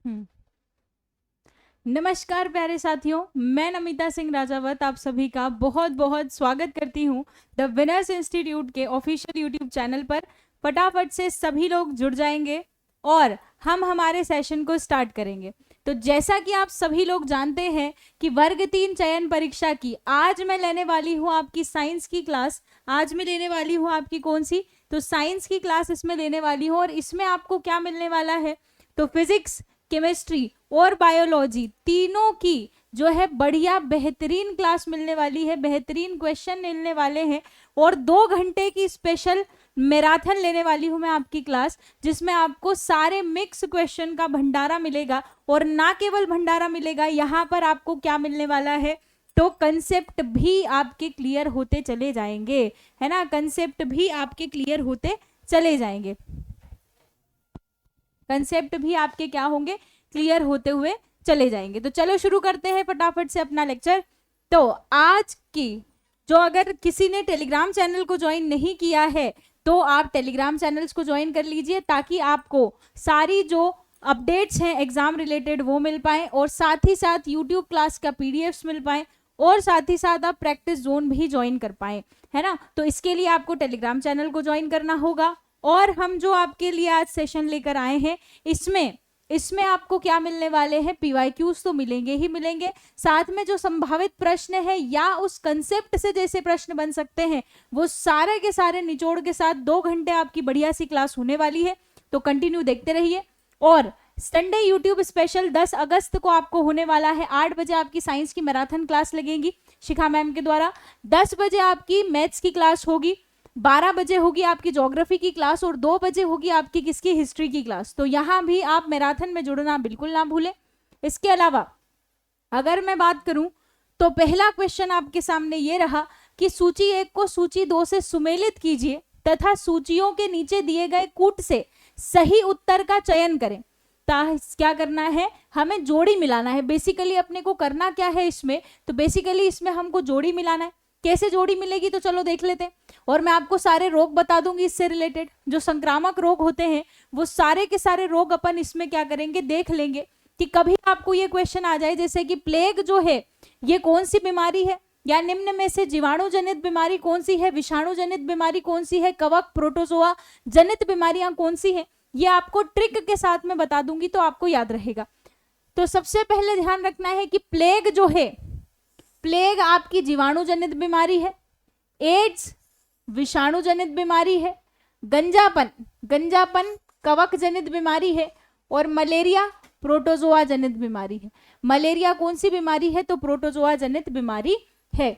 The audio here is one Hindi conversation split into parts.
हम्म। नमस्कार प्यारे साथियों, मैं नमिता सिंह राजावत आप सभी का बहुत बहुत स्वागत करती हूँ द विनर्स इंस्टीट्यूट के ऑफिशियल यूट्यूब चैनल पर। फटाफट से सभी लोग जुड़ जाएंगे और हम हमारे सेशन को स्टार्ट करेंगे। तो जैसा कि आप सभी लोग जानते हैं कि वर्ग 3 चयन परीक्षा की आज मैं लेने वाली हूँ आपकी साइंस की क्लास। आज मैं लेने वाली हूँ आपकी कौन सी, तो साइंस की क्लास इसमें लेने वाली हूँ। और इसमें आपको क्या मिलने वाला है, तो फिजिक्स, केमिस्ट्री और बायोलॉजी तीनों की जो है बढ़िया बेहतरीन क्लास मिलने वाली है, बेहतरीन क्वेश्चन मिलने वाले हैं और 2 घंटे की स्पेशल मैराथन लेने वाली हूं मैं आपकी क्लास, जिसमें आपको सारे मिक्स क्वेश्चन का भंडारा मिलेगा। और ना केवल भंडारा मिलेगा, यहाँ पर आपको क्या मिलने वाला है, तो कंसेप्ट भी आपके क्लियर होते चले जाएंगे, है ना। कंसेप्ट भी आपके क्लियर होते चले जाएंगे, कंसेप्ट भी आपके क्या होंगे, क्लियर होते हुए चले जाएंगे। तो चलो शुरू करते हैं फटाफट से अपना लेक्चर। तो आज की जो, अगर किसी ने टेलीग्राम चैनल को ज्वाइन नहीं किया है तो आप टेलीग्राम चैनल्स को ज्वाइन कर लीजिए, ताकि आपको सारी जो अपडेट्स हैं एग्जाम रिलेटेड वो मिल पाए, और साथ ही साथ यूट्यूब क्लास का पीडीएफ्स मिल पाए, और साथ ही साथ आप प्रैक्टिस जोन भी ज्वाइन कर पाए, है ना। तो इसके लिए आपको टेलीग्राम चैनल को ज्वाइन करना होगा। और हम जो आपके लिए आज सेशन लेकर आए हैं, इसमें आपको क्या मिलने वाले हैं, पीवाईक्यूज तो मिलेंगे ही मिलेंगे, साथ में जो संभावित प्रश्न है या उस कंसेप्ट से जैसे प्रश्न बन सकते हैं वो सारे के सारे निचोड़ के साथ 2 घंटे आपकी बढ़िया सी क्लास होने वाली है। तो कंटिन्यू देखते रहिए। और संडे यूट्यूब स्पेशल 10 अगस्त को आपको होने वाला है, 8 बजे आपकी साइंस की मैराथन क्लास लगेगी शिखा मैम के द्वारा, 10 बजे आपकी मैथ्स की क्लास होगी, 12 बजे होगी आपकी ज्योग्राफी की क्लास, और 2 बजे होगी आपकी किसकी, हिस्ट्री की क्लास। तो यहाँ भी आप मैराथन में जुड़ना बिल्कुल ना भूलें। इसके अलावा अगर मैं बात करूं तो पहला क्वेश्चन आपके सामने ये रहा कि सूची 1 को सूची 2 से सुमेलित कीजिए तथा सूचियों के नीचे दिए गए कूट से सही उत्तर का चयन करें। क्या करना है, हमें जोड़ी मिलाना है। बेसिकली अपने को करना क्या है इसमें, तो बेसिकली इसमें हमको जोड़ी मिलाना है। कैसे जोड़ी मिलेगी, तो चलो देख लेते हैं। और मैं आपको सारे रोग बता दूंगी इससे रिलेटेड, जो संक्रामक रोग होते हैं वो सारे के सारे रोग अपन इसमें क्या करेंगे, देख लेंगे। कि कभी आपको ये क्वेश्चन आ जाए जैसे कि प्लेग जो है ये कौन सी बीमारी है, या निम्न में से जीवाणु जनित बीमारी कौन सी है, विषाणु जनित बीमारी कौन सी है, कवक प्रोटोजोआ जनित बीमारियां कौन सी है, ये आपको ट्रिक के साथ में बता दूंगी तो आपको याद रहेगा। तो सबसे पहले ध्यान रखना है कि प्लेग जो है, प्लेग आपकी जीवाणु जनित बीमारी है, एड्स विषाणु जनित बीमारी है, गंजापन कवक जनित बीमारी है, और मलेरिया प्रोटोजोआ जनित बीमारी है। मलेरिया कौन सी बीमारी है, तो प्रोटोजोआ जनित बीमारी है।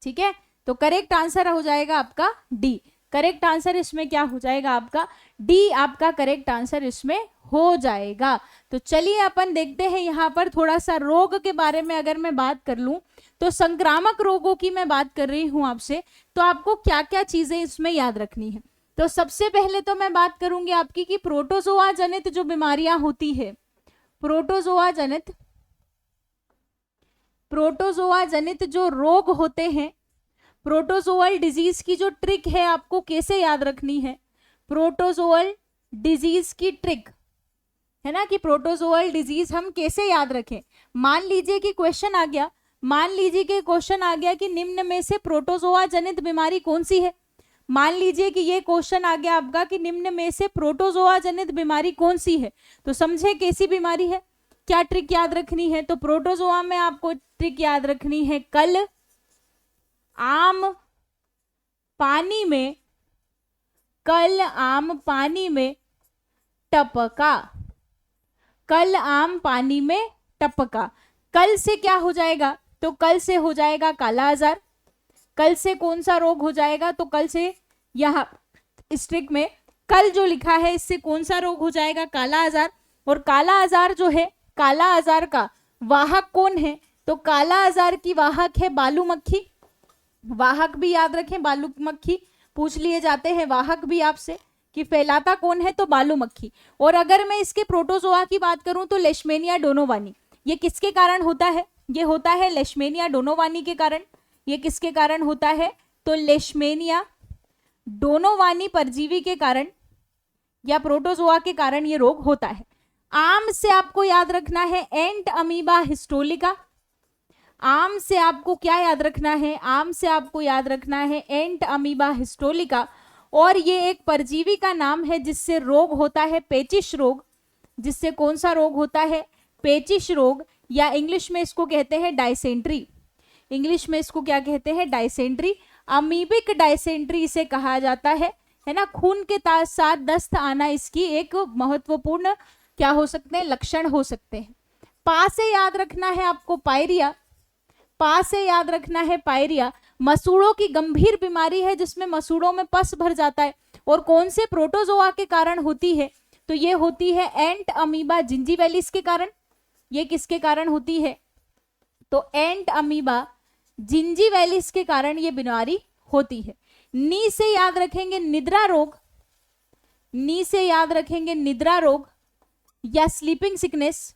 ठीक है, तो करेक्ट आंसर हो जाएगा आपका डी। करेक्ट आंसर इसमें क्या हो जाएगा आपका, डी आपका करेक्ट आंसर इसमें हो जाएगा। तो चलिए अपन देखते हैं यहाँ पर थोड़ा सा रोग के बारे में। अगर मैं बात कर लूं तो संक्रामक रोगों की मैं बात कर रही हूं आपसे, तो आपको क्या क्या चीजें इसमें याद रखनी है। तो सबसे पहले तो मैं बात करूंगी आपकी कि प्रोटोजोआ जनित जो बीमारियां होती है, प्रोटोजोआ जनित जो रोग होते हैं, प्रोटोजोअल डिजीज की जो ट्रिक है आपको कैसे याद रखनी है, प्रोटोजोअल डिजीज की ट्रिक है ना, कि प्रोटोजोअल डिजीज हम कैसे याद रखें। मान लीजिए कि क्वेश्चन आ गया, कि निम्न में से प्रोटोजोआ जनित बीमारी कौन सी है। मान लीजिए कि ये क्वेश्चन आ गया आपका कि निम्न में से प्रोटोजोआ जनित बीमारी कौन सी है, तो समझे कैसी बीमारी है, क्या ट्रिक याद रखनी है। तो प्रोटोजोआ में आपको ट्रिक याद रखनी है, कल आम पानी में टपका, कल आम पानी में टपका। कल से क्या हो जाएगा, तो कल से हो जाएगा काला आजार। कल से कौन सा रोग हो जाएगा, तो कल से यहाँ इस ट्रिक में कल जो लिखा है इससे कौन सा रोग हो जाएगा, काला आजार। और काला आजार जो है, काला आजार का वाहक कौन है, तो काला आजार की वाहक है बालू मक्खी। वाहक भी याद रखें, बालू मक्खी पूछ लिए जाते हैं वाहक भी आपसे, कि फैलाता कौन है, तो बालू मक्खी। और अगर मैं इसके प्रोटोजोआ की बात करूं तो लेशमेनिया डोनोवानी। ये किसके कारण होता है, ये होता है लेशमेनिया डोनोवानी के कारण। ये किसके कारण होता है, तो लेशमेनिया डोनोवानी परजीवी के कारण या प्रोटोजोआ के कारण ये रोग होता है। आम से आपको याद रखना है एंट अमीबा हिस्टोलिका। आम से आपको क्या याद रखना है? आम से आपको याद रखना है एंट अमीबा हिस्टोलिका। और ये एक परजीवी का नाम है जिससे रोग होता है पेचिश रोग। जिससे कौन सा रोग होता है? पेचिश रोग, या इंग्लिश में इसको कहते हैं डायसेंट्री। इंग्लिश में इसको क्या कहते हैं? डायसेंट्री। अमीबिक डायसेंट्री इसे कहा जाता है ना। खून के साथ दस्त आना इसकी एक महत्वपूर्ण क्या हो सकते हैं? लक्षण हो सकते हैं। पा से याद रखना है आपको पायरिया। पा से याद रखना है पायरिया। मसूड़ों की गंभीर बीमारी है जिसमें मसूड़ों में पस भर जाता है, और कौन से प्रोटोजोआ के कारण होती है? तो ये होती है एंट अमीबा जिंजीवैलिस के कारण। ये किसके कारण होती है? तो एंट अमीबा जिंजीवैलिस के कारण ये बीमारी होती है। नी से याद रखेंगे निद्रा रोग। नी से याद रखेंगे निद्रा रोग या स्लीपिंग सिकनेस।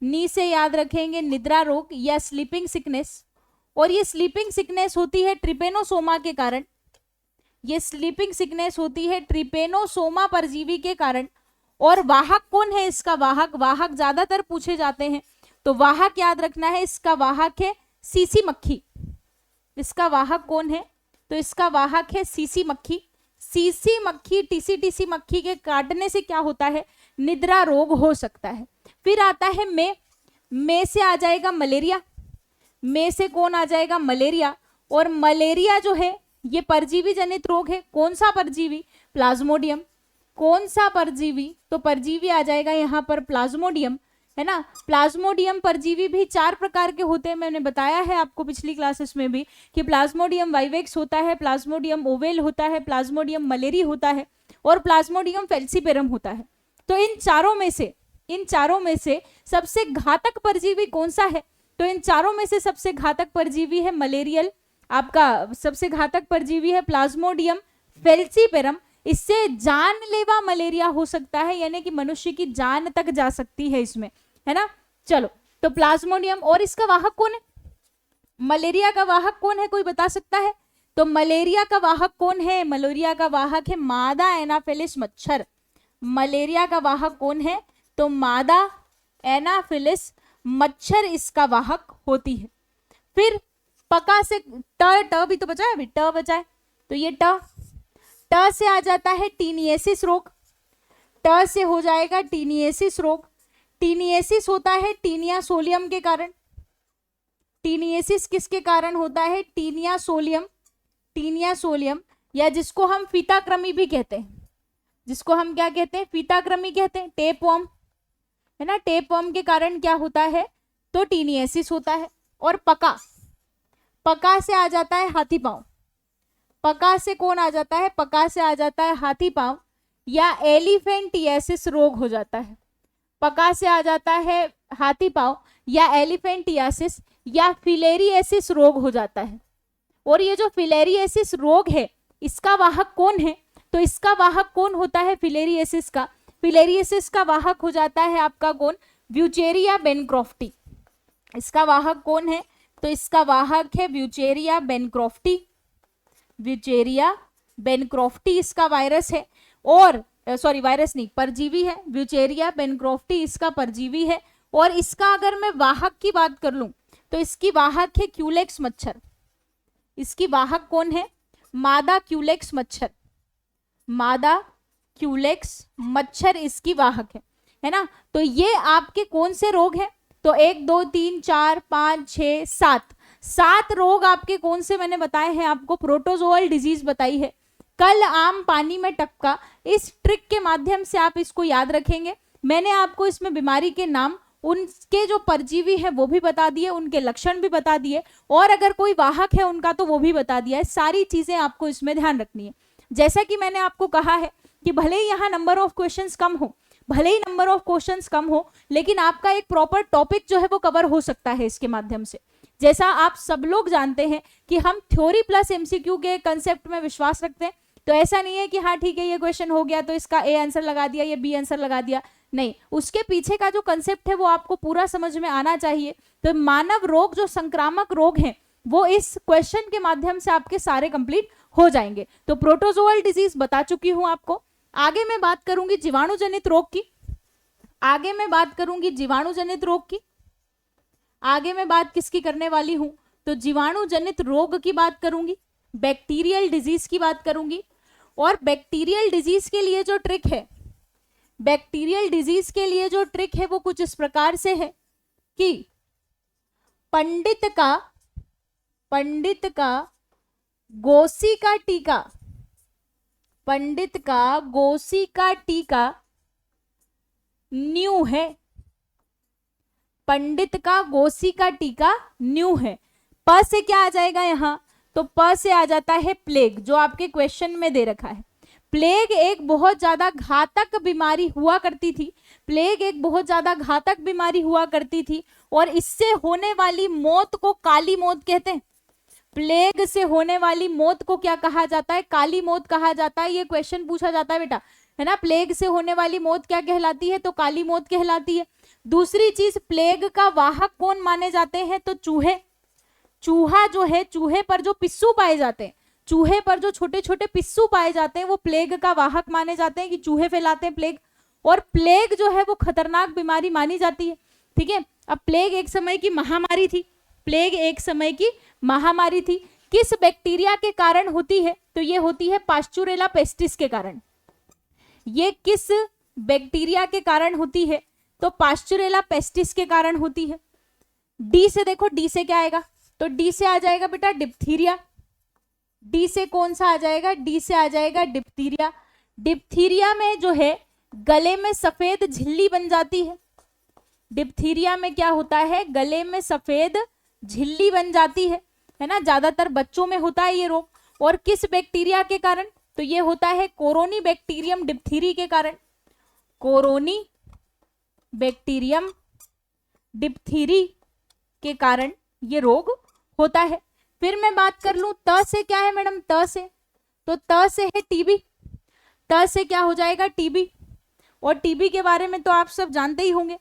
नी से याद रखेंगे निद्रा रोग या स्लीपिंग सिकनेस। और ये स्लीपिंग सिकनेस होती है ट्रिपेनोसोमा के कारण। ये स्लीपिंग सिकनेस होती है ट्रिपेनोसोमा परजीवी के कारण। और वाहक कौन है इसका? वाहक ज्यादातर पूछे जाते हैं, तो वाहक याद रखना है। इसका वाहक है सीसी मक्खी। इसका वाहक कौन है? तो इसका वाहक है सीसी मक्खी। सीसी मक्खी, टीसी मक्खी के काटने से क्या होता है? निद्रा रोग हो सकता है। फिर आता है मे से आ जाएगा मलेरिया। मे से कौन आ जाएगा? मलेरिया। और मलेरिया जो है ये परजीवी जनित रोग है। कौन सा परजीवी? प्लाज्मोडियम। कौन सा परजीवी? तो परजीवी आ जाएगा यहाँ पर प्लाज्मोडियम, है ना। प्लाज्मोडियम परजीवी भी 4 प्रकार के होते हैं। मैंने बताया है आपको पिछली क्लासेस में भी कि प्लाज्मोडियम वाइवेक्स होता है, प्लाज्मोडियम ओवेल होता है, प्लाज्मोडियम मलेरी होता है, और प्लाज्मोडियम फेल्सीपेरम होता है। तो इन चारों में से सबसे घातक परजीवी कौन सा है? तो इन चारों में से सबसे घातक परजीवी है मलेरियल। आपका सबसे घातक परजीवी है प्लाज्मोडियम फेल्सीपेरम। इससे जानलेवा मलेरिया हो सकता है, यानी कि मनुष्य की जान तक जा सकती है इसमें, है ना। चलो, तो प्लाज्मोडियम। और इसका वाहक कौन है? मलेरिया का वाहक कौन है? कोई बता सकता है? तो मलेरिया का वाहक कौन है? मलेरिया का वाहक है मादा एनाफिलिस मच्छर। मलेरिया का वाहक कौन है? तो मादा एनाफिलिस मच्छर इसका वाहक होती है। फिर पका से ट भी तो बचा है, अभी ट बचा है, तो ये ट से आ जाता है टीनिएसिस रोग। ट से हो जाएगा टीनिएसिस रोग। टीनिएसिस होता है टीनिया सोलियम के कारण। टीनिएसिस किसके कारण होता है? Taenia solium. टीनिया सोलियम, या जिसको हम फीताकृमि भी कहते हैं। जिसको हम क्या कहते हैं? फीताकृमि कहते हैं। टेपवर्म, है ना। टेपवर्म के कारण क्या होता है? तो टीनिएसिस होता है। और पका से आ जाता है हाथी पांव। पका से कौन आ जाता है? पका से आ जाता है हाथी पांव, या एलिफेंटियासिस रोग हो जाता है। पका से आ जाता है हाथी पांव या एलिफेंटियासिस या फिलेरियासिस रोग हो जाता है। और ये जो फिलेरियासिस रोग है इसका वाहक कौन है? तो इसका वाहक कौन होता है फिलेरियासिस का? फिलेरियासिस का वाहक हो जाता है आपका कौन? व्यूचेरिया बेनक्रॉफ्टी। इसका वाहक कौन है? तो इसका वाहक है व्यूचेरिया बेनक्रॉफ्टी। व्यूचेरिया बेनक्रॉफ्टी इसका वायरस है, और सॉरी वायरस नहीं, परजीवी है। व्यूचेरिया बेनक्रॉफ्टी इसका परजीवी है। और इसका अगर मैं वाहक की बात कर लूं तो इसकी वाहक है क्यूलेक्स मच्छर। इसकी वाहक कौन है? मादा क्यूलेक्स मच्छर। मादा क्यूलेक्स मच्छर इसकी वाहक है ना। तो ये आपके कौन से रोग हैं? तो 1 2 3 4 5 6 7 रोग आपके कौन से मैंने बताए हैं आपको? प्रोटोजोअल डिजीज बताई है। कल आम पानी में टपका, इस ट्रिक के माध्यम से आप इसको याद रखेंगे। मैंने आपको इसमें बीमारी के नाम, उनके जो परजीवी है वो भी बता दिए, उनके लक्षण भी बता दिए, और अगर कोई वाहक है उनका तो वो भी बता दिया है। सारी चीजें आपको इसमें ध्यान रखनी है। जैसा कि मैंने आपको कहा है कि भले ही यहाँ नंबर ऑफ क्वेश्चंस कम हो, लेकिन आपका एक प्रॉपर टॉपिक जो है वो कवर हो सकता है इसके माध्यम से। जैसा आप सब लोग जानते हैं कि हम थ्योरी प्लस एमसीक्यू के कंसेप्ट में विश्वास रखते हैं, तो ऐसा नहीं है कि हाँ ठीक है ये क्वेश्चन हो गया तो इसका ए आंसर लगा दिया, ये बी आंसर लगा दिया, नहीं, उसके पीछे का जो कंसेप्ट है वो आपको पूरा समझ में आना चाहिए। तो मानव रोग जो संक्रामक रोग हैं वो इस क्वेश्चन के माध्यम से आपके सारे कंप्लीट हो जाएंगे। तो प्रोटोजोअल डिजीज बता चुकी हूं आपको। आगे मैं बात करूंगी जीवाणु जनित रोग की। आगे मैं बात करूंगी जीवाणु जनित रोग की। आगे मैं बात किसकी करने वाली हूं, तो जीवाणु जनित रोग की बात करूंगी, बैक्टीरियल डिजीज की बात करूंगी। और बैक्टीरियल डिजीज के लिए जो ट्रिक है, बैक्टीरियल डिजीज के लिए जो ट्रिक है वो कुछ इस प्रकार से है कि पंडित का गोसी का टीका, पंडित का गोसी का टीका न्यू है, पंडित का गोसी का टीका न्यू है। प से क्या आ जाएगा यहां, तो प से आ जाता है प्लेग, जो आपके क्वेश्चन में दे रखा है। प्लेग एक बहुत ज्यादा घातक बीमारी हुआ करती थी, प्लेग एक बहुत ज्यादा घातक बीमारी हुआ करती थी, और इससे होने वाली मौत को काली मौत कहते हैं। प्लेग से होने वाली मौत को क्या कहा जाता है, काली मौत कहा जाता है। ये क्वेश्चन पूछा जाता है बेटा, है ना, प्लेग से होने वाली मौत क्या कहलाती है, तो काली मौत कहलाती है। दूसरी चीज, प्लेग का वाहक कौन माने जाते हैं, तो चूहे। चूहा जो है, चूहे पर जो पिस्सू पाए जाते हैं, चूहे पर जो छोटे छोटे पिस्सू पाए जाते हैं, वो प्लेग का वाहक माने जाते हैं, कि चूहे फैलाते हैं प्लेग। और प्लेग जो है वो खतरनाक बीमारी मानी जाती है, ठीक है। अब प्लेग एक समय की महामारी थी, प्लेग एक समय की महामारी थी। किस बैक्टीरिया के कारण होती है, तो ये होती है पास्चुरेला पेस्टिस के कारण। ये किस बैक्टीरिया के कारण होती है, तो पास्चुरेला पेस्टिस के कारण होती है। डी से देखो, डी से क्या आएगा, तो डी से आ जाएगा बेटा डिप्थीरिया। डी से कौन सा आ जाएगा, डी से आ जाएगा डिप्थीरिया। डिप्थीरिया में जो है गले में सफेद झिल्ली बन जाती है। डिप्थीरिया में क्या होता है, गले में सफेद झिल्ली बन जाती है ना। ज्यादातर बच्चों में होता है ये रोग। और किस बैक्टीरिया के कारण, तो ये होता है कोरोनी बैक्टीरियम डिप्थीरी के कारण। कोरोनी बैक्टीरियम डिप्थीरी के कारण ये रोग होता है। फिर मैं बात कर लूं त से, क्या है मैडम, त से, तो त से है टीबी। त से क्या हो जाएगा, टीबी। और टीबी के बारे में तो आप सब जानते ही होंगे।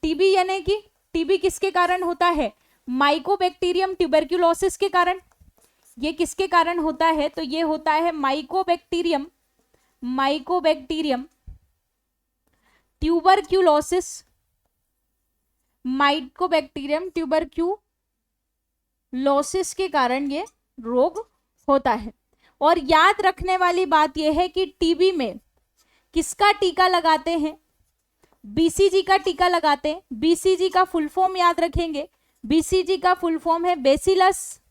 टीबी यानी कि टीबी किसके कारण होता है, माइकोबैक्टीरियम ट्यूबरक्यूलोसिस के कारण। ये किसके कारण होता है, तो ये होता है माइकोबैक्टीरियम ट्यूबरक्यूलोसिस, माइकोबैक्टीरियम ट्यूबरक्यूलोसिस के कारण ये रोग होता है। और याद रखने वाली बात यह है कि टीबी में किसका टीका लगाते हैं, बीसीजी का टीका लगाते हैं। बीसीजी का फुल फॉर्म याद रखेंगे, बीसीजी का फुल फॉर्म है बेसिलस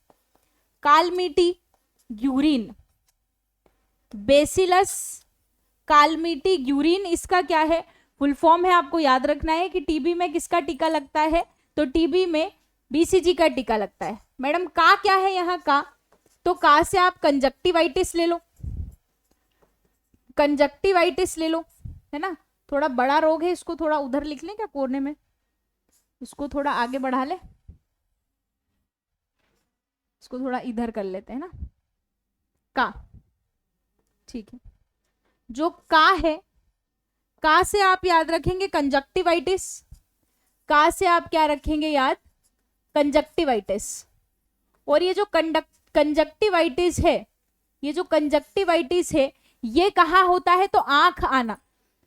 कालमीटी ग्यूरिन। बेसिलस कालमीटी ग्यूरिन इसका क्या है, फुल फॉर्म है, आपको याद रखना है कि टीबी में किसका टीका लगता है, तो टीबी में बीसीजी का टीका लगता है। मैडम का क्या है यहाँ का, तो का से आप कंजक्टिवाइटिस ले लो, कंजक्टिवाइटिस ले लो, है ना। थोड़ा बड़ा रोग है, इसको थोड़ा उधर लिख लें क्या कोने में, इसको थोड़ा आगे बढ़ा ले, इसको थोड़ा इधर कर लेते हैं ना, का, ठीक है। जो का है, का से आप याद रखेंगे कंजक्टिवाइटिस, का से आप क्या रखेंगे याद, कंजक्टिवाइटिस। और ये जो कंजक्टिवाइटिस है, ये जो कंजक्टिवाइटिस है ये कहाँ होता है, तो आंख आना।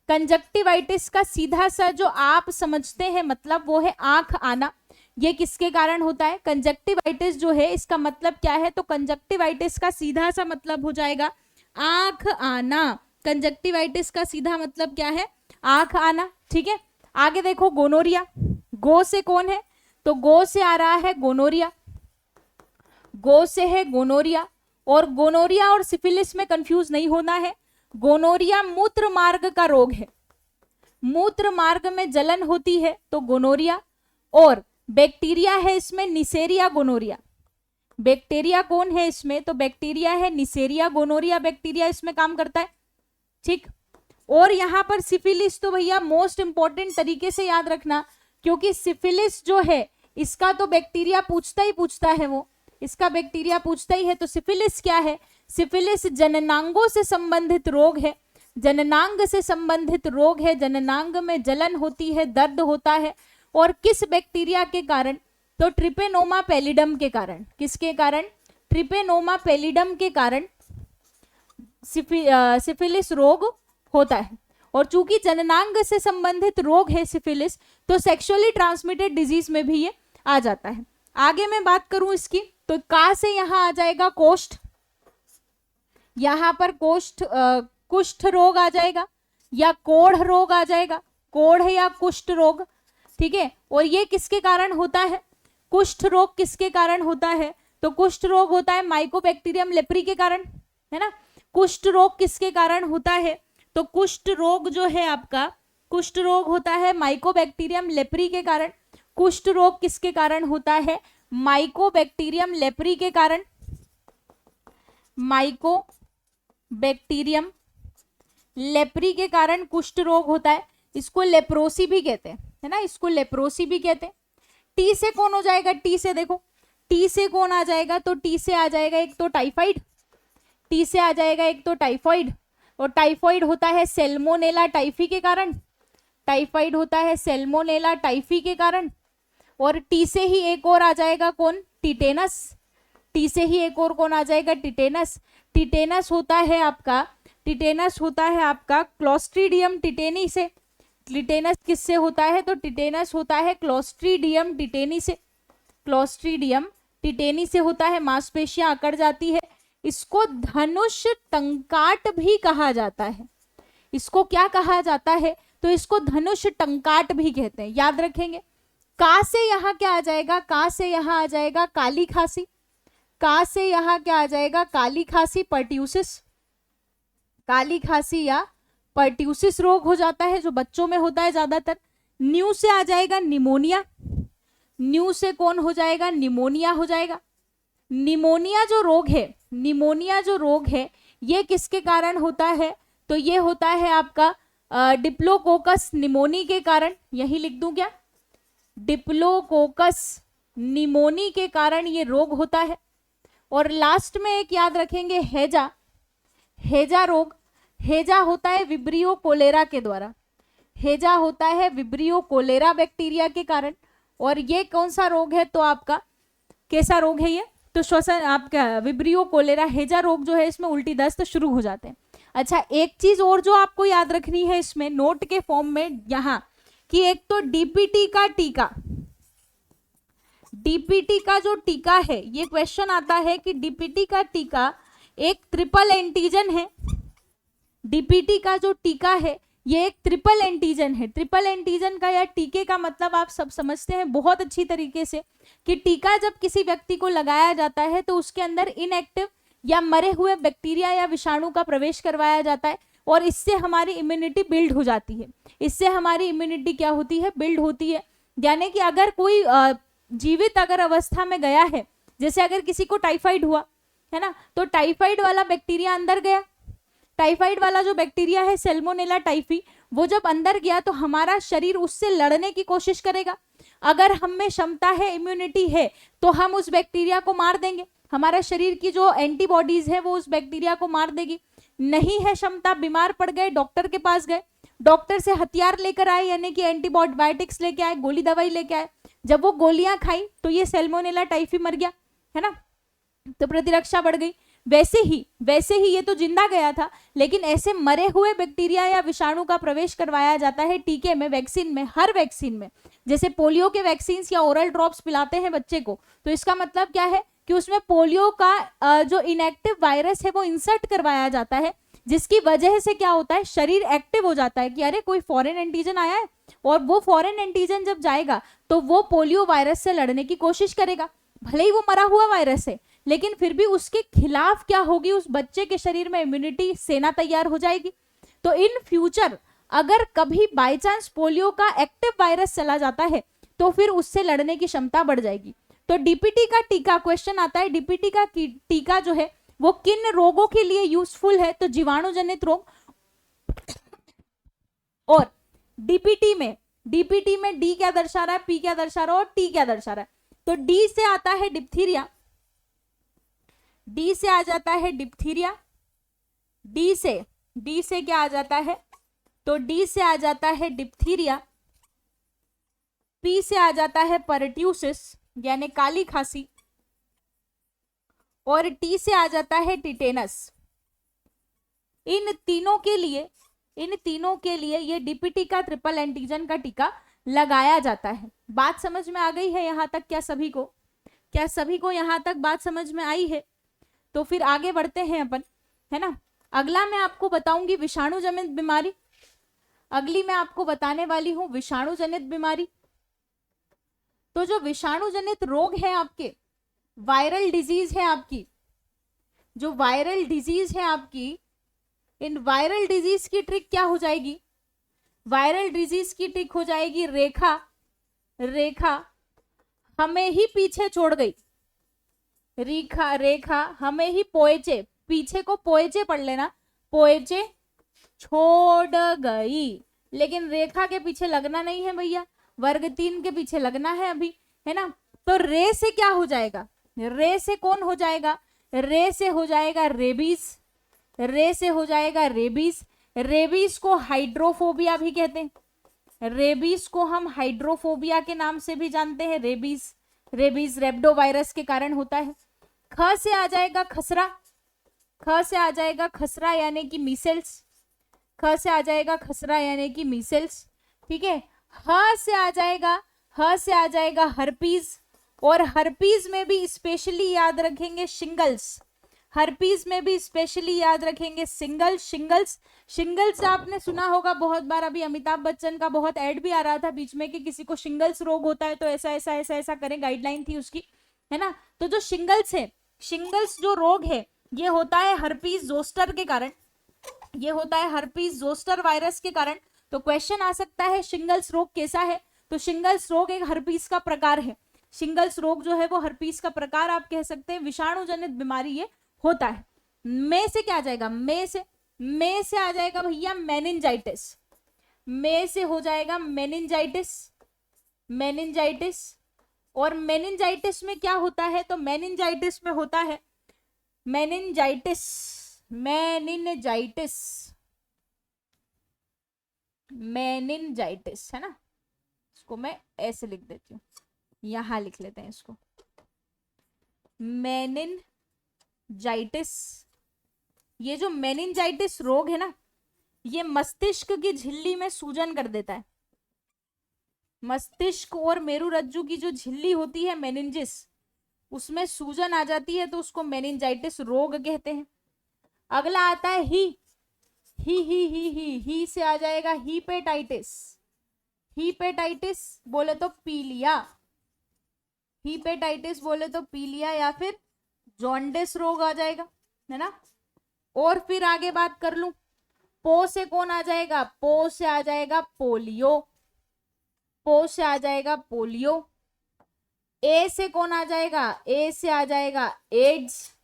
कंजक्टिवाइटिस का सीधा सा जो आप समझते हैं मतलब वो है आंख आना। ये किसके कारण होता है, कंजक्टिवाइटिस जो है इसका मतलब क्या है, तो कंजक्टिवाइटिस का सीधा सा मतलब हो जाएगा आंख आना। कंजक्टिवाइटिस का सीधा मतलब क्या है, आंख आना, ठीक है। आगे देखो गोनोरिया, गो से कौन है, तो गो से आ रहा है गोनोरिया, गो से है गोनोरिया। और गोनोरिया और सिफिलिस में कंफ्यूज नहीं होना है। गोनोरिया मूत्र मार्ग का रोग है, मूत्र मार्ग में जलन होती है तो गोनोरिया। और बैक्टीरिया है इसमें निसेरिया गोनोरिया। बैक्टीरिया कौन है इसमें, तो बैक्टीरिया है निसेरिया गोनोरिया, बैक्टीरिया इसमें काम करता है, ठीक। और यहाँ पर सिफिलिस तो भैया मोस्ट इंपॉर्टेंट तरीके से याद रखना, क्योंकि सिफिलिस जो है इसका तो बैक्टीरिया पूछता ही पूछता है, वो इसका बैक्टीरिया पूछता ही है। तो सिफिलिस क्या है, सिफिलिस जननांगों से संबंधित रोग है, जननांग से संबंधित रोग है। जननांग में जलन होती है, दर्द होता है। और किस बैक्टीरिया के कारण, तो ट्रिपेनोमा पैलिडम के कारण। किसके कारण, ट्रिपेनोमा पैलिडम के कारण सिफिलिस रोग होता है। और चूंकि जननांग से संबंधित रोग है सिफिलिस, तो सेक्सुअली ट्रांसमिटेड डिजीज में भी ये आ जाता है। आगे मैं बात करूं इसकी, तो का से यहां आ जाएगा कोष्ठ, यहां पर कोष्ठ कुष्ठ रोग आ जाएगा या कोढ़ रोग आ जाएगा, कोढ़ या कुष्ठ रोग, ठीक है। और ये किसके कारण होता है, कुष्ठ रोग किसके कारण होता है, तो कुष्ठ रोग होता है माइकोबैक्टीरियम लेप्री के कारण, है ना। कुष्ठ रोग किसके कारण होता है, तो कुष्ठ रोग जो है आपका, कुष्ठ रोग होता है माइकोबैक्टीरियम लेप्री के कारण। कुष्ठ रोग किसके कारण होता है, माइकोबैक्टीरियम लेप्री के कारण, माइकोबैक्टीरियम लेप्री के कारण कुष्ठ रोग होता है। इसको लेप्रोसी भी कहते हैं, है ना, इसको लेप्रोसी भी कहते हैं। टी से कौन हो जाएगा, टी से देखो, टी से कौन आ जाएगा, तो टी से आ जाएगा एक तो टाइफाइड, टी से आ जाएगा एक तो टाइफाइड, और टाइफाइड होता है सेल्मोनेला टाइफी के कारण, टाइफाइड होता है सेल्मोनेला टाइफी के कारण। और टी से ही एक और आ जाएगा कौन, टिटेनस, टी से ही एक और कौन आ जाएगा, टिटेनस। टिटेनस होता है आपका, टिटेनस होता है आपका क्लोस्ट्रीडियम टिटेनी से। टिटेनस किससे होता है, तो टिटेनस होता है क्लोस्ट्रीडियम टिटेनी से, क्लोस्ट्रीडियम टिटेनी से होता है, मांसपेशियां अकड़ जाती है। इसको धनुष टंकाट भी कहा जाता है। इसको क्या कहा जाता है, तो इसको धनुष टंकाट भी कहते हैं, याद रखेंगे। का से यहाँ क्या आ जाएगा, का से यहाँ आ जाएगा काली खांसी, का से यहाँ क्या आ जाएगा, काली खांसी, पर्ट्यूसिस, काली खांसी या पर्ट्यूसिस रोग हो जाता है, जो बच्चों में होता है ज्यादातर। न्यू से आ जाएगा निमोनिया, न्यू से कौन हो जाएगा, निमोनिया हो जाएगा। निमोनिया जो रोग है, निमोनिया जो रोग है, ये किसके कारण होता है, तो ये होता है आपका डिप्लोकोकस निमोनी के कारण। यही लिख दूं क्या, डिप्लोकोकस निमोनी के कारण ये रोग होता है। और लास्ट में एक याद रखेंगे, हैजा, हैजा रोग, हैजा होता है विब्रियो कोलेरा के द्वारा, हैजा होता है विब्रियो कोलेरा बैक्टीरिया के कारण। और ये कौन सा रोग है, तो आपका कैसा रोग है ये, तो श्वसन आपका विब्रियो कोलेरा, हैजा रोग जो है, इसमें उल्टी दस्त शुरू हो जाते हैं। अच्छा, एक चीज और जो आपको याद रखनी है इसमें नोट के फॉर्म में यहाँ, कि एक तो डीपीटी का टीका, डीपीटी का जो टीका है, ये क्वेश्चन आता है कि डीपीटी का टीका एक ट्रिपल एंटीजन है। डीपीटी का जो टीका है ये एक ट्रिपल एंटीजन है। ट्रिपल एंटीजन का या टीके का मतलब आप सब समझते हैं बहुत अच्छी तरीके से, कि टीका जब किसी व्यक्ति को लगाया जाता है तो उसके अंदर इनएक्टिव या मरे हुए बैक्टीरिया या विषाणु का प्रवेश करवाया जाता है, और इससे हमारी इम्यूनिटी बिल्ड हो जाती है। इससे हमारी इम्यूनिटी क्या होती है, बिल्ड होती है। यानी कि अगर कोई जीवित अगर अवस्था में गया है, जैसे अगर किसी को टाइफाइड हुआ है ना, तो टाइफाइड वाला बैक्टीरिया अंदर गया, टाइफाइड वाला जो बैक्टीरिया है सेल्मोनेला टाइफी, वो जब अंदर गया तो हमारा शरीर उससे लड़ने की कोशिश करेगा। अगर हम में क्षमता है, इम्यूनिटी है, तो हम उस बैक्टीरिया को मार देंगे, हमारा शरीर की जो एंटीबॉडीज है वो उस बैक्टीरिया को मार देगी। नहीं है क्षमता, बीमार पड़ गए, डॉक्टर के पास गए, डॉक्टर से हथियार लेकर आए, यानी कि एंटीबायोटिक्स लेके आए, गोली दवाई लेके आए। जब वो गोलियां खाई तो ये सेल्मोनेला टाइफी मर गया, है ना, तो प्रतिरक्षा बढ़ गई। वैसे ही ये तो जिंदा गया था, लेकिन ऐसे मरे हुए बैक्टीरिया या विषाणु का प्रवेश करवाया जाता है टीके में, वैक्सीन में, हर वैक्सीन में। जैसे पोलियो के वैक्सीन या ओरल ड्रॉप्स पिलाते हैं बच्चे को, तो इसका मतलब क्या है कि उसमें पोलियो का जो इनएक्टिव वायरस है वो इंसर्ट करवाया जाता है, जिसकी वजह से क्या होता है, शरीर एक्टिव हो जाता है कि अरे कोई फॉरेन एंटीजन आया है, और वो फॉरेन एंटीजन जब जाएगा तो वो पोलियो वायरस से लड़ने की कोशिश करेगा। भले ही वो मरा हुआ वायरस है, लेकिन फिर भी उसके खिलाफ क्या होगी, उस बच्चे के शरीर में इम्यूनिटी सेना तैयार हो जाएगी। तो इन फ्यूचर अगर कभी बाय चांस पोलियो का एक्टिव वायरस चला जाता है तो फिर उससे लड़ने की क्षमता बढ़ जाएगी। तो डीपीटी का टीका, क्वेश्चन आता है डीपीटी का टीका जो है वो किन रोगों के लिए यूजफुल है, तो जीवाणु जनित रोग। और डीपीटी में डी क्या दर्शा रहा है, पी क्या दर्शा रहा है, और टी क्या दर्शा रहा है, तो डी से आता है डिप्थीरिया, डी से आ जाता है डिप्थीरिया, डी से क्या आ जाता है, तो डी से आ जाता है डिप्थीरिया, पी से आ जाता है पर्ट्यूसिस यानी काली खांसी, और टी से आ जाता है टिटेनस। इन तीनों के लिए इन तीनों के लिए ये डीपीटी का ट्रिपल एंटीजन का टीका लगाया जाता है। बात समझ में आ गई है यहाँ तक? क्या सभी को यहाँ तक बात समझ में आई है? तो फिर आगे बढ़ते हैं अपन, है ना। अगला मैं आपको बताऊंगी विषाणु जनित बीमारी। अगली मैं आपको बताने वाली हूं विषाणु जनित बीमारी। तो जो विषाणु जनित रोग है आपके, वायरल डिजीज है आपकी, जो वायरल डिजीज है आपकी, इन वायरल डिजीज की ट्रिक क्या हो जाएगी? वायरल डिजीज की ट्रिक हो जाएगी रेखा। रेखा हमें ही पीछे छोड़ गई, रेखा हमें ही पोएचे, पीछे को पोएचे पढ़ लेना, पोएचे छोड़ गई। लेकिन रेखा के पीछे लगना नहीं है भैया, वर्ग 3 के पीछे लगना है अभी, है ना। तो रे से क्या हो जाएगा? रे से कौन हो जाएगा? रे से हो जाएगा रेबीज। रे से हो जाएगा रेबीज। रेबीज को हाइड्रोफोबिया भी कहते हैं। रेबीज को हम हाइड्रोफोबिया के नाम से भी जानते हैं। रेबीज, रेबीज रेब्डो वायरस के कारण होता है। ख से आ जाएगा खसरा। ख से आ जाएगा खसरा यानी कि मीसल्स। ख से आ जाएगा खसरा यानी कि मीसल्स, ठीक है। ह से आ जाएगा हर्पीज, और हर्पीज में भी स्पेशली याद रखेंगे शिंगल्स। हर्पीज में भी स्पेशली याद रखेंगे शिंगल्स। शिंगल्स आपने सुना होगा बहुत बार, अभी अमिताभ बच्चन का बहुत ऐड भी आ रहा था बीच में कि किसी को शिंगल्स रोग होता है तो ऐसा ऐसा ऐसा ऐसा करें, गाइडलाइन थी उसकी, है ना। तो जो शिंगल्स है, शिंगल्स जो रोग है ये होता है हर्पीज जोस्टर के कारण, ये होता है हर्पीज जोस्टर वायरस के कारण। तो क्वेश्चन आ सकता है शिंगल्स रोग कैसा है? तो शिंगल्स रोग एक हर्पीज का प्रकार है। शिंगल्स रोग जो है वो हर्पीज का प्रकार आप कह सकते हैं, विषाणु जनित बीमारी ये होता है। में से क्या आ जाएगा? में से आ जाएगा भैया मेनिंजाइटिस। में से हो जाएगा मेनिंजाइटिस। मेनिंजाइटिस, और मेनिंजाइटिस में क्या होता है? तो मेनिंजाइटिस में होता है मेनिंजाइटिस, मेनिंजाइटिस, मेनिंजाइटिस, है ना। इसको मैं ऐसे लिख देती हूँ, यहां लिख लेते हैं इसको, मेनिंजाइटिस। ये जो मेनिंजाइटिस रोग है ना, ये मस्तिष्क की झिल्ली में सूजन कर देता है। मस्तिष्क और मेरुरज्जु की जो झिल्ली होती है मेनिंजिस, उसमें सूजन आ जाती है तो उसको मेनिंजाइटिस रोग कहते हैं। अगला आता है ही से आ जाएगा हीपेटाइटिस। हीपेटाइटिस बोले तो पीलिया, हीपेटाइटिस बोले तो पीलिया या फिर जॉन्डिस रोग आ जाएगा, है ना। और फिर आगे बात कर लूं, पो से कौन आ जाएगा? पो से आ जाएगा पोलियो। पो से आ जाएगा पोलियो। ए से कौन आ जाएगा? ए से आ जाएगा एड्स।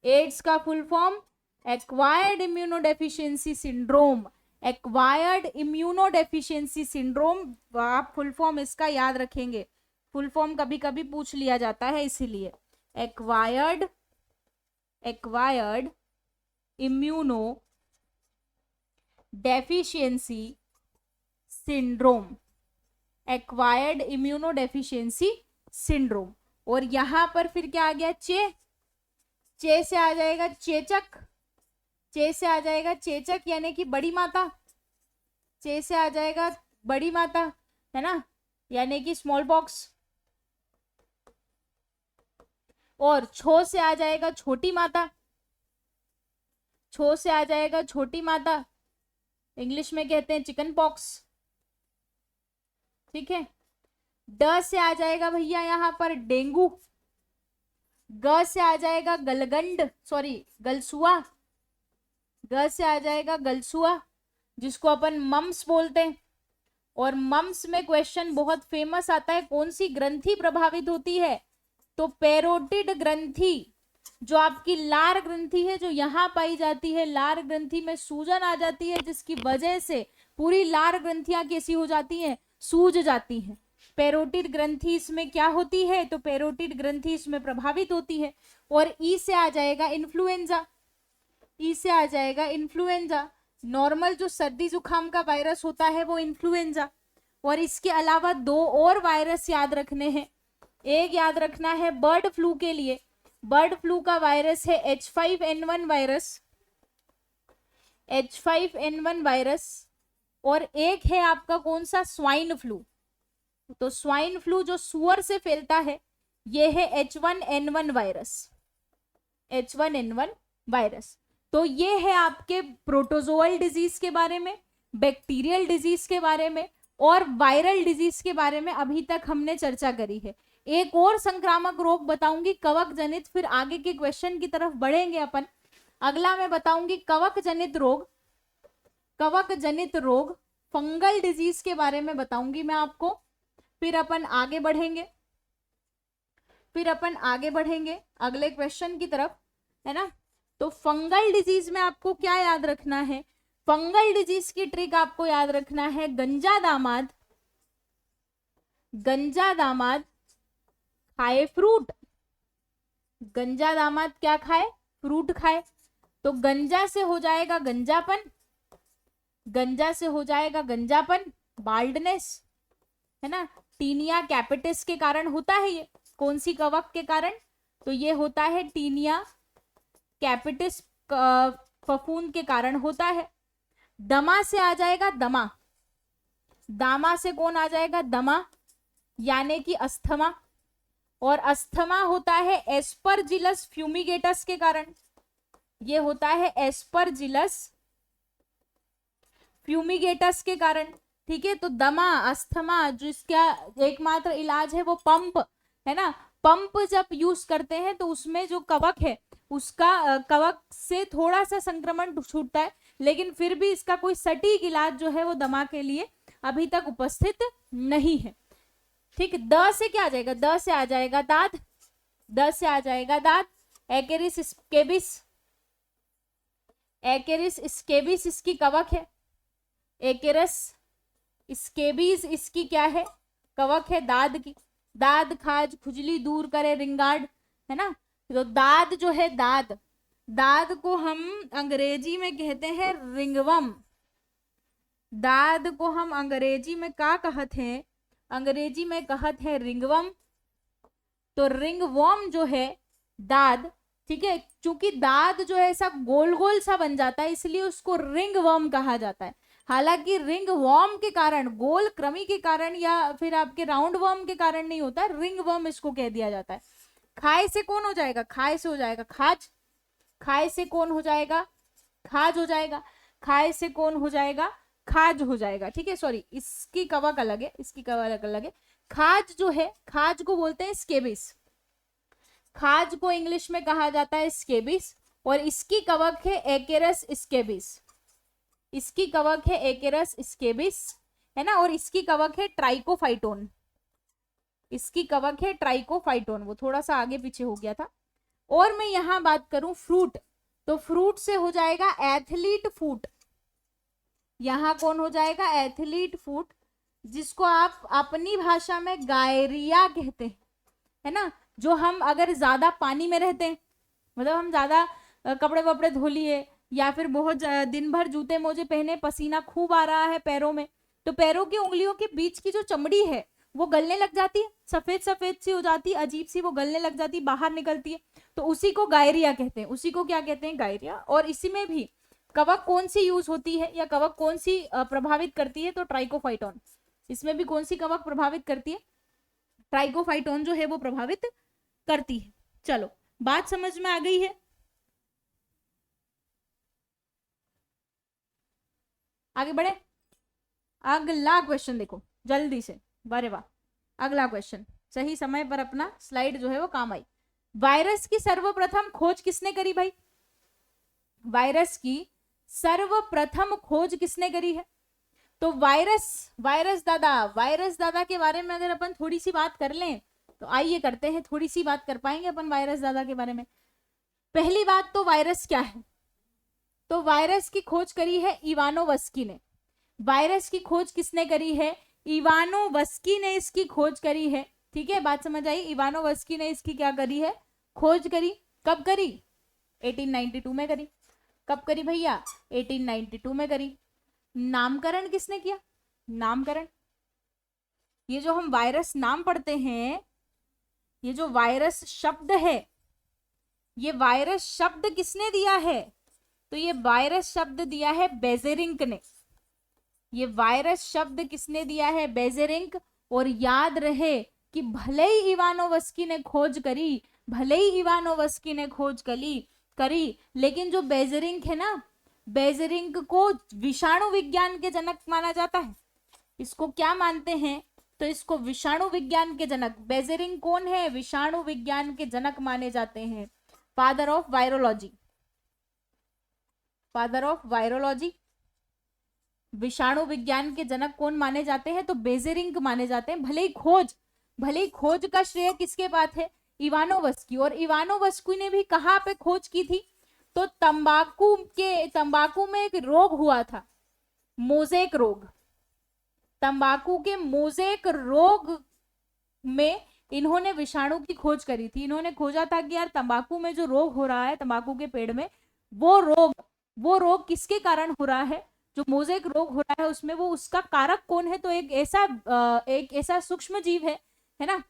एड्स का full form acquired immunodeficiency syndrome. Acquired immunodeficiency syndrome, आप फुल फॉर्म इसका याद रखेंगे। फुल फॉर्म कभी कभी पूछ लिया जाता है, इसीलिए acquired immuno deficiency syndrome. Acquired immunodeficiency syndrome. और यहां पर फिर क्या आ गया? चे से आ जाएगा चेचक। चे से आ जाएगा चेचक यानी कि बड़ी माता। चे से आ जाएगा बड़ी माता, है ना, यानी कि स्मॉल पॉक्स। और छो से आ जाएगा छोटी माता। छो से आ जाएगा छोटी माता, इंग्लिश में कहते हैं चिकन पॉक्स, ठीक है। ड से आ जाएगा भैया यहां पर डेंगू। ग से आ जाएगा गलगंड, सॉरी गलसुआ। ग से आ जाएगा गलसुआ, जिसको अपन मम्स बोलते हैं। और मम्स में क्वेश्चन बहुत फेमस आता है, कौन सी ग्रंथि प्रभावित होती है? तो पैरोटिड ग्रंथि, जो आपकी लार ग्रंथि है, जो यहाँ पाई जाती है, लार ग्रंथि में सूजन आ जाती है, जिसकी वजह से पूरी लार ग्रंथियां कैसी हो जाती हैं? सूज जाती हैं। पैरोटिड ग्रंथि इसमें क्या होती है? तो पैरोटिड ग्रंथि इसमें प्रभावित होती है। और ई से आ जाएगा इन्फ्लुएंजा। ई से आ जाएगा इन्फ्लुएंजा। नॉर्मल जो सर्दी जुकाम का वायरस होता है वो इन्फ्लुएंजा। और इसके अलावा दो और वायरस याद रखने हैं। एक याद रखना है बर्ड फ्लू के लिए, बर्ड फ्लू का वायरस है H5N1 वायरस। H5N1 वायरस, और एक है आपका कौन सा, स्वाइन फ्लू। तो स्वाइन फ्लू जो सुअर से फैलता है ये है H1N1 वायरस, H1N1 वायरस। तो ये है आपके प्रोटोजोअल डिजीज के बारे में, बैक्टीरियल डिजीज के बारे में और वायरल डिजीज के बारे में अभी तक हमने चर्चा करी है। एक और संक्रामक रोग बताऊंगी कवक जनित, फिर आगे के क्वेश्चन की तरफ बढ़ेंगे अपन। अगला मैं बताऊंगी कवक जनित रोग, कवक जनित रोग, फंगल डिजीज के बारे में बताऊंगी मैं आपको। फिर अपन आगे बढ़ेंगे, फिर अपन आगे बढ़ेंगे अगले क्वेश्चन की तरफ, है ना। तो फंगल डिजीज में आपको क्या याद रखना है, फंगल डिजीज की ट्रिक आपको याद रखना है, गंजा दामाद, गंजा दामाद खाए फ्रूट, गंजा दामाद क्या खाए, फ्रूट खाए। तो गंजा से हो जाएगा गंजापन, गंजा से हो जाएगा गंजापन, बाल्डनेस, है ना। टीनिया कैपिटिस के कारण होता है ये, कौन सी कवक के कारण, तो ये होता है टीनिया कैपिटिस फफूंद के कारण होता है। दमा से आ जाएगा दमा, दामा से कौन आ जाएगा, दमा, यानी कि अस्थमा, और अस्थमा होता है एस्परजिलस फ्यूमिगेटस के कारण, ये होता है एस्परजिलस फ्यूमिगेटस के कारण, ठीक है। तो दमा, अस्थमा, जो इसका एकमात्र इलाज है वो पंप, है ना। पंप जब यूज करते हैं तो उसमें जो कवक है उसका कवक से थोड़ा सा संक्रमण छूटता है, लेकिन फिर भी इसका कोई सटीक इलाज जो है वो दमा के लिए अभी तक उपस्थित नहीं है, ठीक। द से क्या आ जाएगा, द से आ जाएगा दाद, द से आ जाएगा दाद, एकेरिस स्केबिस, एकेरिस स्केबिस इसकी कवक है, एकेरस स्केबीज इसकी क्या है, कवक है दाद की। दाद खाज खुजली दूर करे, रिंगार्ड, है ना। तो दाद जो है, दाद, दाद को हम अंग्रेजी में कहते हैं रिंगवम, दाद को हम अंग्रेजी में क्या कहते हैं, अंग्रेजी में कहते हैं रिंगवम। तो रिंगवॉर्म जो है दाद, ठीक है, चूंकि दाद जो है ऐसा गोल गोल सा बन जाता है इसलिए उसको रिंगवर्म कहा जाता है। हालांकि रिंग वर्म के कारण, गोल कृमि के कारण या फिर आपके राउंड वर्म के कारण नहीं होता, रिंग वर्म इसको कह दिया जाता है। खाए से कौन हो जाएगा, खाए से हो जाएगा खाज, खाए से कौन हो जाएगा, खाज हो जाएगा, खाए से कौन हो जाएगा, खाज हो जाएगा, ठीक है। सॉरी, इसकी कवक अलग है, इसकी कवक अलग है। खाज जो है, खाज को बोलते हैं स्केबिस, खाज को इंग्लिश में कहा जाता है स्केबिस, और इसकी कवक है एकेरस स्केबिस, इसकी कवक है एकेरस स्केबिस, है ना। और इसकी कवक है ट्राइकोफाइटोन, इसकी कवक है ट्राइकोफाइटोन, वो थोड़ा सा आगे पीछे हो गया था। और मैं यहां बात करूं फ्रूट, तो फ्रूट से हो जाएगा एथलीट फूट, यहां कौन हो जाएगा, एथलीट फूट, जिसको आप अपनी भाषा में गायरिया कहते हैं, है ना। जो हम अगर ज्यादा पानी में रहते हैं, मतलब हम ज्यादा कपड़े वपड़े धो लिए या फिर बहुत दिन भर जूते मोजे पहने, पसीना खूब आ रहा है पैरों में, तो पैरों की उंगलियों के बीच की जो चमड़ी है वो गलने लग जाती है, सफेद सफेद सी हो जाती है, अजीब सी वो गलने लग जाती है, बाहर निकलती है, तो उसी को गायरिया कहते हैं, उसी को क्या कहते हैं, गायरिया। और इसी में भी कवक कौन सी यूज होती है या कवक कौन सी प्रभावित करती है, तो ट्राइकोफाइटोन, इसमें भी कौन सी कवक प्रभावित करती है, ट्राइकोफाइटोन जो है वो प्रभावित करती है। चलो, बात समझ में आ गई है। आगे बढ़े, अगला क्वेश्चन देखो जल्दी से, वारे वाह, अगला क्वेश्चन, सही समय पर अपना स्लाइड जो है वो काम आई। वायरस की सर्वप्रथम खोज किसने करी भाई, वायरस की सर्वप्रथम खोज किसने करी है, तो वायरस, वायरस दादा के बारे में अगर अपन थोड़ी सी बात कर लें तो आइए करते हैं, थोड़ी सी बात कर पाएंगे अपन वायरस दादा के बारे में। पहली बात तो वायरस क्या है, तो वायरस की खोज करी है इवानोवस्की ने, वायरस की खोज किसने करी है, इवानोवस्की ने इसकी खोज करी है, ठीक है, बात समझ आई। इवानोवस्की ने इसकी क्या करी है, खोज करी। कब करी, 1892 में करी। कब करी भैया, 1892 में करी। नामकरण किसने किया, नामकरण, ये जो हम वायरस नाम पढ़ते हैं, ये जो वायरस शब्द है, ये वायरस शब्द किसने दिया है, तो ये वायरस शब्द दिया है बेजेरिंक ने, ये वायरस शब्द किसने दिया है? बेजेरिंक। और याद रहे कि भले ही इवानोवस्की ने खोज करी, भले ही इवानोवस्की ने खोज करी, लेकिन जो बेजेरिंक है ना, बेजेरिंक को विषाणु विज्ञान के जनक माना जाता है। इसको क्या मानते हैं? तो इसको विषाणु विज्ञान के जनक, बेजेरिंग कौन है? विषाणु विज्ञान के जनक माने जाते हैं, father of virology, father of virology. विषाणु विज्ञान के जनक कौन माने जाते हैं? तो बेजेरिंग माने जाते हैं। भले ही खोज का श्रेय किसके पास है? इवानोवस्की। और इवानोवस्की ने भी कहाँ पे खोज की थी? तो तंबाकू में एक रोग हुआ था, मोजेक रोग। तंबाकू के मोजेक रोग में इन्होंने विषाणु की खोज करी थी। इन्होंने खोजा था कि यार तंबाकू में जो रोग हो रहा है, तंबाकू के पेड़ में, वो रोग किसके कारण हो रहा है? जो मोजेक रोग हो रहा है उसमें वो उसका कारक कौन है? तो एक ऐसा सूक्ष्म जीव है ना,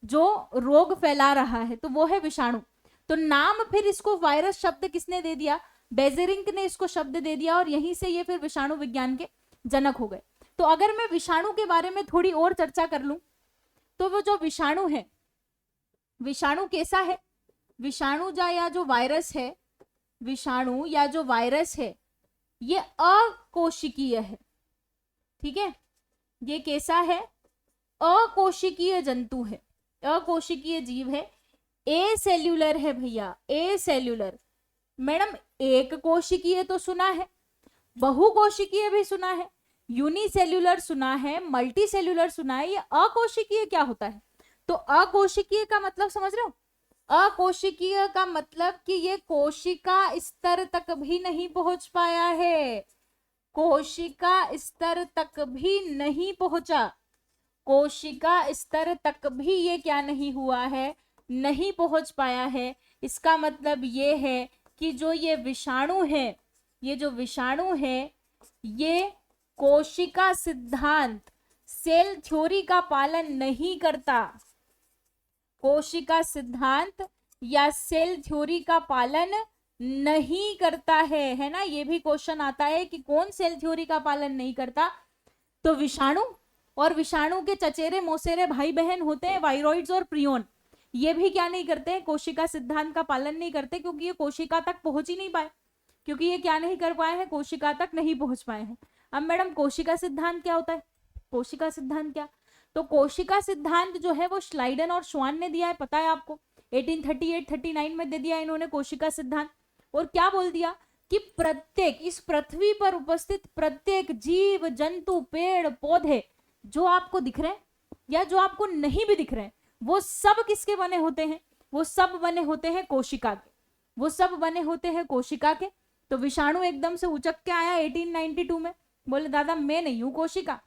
जो रोग फैला रहा है, तो वो है विषाणु। तो नाम फिर इसको वायरस शब्द किसने दे दिया? बेजेरिंक ने इसको शब्द दे दिया, और यहीं से ये फिर विषाणु विज्ञान के जनक हो गए। तो अगर मैं विषाणु के बारे में थोड़ी और चर्चा कर लूं, तो वो जो विषाणु है, विषाणु कैसा है? विषाणु या जो वायरस है, विषाणु या जो वायरस है, ये अकोशिकीय है। ठीक है, ये कैसा है? अकोशिकीय जंतु है, अकोशिकीय जीव है, ए सेल्यूलर है भैया, ए सेल्यूलर। मैडम एक कोशिकीय तो सुना है, बहुकोशिकीय भी सुना है, यूनिसेल्यूलर सुना है, मल्टी सेल्यूलर सुना है, ये अकोशिकीय क्या होता है? तो अकोशिकीय का मतलब समझ रहे हो? अकोशिकीय का मतलब कि ये कोशिका स्तर तक भी नहीं पहुंच पाया है, कोशिका स्तर तक भी नहीं पहुंचा, कोशिका स्तर तक भी ये क्या नहीं हुआ है? नहीं पहुंच पाया है। इसका मतलब ये है कि जो ये विषाणु है, ये जो विषाणु है, ये कोशिका सिद्धांत, सेल थ्योरी का पालन नहीं करता, कोशिका सिद्धांत या सेल थ्योरी का पालन नहीं करता है ना। ये भी क्वेश्चन आता है कि कौन सेल थ्योरी का पालन नहीं करता? तो विषाणु, और विषाणु के चचेरे मौसेरे भाई बहन होते हैं वायरोइड्स और प्रियोन, ये भी क्या नहीं करते? कोशिका सिद्धांत का पालन नहीं करते, क्योंकि ये कोशिका तक पहुंच ही नहीं पाए, क्योंकि ये क्या नहीं कर पाए हैं? कोशिका तक नहीं पहुंच पाए हैं। अब मैडम कोशिका सिद्धांत क्या होता है? कोशिका सिद्धांत क्या? तो कोशिका सिद्धांत जो है वो श्लाइडन और श्वान ने दिया है, पता है आपको, 1838-39 में दे दिया इन्होंने कोशिका सिद्धांत। और क्या बोल दिया कि प्रत्येक, इस पृथ्वी पर उपस्थित प्रत्येक जीव जंतु पेड़ पौधे जो आपको दिख रहे हैं या जो आपको नहीं भी दिख रहे हैं, वो सब किसके बने होते हैं? वो सब बने होते हैं कोशिका के, वो सब बने होते हैं कोशिका के। तो विषाणु एकदम से उचक के आया 1892 में, बोले दादा मैं नहीं हूं कोशिका,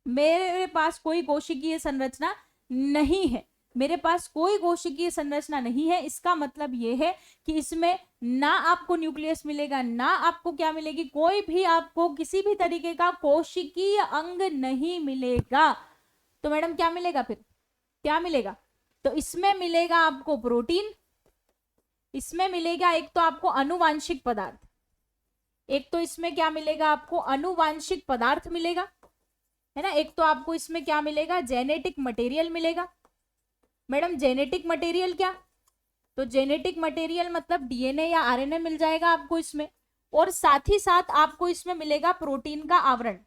मेरे पास कोई कोशिकीय संरचना नहीं है, मेरे पास कोई कोशिकीय संरचना नहीं है। इसका मतलब ये है कि इसमें ना आपको न्यूक्लियस मिलेगा, ना आपको क्या मिलेगी, कोई भी आपको किसी भी तरीके का कोशिकीय अंग नहीं मिलेगा। तो मैडम क्या मिलेगा फिर? क्या मिलेगा? तो इसमें मिलेगा आपको प्रोटीन, इसमें मिलेगा एक तो आपको अनुवांशिक पदार्थ, एक तो इसमें क्या मिलेगा आपको? अनुवांशिक पदार्थ मिलेगा, है ना। एक तो आपको इसमें क्या मिलेगा? जेनेटिक मटेरियल मिलेगा। मैडम जेनेटिक मटेरियल क्या? तो जेनेटिक मटेरियल मतलब डीएनए या आरएनए मिल जाएगा आपको इसमें, और साथ ही साथ आपको इसमें मिलेगा प्रोटीन का आवरण,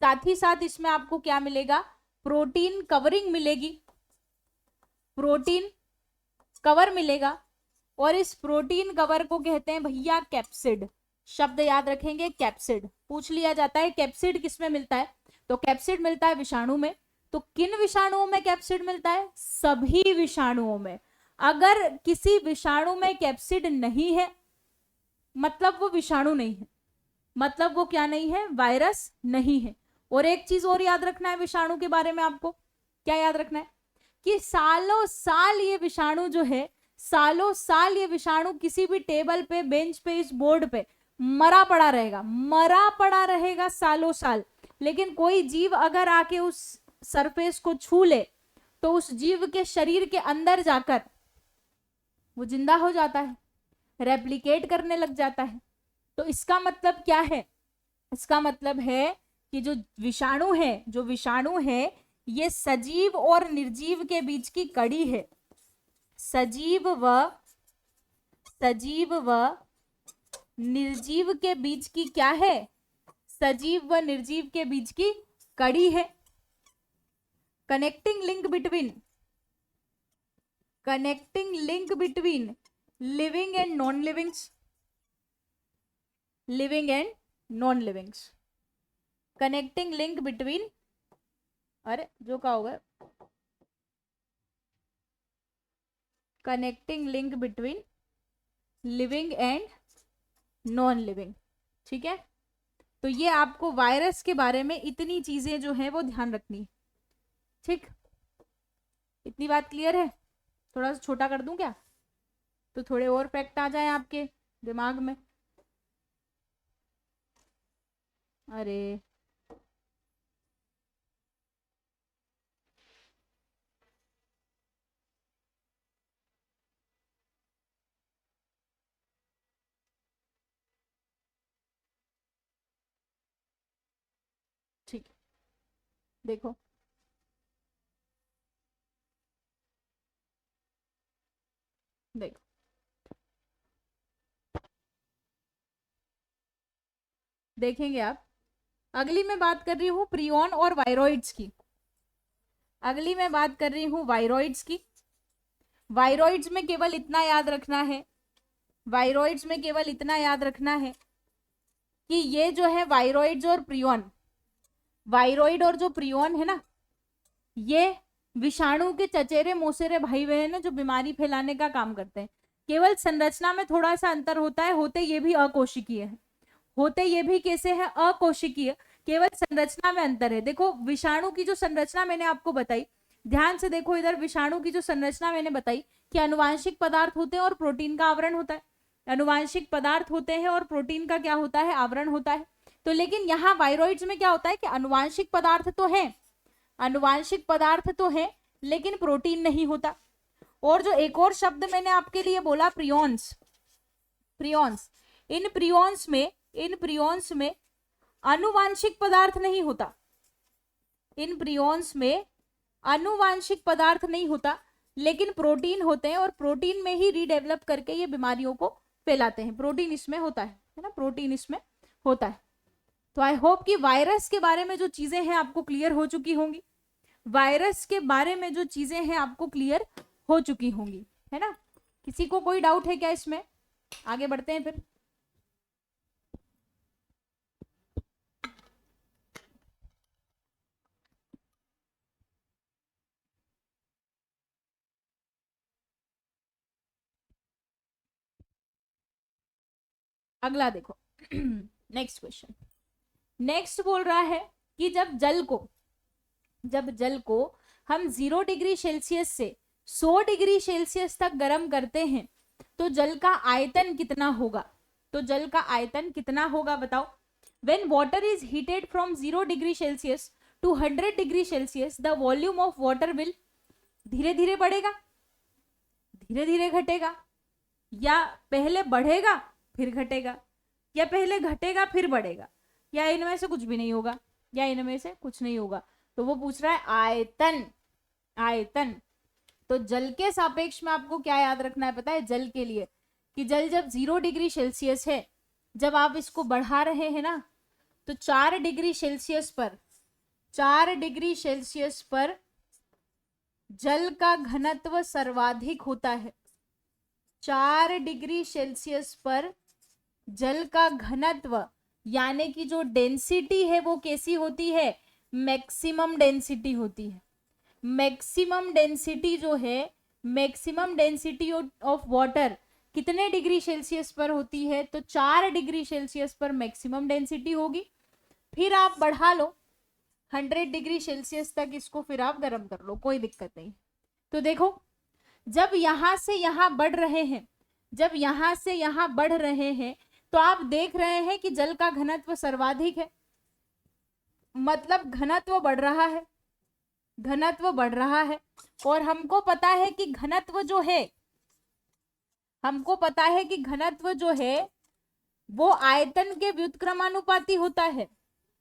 साथ ही साथ इसमें आपको क्या मिलेगा? प्रोटीन कवरिंग मिलेगी, प्रोटीन कवर मिलेगा। और इस प्रोटीन कवर को कहते हैं भैया कैप्सिड, शब्द याद रखेंगे कैप्सिड। पूछ लिया जाता है कैप्सिड किसमें मिलता है? तो कैप्सिड मिलता है विषाणु में। तो किन विषाणुओं में कैप्सिड मिलता है? सभी विषाणुओं में। अगर किसी विषाणु में कैप्सिड नहीं है मतलब वो विषाणु नहीं है, मतलब वो क्या नहीं है? वायरस नहीं है। और एक चीज और याद रखना है विषाणु के बारे में, आपको क्या याद रखना है कि सालों साल ये विषाणु जो है, सालों साल ये विषाणु किसी भी टेबल पे, बेंच पे, इस बोर्ड पे मरा पड़ा रहेगा, मरा पड़ा रहेगा सालों साल। लेकिन कोई जीव अगर आके उस सरफेस को छू ले तो उस जीव के शरीर के अंदर जाकर वो जिंदा हो जाता है। रेप्लिकेट करने लग जाता है। तो इसका मतलब क्या है? इसका मतलब है कि जो विषाणु है ये सजीव और निर्जीव के बीच की कड़ी है। सजीव व निर्जीव के बीच की क्या है? सजीव व निर्जीव के बीच की कड़ी है। Connecting link between living and non livings, connecting link between, अरे जो क्या होगा, connecting link between living and non living. ठीक है, तो ये आपको वायरस के बारे में इतनी चीजें जो है वो ध्यान रखनी है। ठीक, इतनी बात क्लियर है? थोड़ा सा छोटा कर दूं क्या, तो थोड़े और फैक्ट आ जाए आपके दिमाग में। अरे ठीक, देखो देखो देखेंगे आप। अगली मैं बात कर रही हूँ प्रियॉन और वायरॉइड्स की। अगली मैं बात कर रही हूँ वायरॉइड्स की। वायरॉइड्स में केवल इतना याद रखना है, वायरॉइड्स में केवल इतना याद रखना है कि ये जो है वायरॉइड्स और प्रियॉन, वायरॉइड और जो प्रियॉन है ना, ये विषाणु के चचेरे मोसेरे भाई बहन है जो बीमारी फैलाने का काम करते हैं। केवल संरचना में थोड़ा सा अंतर होता है, होते ये भी अकोशिकीय है, होते ये भी कैसे है? अकोशिकीय। केवल संरचना में अंतर है। देखो विषाणु की जो संरचना मैंने आपको बताई, ध्यान से देखो इधर, विषाणु की जो संरचना मैंने बताई कि अनुवांशिक पदार्थ होते हैं और प्रोटीन का आवरण होता है। अनुवांशिक पदार्थ होते हैं और प्रोटीन का क्या होता है? आवरण होता है। तो लेकिन यहाँ वायरॉइड्स में क्या होता है कि अनुवांशिक पदार्थ तो है, अनुवांशिक पदार्थ तो है लेकिन प्रोटीन नहीं होता। और जो एक और शब्द मैंने आपके लिए बोला प्रियॉन्स, प्रियॉन्स, इन प्रियॉन्स में अनुवांशिक पदार्थ नहीं होता, इन प्रियॉन्स में अनुवांशिक पदार्थ नहीं होता लेकिन प्रोटीन होते हैं और प्रोटीन में ही रीडेवलप करके ये बीमारियों को फैलाते हैं। प्रोटीन इसमें होता है ना, प्रोटीन इसमें होता है। तो आई होप कि वायरस के बारे में जो चीजें हैं आपको क्लियर हो चुकी होंगी, वायरस के बारे में जो चीजें हैं आपको क्लियर हो चुकी होंगी, है ना? किसी को कोई डाउट है क्या इसमें? आगे बढ़ते हैं फिर। अगला देखो नेक्स्ट क्वेश्चन। नेक्स्ट बोल रहा है कि जब जल को हम 0 डिग्री सेल्सियस से 100 डिग्री सेल्सियस तक गर्म करते हैं तो जल का आयतन कितना होगा? तो जल का आयतन कितना होगा बताओ। When water is heated from 0 degree Celsius to 100 degree Celsius, the volume of water will धीरे धीरे बढ़ेगा, धीरे धीरे घटेगा, या पहले बढ़ेगा फिर घटेगा, या पहले घटेगा फिर बढ़ेगा, या इनमें से कुछ भी नहीं होगा, या इनमें से कुछ नहीं होगा। तो वो पूछ रहा है आयतन, आयतन। तो जल के सापेक्ष में आपको क्या याद रखना है पता है? जल के लिए कि जल जब 0 डिग्री सेल्सियस है, जब आप इसको बढ़ा रहे हैं ना, तो 4 डिग्री सेल्सियस पर, 4 डिग्री सेल्सियस पर जल का घनत्व सर्वाधिक होता है। 4 डिग्री सेल्सियस पर जल का घनत्व यानी कि जो डेंसिटी है वो कैसी होती है? मैक्सिमम डेंसिटी होती है। मैक्सिमम डेंसिटी जो है, मैक्सिमम डेंसिटी ऑफ वाटर कितने डिग्री सेल्सियस पर होती है? तो 4 डिग्री सेल्सियस पर मैक्सिमम डेंसिटी होगी। फिर आप बढ़ा लो 100 डिग्री सेल्सियस तक, इसको फिर आप गर्म कर लो, कोई दिक्कत नहीं। तो देखो जब यहां से यहां बढ़ रहे हैं, जब यहां से यहां बढ़ रहे हैं, तो आप देख रहे हैं कि जल का घनत्व सर्वाधिक है, मतलब घनत्व बढ़ रहा है, घनत्व बढ़ रहा है। और हमको पता है कि घनत्व जो है, हमको पता है कि घनत्व जो है वो आयतन के व्युत्क्रमानुपाती होता है।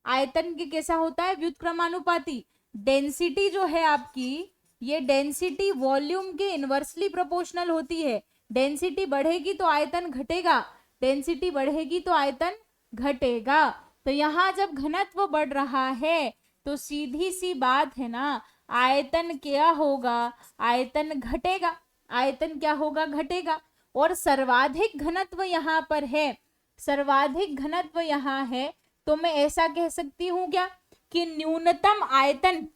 आयतन के कैसा होता है? व्युत्क्रमानुपाती। डेंसिटी जो है आपकी, ये डेंसिटी वॉल्यूम के इनवर्सली प्रोपोर्शनल होती है। डेंसिटी बढ़ेगी तो आयतन घटेगा, डेंसिटी बढ़ेगी तो आयतन घटेगा। तो यहाँ जब घनत्व बढ़ रहा है तो सीधी सी बात है ना, आयतन क्या होगा? आयतन घटेगा। आयतन क्या होगा? घटेगा। और सर्वाधिक घनत्व यहाँ पर है, सर्वाधिक घनत्व यहाँ है, तो मैं ऐसा कह सकती हूँ क्या कि न्यूनतम आयतन,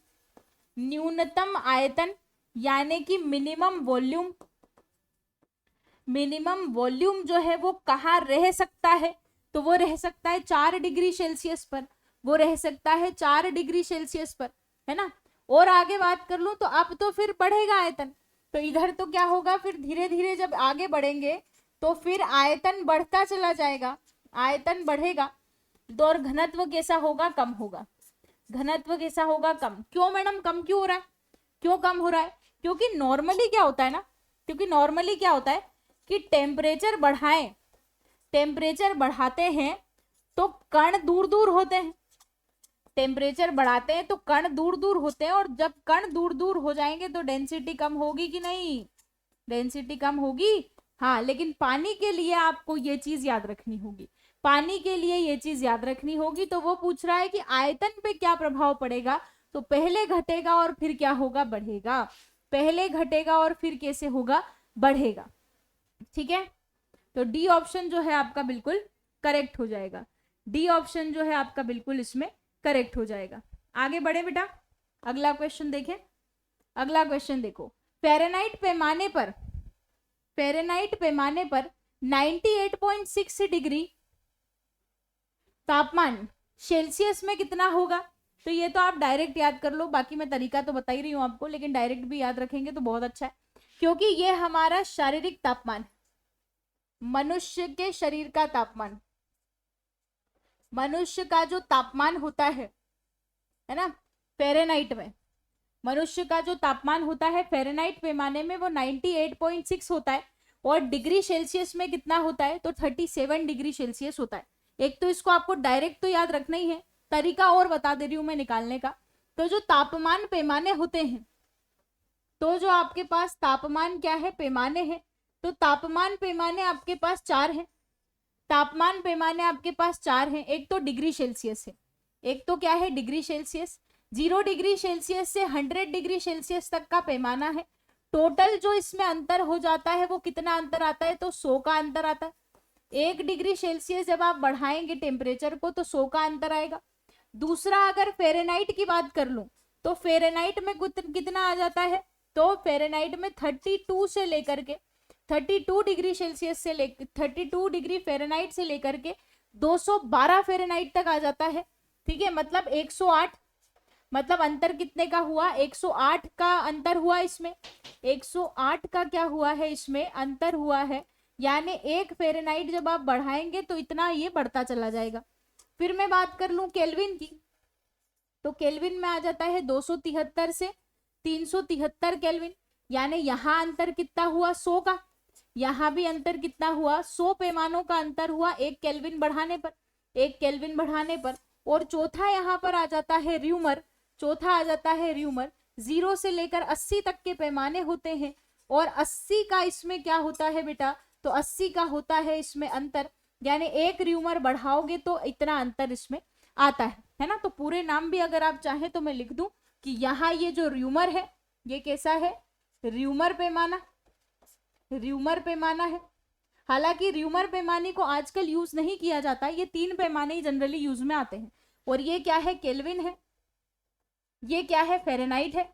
न्यूनतम आयतन यानी कि मिनिमम वॉल्यूम, मिनिमम वॉल्यूम जो है वो कहाँ रह सकता है? तो वो रह सकता है 4 डिग्री सेल्सियस पर, वो रह सकता है 4 डिग्री सेल्सियस पर, है ना। और आगे बात कर लूं तो अब तो फिर बढ़ेगा आयतन, तो इधर तो क्या होगा, फिर धीरे धीरे जब आगे बढ़ेंगे तो फिर आयतन बढ़ता चला जाएगा, आयतन बढ़ेगा तो और घनत्व कैसा होगा? कम होगा। घनत्व कैसा होगा? कम। क्यों मैडम कम क्यों हो रहा है? क्यों कम हो रहा है? क्योंकि नॉर्मली क्या होता है ना, क्योंकि नॉर्मली क्या होता है कि टेम्परेचर बढ़ाएं, टेम्परेचर बढ़ाते हैं तो कण दूर दूर होते हैं, टेम्परेचर बढ़ाते हैं तो कण दूर दूर होते हैं, और जब कण दूर दूर हो जाएंगे तो डेंसिटी कम होगी कि नहीं? डेंसिटी कम होगी। हाँ, लेकिन पानी के लिए आपको ये चीज याद रखनी होगी, पानी के लिए ये चीज याद रखनी होगी। तो वो पूछ रहा है कि आयतन पे क्या प्रभाव पड़ेगा, तो पहले घटेगा और फिर क्या होगा? बढ़ेगा। पहले घटेगा और फिर कैसे होगा? बढ़ेगा। ठीक है, तो डी ऑप्शन जो है आपका बिल्कुल करेक्ट हो जाएगा। डी ऑप्शन जो है आपका बिल्कुल इसमें करेक्ट हो जाएगा। आगे बढ़े बेटा, अगला क्वेश्चन देखें। अगला क्वेश्चन देखो, फ़ारेनहाइट पैमाने पर, फ़ारेनहाइट पैमाने पर 98.6 डिग्री तापमान सेल्सियस में कितना होगा? तो ये तो आप डायरेक्ट याद कर लो, बाकी मैं तरीका तो बता ही रही हूँ आपको, लेकिन डायरेक्ट भी याद रखेंगे तो बहुत अच्छा है, क्योंकि ये हमारा शारीरिक तापमान, मनुष्य के शरीर का तापमान, मनुष्य का जो तापमान होता है ना फ़ारेनहाइट में, मनुष्य का जो तापमान होता है फ़ारेनहाइट पैमाने में वो 98.6 होता है, और डिग्री सेल्सियस में कितना होता है? तो 37 डिग्री सेल्सियस होता है। एक तो इसको आपको डायरेक्ट तो याद रखना ही है, तरीका और बता दे रही हूं मैं निकालने का। तो जो तापमान पैमाने होते हैं, तो जो आपके पास तापमान क्या है? पैमाने हैं। तो तापमान पैमाने आपके पास 4 हैं, तापमान पैमाने आपके पास 4 हैं। एक तो डिग्री सेल्सियस है, एक तो क्या है? Degree Celsius. 0 डिग्री सेल्सियस से 100 डिग्री सेल्सियस तक का पैमाना है। टोटल जो इसमें अंतर हो जाता है वो कितना अंतर आता है? तो 100 का अंतर आता है। 1 डिग्री सेल्सियस जब आप बढ़ाएंगे टेम्परेचर को तो 100 का अंतर आएगा। दूसरा, अगर फ़ारेनहाइट की बात कर लूं तो फ़ारेनहाइट में कितना आ जाता है? तो फ़ारेनहाइट में 32 से लेकर के 32 डिग्री सेल्सियस से लेकर 32 डिग्री फ़ारेनहाइट से लेकर के 212 फ़ारेनहाइट तक आ जाता है। ठीक है, मतलब 108, मतलब अंतर कितने का हुआ? 108 का अंतर हुआ इसमें, 108 का क्या हुआ है? इसमें अंतर हुआ है। यानी 1 फ़ारेनहाइट जब आप बढ़ाएंगे तो इतना ये बढ़ता चला जाएगा। फिर मैं बात कर लूं केल्विन की, तो केल्विन में आ जाता है 273 से 373 केल्विन, यानी यहाँ अंतर कितना हुआ? 100 का। यहाँ भी अंतर कितना हुआ? 100 पैमानों का अंतर हुआ 1 केल्विन बढ़ाने पर, 1 केल्विन बढ़ाने पर। और चौथा यहाँ पर आ जाता है र्यूमर, चौथा आ जाता है र्यूमर। 0 से लेकर 80 तक के पैमाने होते हैं, और 80 का इसमें क्या होता है बेटा? तो 80 का होता है इसमें अंतर, यानी 1 र्यूमर बढ़ाओगे तो इतना अंतर इसमें आता है ना। तो पूरे नाम भी अगर आप चाहें तो मैं लिख दूं कि यहाँ ये जो र्यूमर है ये कैसा है? र्यूमर पैमाना, र्यूमर पैमाना है। हालांकि र्यूमर पैमाने को आजकल यूज नहीं किया जाता, ये 3 पैमाने ही जनरली यूज में आते हैं। और ये क्या है? केल्विन है, ये क्या है? फ़ारेनहाइट है,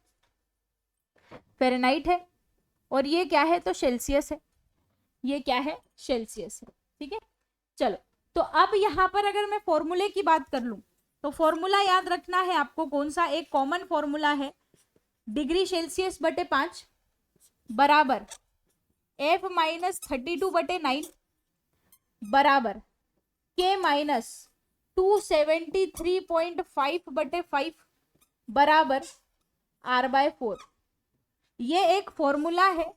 फ़ारेनहाइट है, और ये क्या है? तो सेल्सियस है, ये क्या है? सेल्सियस है। ठीक है, चलो तो अब यहाँ पर अगर मैं फॉर्मूले की बात कर लूं तो फॉर्मूला याद रखना है आपको। कौन सा? एक कॉमन फॉर्मूला है, डिग्री सेल्सियस बटे 5 बराबर F माइनस 32/9 बराबर K माइनस 273.5/5 बराबर R/4। ये एक फॉर्मूला है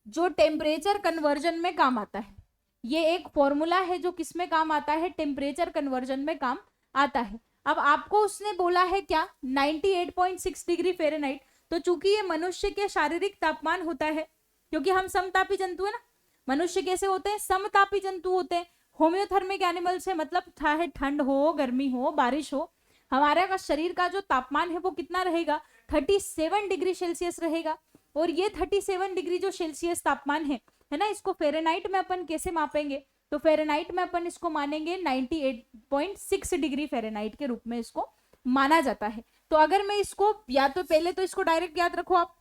जो टेम्परेचर कन्वर्जन में काम आता है। ये एक फॉर्मूला है जो किस में काम आता है, टेम्परेचर कन्वर्जन में काम आता है। अब आपको उसने बोला है क्या, 98.6 डिग्री फ़ारेनहाइट। तो चूंकि ये मनुष्य के शारीरिक तापमान होता है, क्योंकि हम समतापी जंतु है ना, मनुष्य कैसे होते हैं, समतापी जंतु होते हैं। होम्योथर्मिक एनिमल्स है, मतलब चाहे ठंड हो, गर्मी हो, बारिश हो, हमारे का शरीर का जो तापमान है वो कितना रहेगा, 37 डिग्री सेल्सियस रहेगा। और ये 37 डिग्री जो सेल्सियस तापमान है ना, इसको फ़ारेनहाइट में अपन कैसे मापेंगे, तो फ़ारेनहाइट में अपन इसको मानेंगे 98.6 डिग्री फ़ारेनहाइट के रूप में इसको माना जाता है। तो अगर मैं इसको, या तो पहले तो इसको डायरेक्ट याद रखो आप,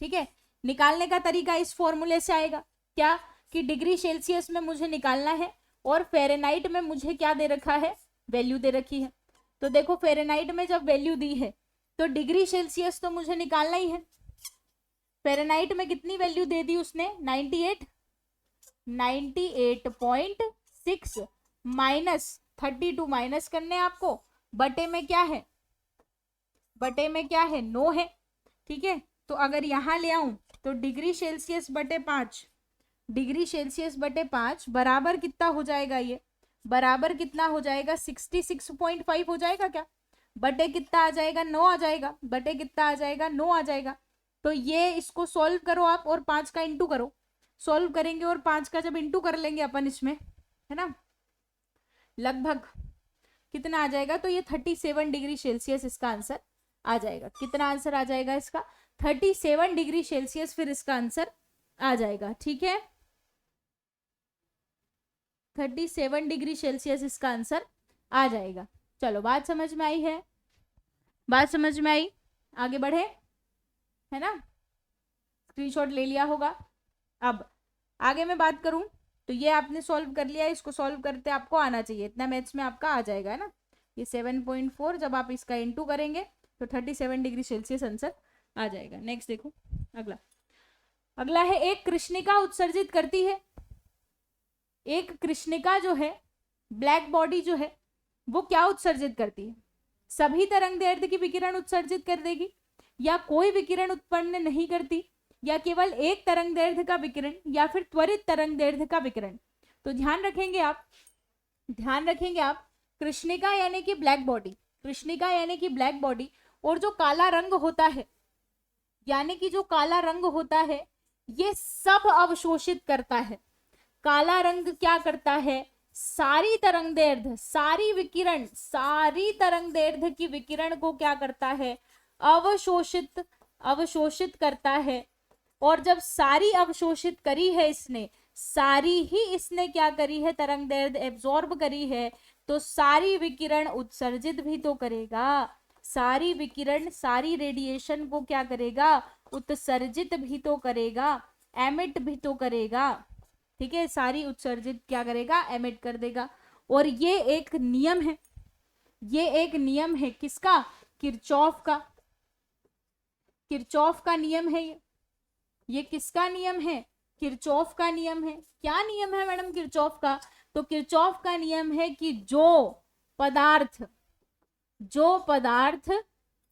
ठीक है। निकालने का तरीका इस फॉर्मूले से आएगा, क्या कि डिग्री सेल्सियस में मुझे निकालना है और फ़ारेनहाइट में मुझे क्या दे रखा है, वैल्यू दे रखी है। तो देखो फ़ारेनहाइट में जब वैल्यू दी है तो डिग्री सेल्सियस तो मुझे निकालना ही है। फ़ारेनहाइट में कितनी वैल्यू दे दी उसने, 98.6 माइनस 32 माइनस करने आपको, बटे में क्या है, बटे में क्या है, 9 है, ठीक है। तो अगर यहां ले आऊं तो डिग्री सेल्सियस बटे 5, डिग्री सेल्सियस बटे 5 बराबर कितना हो जाएगा, ये बराबर कितना हो जाएगा, 66.5 हो जाएगा क्या, बटे कितना आ जाएगा, 9 आ जाएगा, बटे कितना आ जाएगा, 9 आ जाएगा। तो ये इसको सॉल्व करो आप और 5 का इंटू करो, सॉल्व करेंगे और 5 का जब इंटू कर लेंगे अपन इसमें, है ना, लगभग कितना आ जाएगा, तो ये 37 डिग्री सेल्सियस इसका आंसर आ जाएगा। कितना आंसर आ जाएगा इसका, 37 डिग्री सेल्सियस फिर इसका आंसर आ जाएगा, ठीक है। 37 डिग्री सेल्सियस इसका आंसर आ जाएगा। चलो बात समझ में आई है, बात समझ में आई, आगे बढ़े, है ना, स्क्रीनशॉट ले लिया होगा। अब आगे मैं बात करूं तो ये आपने सॉल्व कर लिया, इसको सॉल्व करते आपको आना चाहिए, इतना मैथ्स में आपका आ जाएगा, है ना। ये 7.4 जब आप इसका इंटू करेंगे तो 37 डिग्री सेल्सियस आंसर आ जाएगा। नेक्स्ट देखो, अगला, अगला है एक कृष्णिका उत्सर्जित करती है। एक कृष्णिका जो है, ब्लैक बॉडी जो है, वो क्या उत्सर्जित करती है, सभी तरंगदैर्ध्य की विकिरण उत्सर्जित कर देगी, या कोई विकिरण उत्पन्न नहीं करती, या केवल एक तरंगदैर्ध्य का विकिरण, या फिर त्वरित तरंगदैर्ध्य का विकिरण। तो ध्यान रखेंगे आप, ध्यान रखेंगे आप, कृष्णिका यानी कि ब्लैक बॉडी, कृष्णिका यानी कि ब्लैक बॉडी, और जो काला रंग होता है, यानी कि जो काला रंग होता है, ये सब अवशोषित करता है। काला रंग क्या करता है, सारी तरंगदैर्ध्य, सारी विकिरण, सारी तरंगदैर्ध्य की विकिरण को क्या करता है, अवशोषित, अवशोषित करता है। और जब सारी अवशोषित करी है इसने, सारी ही इसने क्या करी है, तरंगदैर्ध्य एब्जॉर्ब करी है, तो सारी विकिरण उत्सर्जित भी तो करेगा, सारी विकिरण, सारी रेडिएशन को क्या करेगा, उत्सर्जित भी तो करेगा, एमिट भी तो करेगा, ठीक है, सारी उत्सर्जित क्या करेगा, एमिट कर देगा। और ये एक नियम है, ये एक नियम है किसका, किरचॉफ का, किरचॉफ का नियम है ये किसका नियम है, किरचॉफ का नियम है। क्या नियम है मैडम किरचॉफ का, तो किरचॉफ का नियम है कि जो पदार्थ, जो पदार्थ,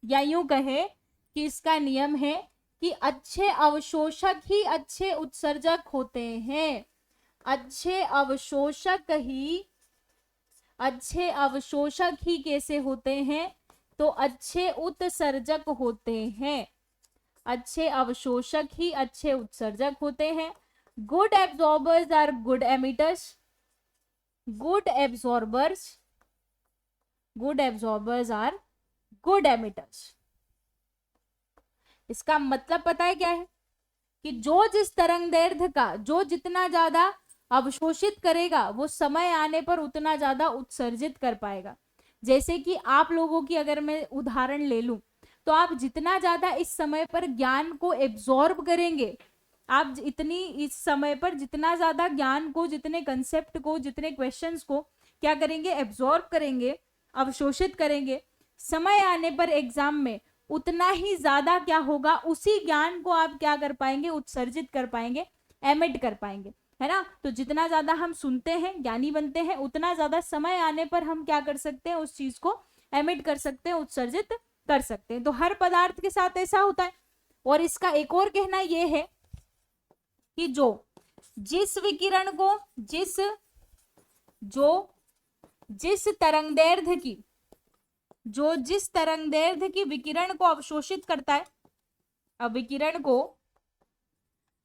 या यूं कहे कि इसका नियम है कि अच्छे अवशोषक ही अच्छे उत्सर्जक होते हैं, अच्छे अवशोषक ही, अच्छे अवशोषक ही कैसे होते हैं, तो अच्छे उत्सर्जक होते हैं, अच्छे अवशोषक ही अच्छे उत्सर्जक होते हैं। Good absorbers are good emitters, good absorbers, good absorbers are good emitters. इसका मतलब पता है क्या है, कि जो जिस तरंगदैर्ध्य का, जो जितना ज्यादा अवशोषित करेगा, वो समय आने पर उतना ज्यादा उत्सर्जित कर पाएगा। जैसे कि आप लोगों की अगर मैं उदाहरण ले लूं, तो आप जितना ज्यादा इस समय पर ज्ञान को एब्जॉर्ब करेंगे, आप इतनी इस समय पर जितना ज्यादा ज्ञान को, जितने कंसेप्ट को, जितने क्वेश्चंस को क्या करेंगे, एब्जॉर्ब करेंगे, अवशोषित करेंगे, समय आने पर एग्जाम में उतना ही ज्यादा क्या होगा, उसी ज्ञान को आप क्या कर पाएंगे, उत्सर्जित कर पाएंगे, एमिट कर पाएंगे, है ना। तो जितना ज्यादा हम सुनते हैं, ज्ञानी बनते हैं, उतना ज्यादा समय आने पर हम क्या कर सकते हैं, उस चीज को एमिट कर सकते हैं, उत्सर्जित कर सकते हैं। तो हर पदार्थ के साथ ऐसा होता है। और इसका एक और कहना यह है कि जिस विकिरण को जिस तरंगदैर्ध्य की विकिरण को अवशोषित करता है, विकिरण को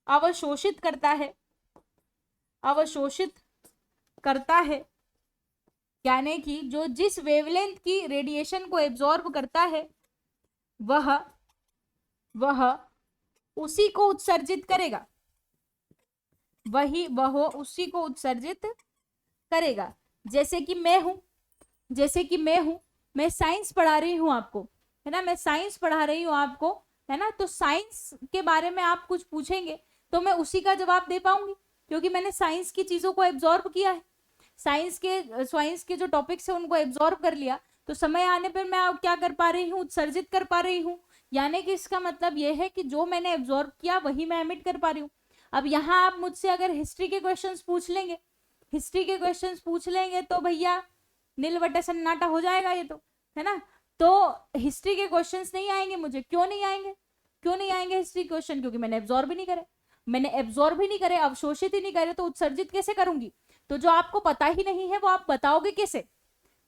अवशोषित करता है, यानी कि जो जिस वेवलेंथ की रेडिएशन को एब्जॉर्ब करता है वह उसी को उत्सर्जित करेगा, वह उसी को उत्सर्जित करेगा। जैसे कि मैं हूं, मैं साइंस पढ़ा रही हूं आपको, है ना, मैं साइंस पढ़ा रही हूं आपको, है ना, तो साइंस के बारे में आप कुछ पूछेंगे तो मैं उसी का जवाब दे पाऊंगी, क्योंकि मैंने साइंस की चीजों को एब्जॉर्ब किया है, साइंस के जो टॉपिक्स है उनको एब्जॉर्ब कर लिया, तो समय आने पर मैं क्या कर पा रही हूँ, उत्सर्जित कर पा रही हूँ। यानी कि इसका मतलब यह है कि जो मैंने एब्जॉर्ब किया वही मैं एमिट कर पा रही हूँ। अब यहाँ आप मुझसे अगर हिस्ट्री के क्वेश्चंस पूछ लेंगे तो भैया नील बटे सन्नाटा हो जाएगा ये तो, है ना। तो हिस्ट्री के क्वेश्चंस नहीं आएंगे मुझे, क्यों नहीं आएंगे हिस्ट्री क्वेश्चन, क्योंकि मैंने एब्जॉर्ब ही नहीं करे, अवशोषित ही नहीं करे, तो उत्सर्जित कैसे करूंगी। तो जो आपको पता ही नहीं है वो आप बताओगे कैसे,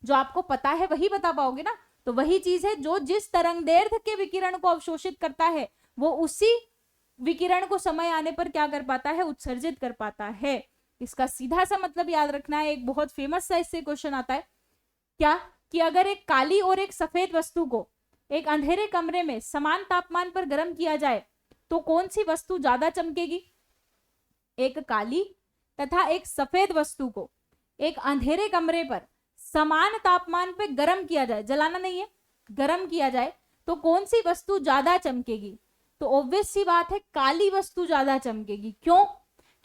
जो आपको पता है वही बता पाओगे ना। तो वही चीज है, जो जिस तरंगदैर्ध्य के विकिरण को अवशोषित करता है वो उसी विकिरण को समय आने पर क्या कर पाता है, उत्सर्जित कर पाता है। इसका सीधा सा मतलब याद रखना है। एक बहुत फेमस सा इससे क्वेश्चन आता है, क्या कि अगर एक काली और एक सफेद वस्तु को एक अंधेरे कमरे में समान तापमान पर गर्म किया जाए तो कौन सी वस्तु ज्यादा चमकेगी। एक काली तथा एक सफेद वस्तु को एक अंधेरे कमरे पर समान तापमान पर गर्म किया जाए, जलाना नहीं है, गर्म किया जाए, तो कौन सी वस्तु ज्यादा चमकेगी। तो ऑब्वियस सी बात है, काली वस्तु ज्यादा चमकेगी। क्यों?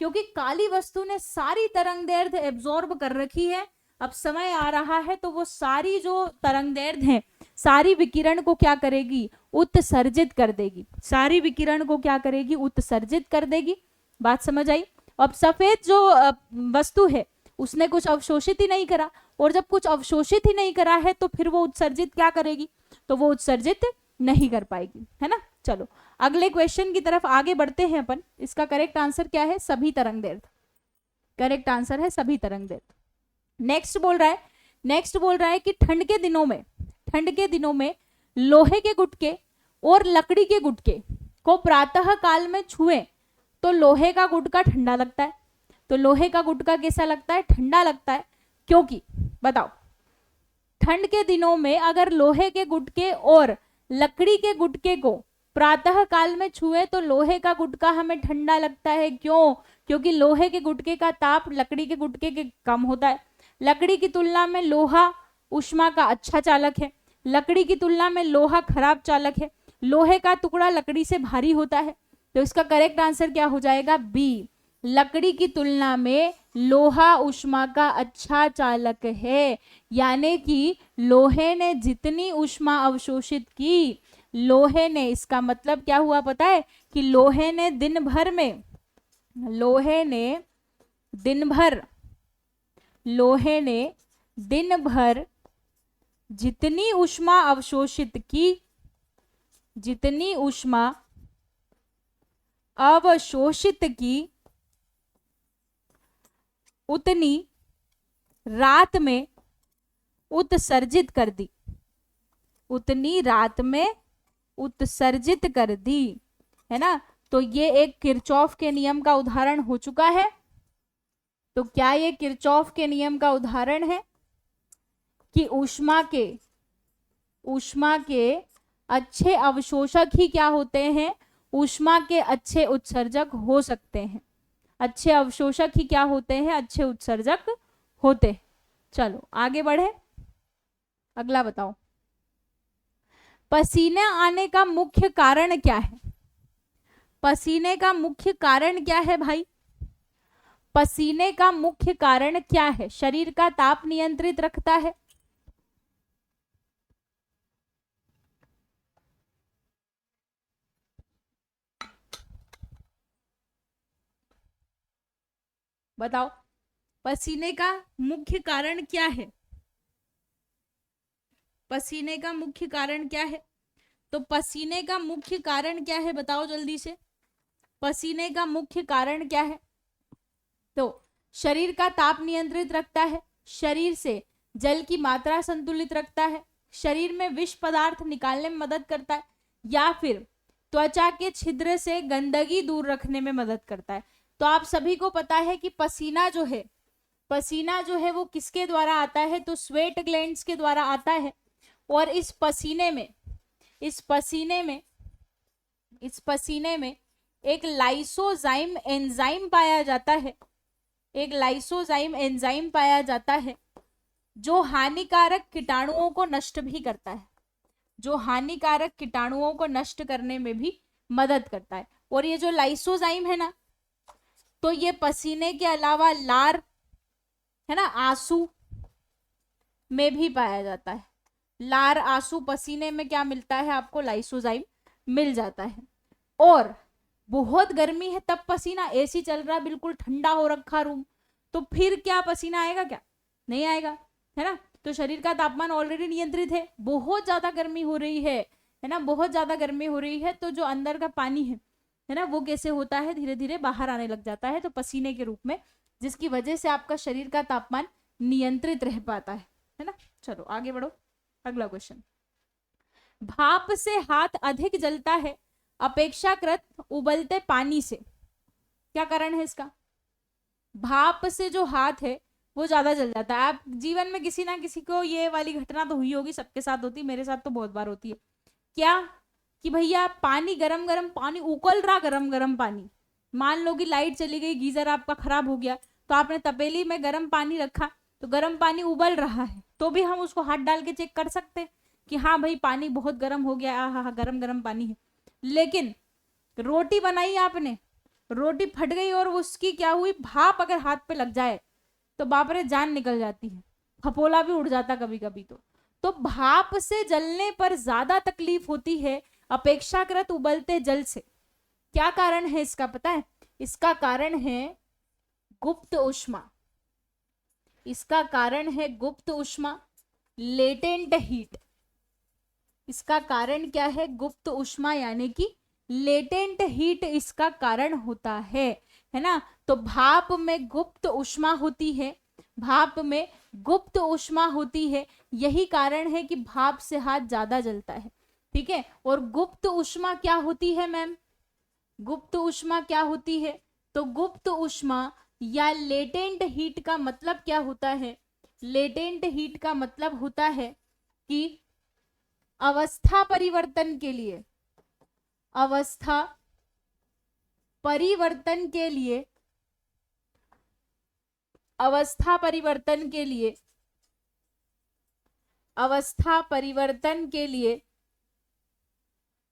क्योंकि काली वस्तु ने सारी तरंगदैर्ध्य एब्जॉर्ब कर रखी है। अब समय आ रहा है तो वो सारी जो तरंगदैर्ध्य है, सारी विकिरण को क्या करेगी, उत्सर्जित कर देगी, सारी विकिरण को क्या करेगी, उत्सर्जित कर देगी। बात समझ आई। अब सफेद जो वस्तु है उसने कुछ अवशोषित ही नहीं करा, और जब कुछ अवशोषित ही नहीं करा है तो फिर वो उत्सर्जित क्या करेगी, तो वो उत्सर्जित नहीं कर पाएगी, है ना। चलो अगले क्वेश्चन की तरफ आगे बढ़ते हैं अपन। इसका करेक्ट आंसर क्या है, सभी तरंगदैर्ध्य। करेक्ट आंसर है सभी तरंगदैर्ध्य। नेक्स्ट बोल रहा है कि ठंड के दिनों में लोहे के गुटके और लकड़ी के गुटके को प्रातः काल में छुए तो लोहे का गुटका ठंडा लगता है। तो लोहे का गुटका कैसा लगता है, ठंडा लगता है। क्योंकि बताओ, ठंड के दिनों में अगर लोहे के गुटके और लकड़ी के गुटके को प्रातः काल में छुए तो लोहे का गुटका हमें ठंडा लगता है। क्यों? क्योंकि लोहे के गुटके का ताप लकड़ी के गुटके के कम होता है। लकड़ी की तुलना में लोहा ऊष्मा का अच्छा चालक है, लकड़ी की तुलना में लोहा खराब चालक है। लोहे का टुकड़ा लकड़ी से भारी होता है। तो इसका करेक्ट आंसर क्या हो जाएगा, बी। लकड़ी की तुलना में लोहा ऊष्मा का अच्छा चालक है। यानी कि लोहे ने जितनी ऊष्मा अवशोषित की, लोहे ने, इसका मतलब क्या हुआ पता है, कि लोहे ने दिन भर जितनी ऊष्मा अवशोषित की, जितनी ऊष्मा अवशोषित की, उतनी रात में उत्सर्जित कर दी, उतनी रात में उत्सर्जित कर दी, है ना। तो ये एक किरचॉफ के नियम का उदाहरण हो चुका है। तो क्या ये किरचॉफ के नियम का उदाहरण है कि ऊष्मा के अच्छे अवशोषक ही क्या होते हैं, ऊष्मा के अच्छे उत्सर्जक हो सकते हैं। अच्छे अवशोषक ही क्या होते हैं, अच्छे उत्सर्जक होते हैं। चलो आगे बढ़े, अगला बताओ। पसीने आने का मुख्य कारण क्या है। पसीने का मुख्य कारण क्या है भाई, पसीने का मुख्य कारण क्या है। शरीर का ताप नियंत्रित रखता है, बताओ पसीने का मुख्य कारण क्या है, पसीने का मुख्य कारण क्या है। तो पसीने का मुख्य कारण क्या है, बताओ जल्दी से। पसीने का मुख्य कारण क्या है? तो शरीर का ताप नियंत्रित रखता है, शरीर से जल की मात्रा संतुलित रखता है, शरीर में विष पदार्थ निकालने में मदद करता है, या फिर त्वचा के छिद्र से गंदगी दूर रखने में मदद करता है। तो आप सभी को पता है कि पसीना जो है वो किसके द्वारा आता है? तो स्वेट ग्लैंड्स के द्वारा आता है। और इस पसीने में एक लाइसोजाइम एंजाइम पाया जाता है, एक लाइसोजाइम एंजाइम पाया जाता है जो हानिकारक कीटाणुओं को नष्ट भी करता है, जो हानिकारक कीटाणुओं को नष्ट करने में भी मदद करता है। और ये जो लाइसोजाइम है ना, तो ये पसीने के अलावा लार है ना, आंसू में भी पाया जाता है। लार, आंसू, पसीने में क्या मिलता है आपको? लाइसोजाइम मिल जाता है। और बहुत गर्मी है तब पसीना, एसी चल रहा, बिल्कुल ठंडा हो रखा रूम, तो फिर क्या पसीना आएगा? क्या नहीं आएगा, है ना। तो शरीर का तापमान ऑलरेडी नियंत्रित है, बहुत ज्यादा गर्मी हो रही है ना, बहुत ज्यादा गर्मी हो रही है, तो जो अंदर का पानी है ना, वो कैसे होता है? धीरे धीरे बाहर आने लग जाता है, तो पसीने के रूप में, जिसकी वजह से आपका शरीर का तापमान नियंत्रित रह पाता है ना। चलो आगे बढ़ो, अगला क्वेश्चन। भाप से हाथ अधिक जलता है अपेक्षाकृत उबलते पानी से, क्या कारण है इसका? भाप से जो हाथ है वो ज्यादा जल जाता है। आप जीवन में किसी ना किसी को ये वाली घटना तो हुई होगी, सबके साथ होती है, मेरे साथ तो बहुत बार होती है। क्या? कि भैया पानी, गरम गरम पानी उकल रहा, गरम गरम पानी, मान लो कि लाइट चली गई, गीजर आपका खराब हो गया, तो आपने तपेली में गरम पानी रखा, तो गरम पानी उबल रहा है, तो भी हम उसको हाथ डाल के चेक कर सकते हैं कि हाँ भाई पानी बहुत गर्म हो गया, हाँ गरम गरम पानी है। लेकिन रोटी बनाई आपने, रोटी फट गई और उसकी क्या हुई? भाप अगर हाथ पे लग जाए तो बाप रे जान निकल जाती है, फपोला भी उड़ जाता कभी कभी। तो भाप से जलने पर ज्यादा तकलीफ होती है अपेक्षाकृत उबलते जल से। क्या कारण है इसका पता है? इसका कारण है गुप्त ऊष्मा, इसका कारण है गुप्त ऊष्मा, लेटेंट हीट। इसका कारण क्या है? गुप्त ऊष्मा, यानी कि लेटेंट हीट इसका कारण होता है ना। तो भाप में गुप्त ऊष्मा होती है, भाप में गुप्त ऊष्मा होती है, यही कारण है कि भाप से हाथ ज्यादा जलता है, ठीक है। और गुप्त ऊष्मा क्या होती है मैम? गुप्त ऊष्मा क्या होती है? तो गुप्त ऊष्मा या लेटेंट हीट का मतलब क्या होता है? लेटेंट हीट का मतलब होता है कि अवस्था परिवर्तन के लिए, अवस्था परिवर्तन के लिए, अवस्था परिवर्तन के लिए, अवस्था परिवर्तन के लिए,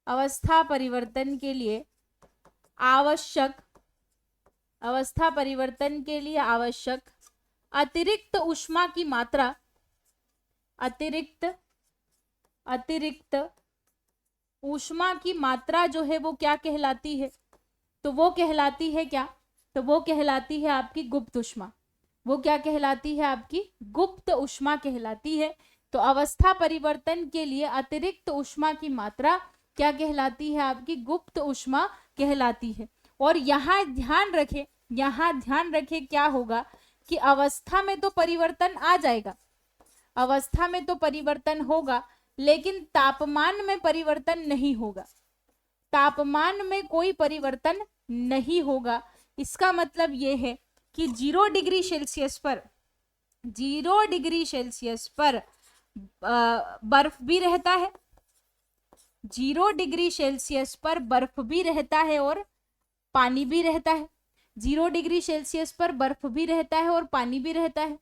अवस्था परिवर्तन के लिए आवश्यक, अवस्था परिवर्तन के लिए आवश्यक अतिरिक्त ऊष्मा की मात्रा, अतिरिक्त ऊष्मा की मात्रा जो है वो क्या कहलाती है? तो वो कहलाती है क्या? तो वो कहलाती है आपकी गुप्त ऊष्मा। वो क्या कहलाती है? आपकी गुप्त ऊष्मा कहलाती है। तो अवस्था परिवर्तन के लिए अतिरिक्त ऊष्मा की मात्रा क्या कहलाती है? आपकी गुप्त ऊष्मा कहलाती है। और यहाँ ध्यान रखें क्या होगा कि अवस्था में तो परिवर्तन आ जाएगा, अवस्था में तो परिवर्तन होगा, लेकिन तापमान में परिवर्तन नहीं होगा, तापमान में कोई परिवर्तन नहीं होगा। इसका मतलब यह है कि 0 डिग्री सेल्सियस पर, 0 डिग्री सेल्सियस पर बर्फ भी रहता है, 0 डिग्री सेल्सियस पर बर्फ भी रहता है और पानी भी रहता है। 0 डिग्री सेल्सियस पर बर्फ भी रहता है और पानी भी रहता है।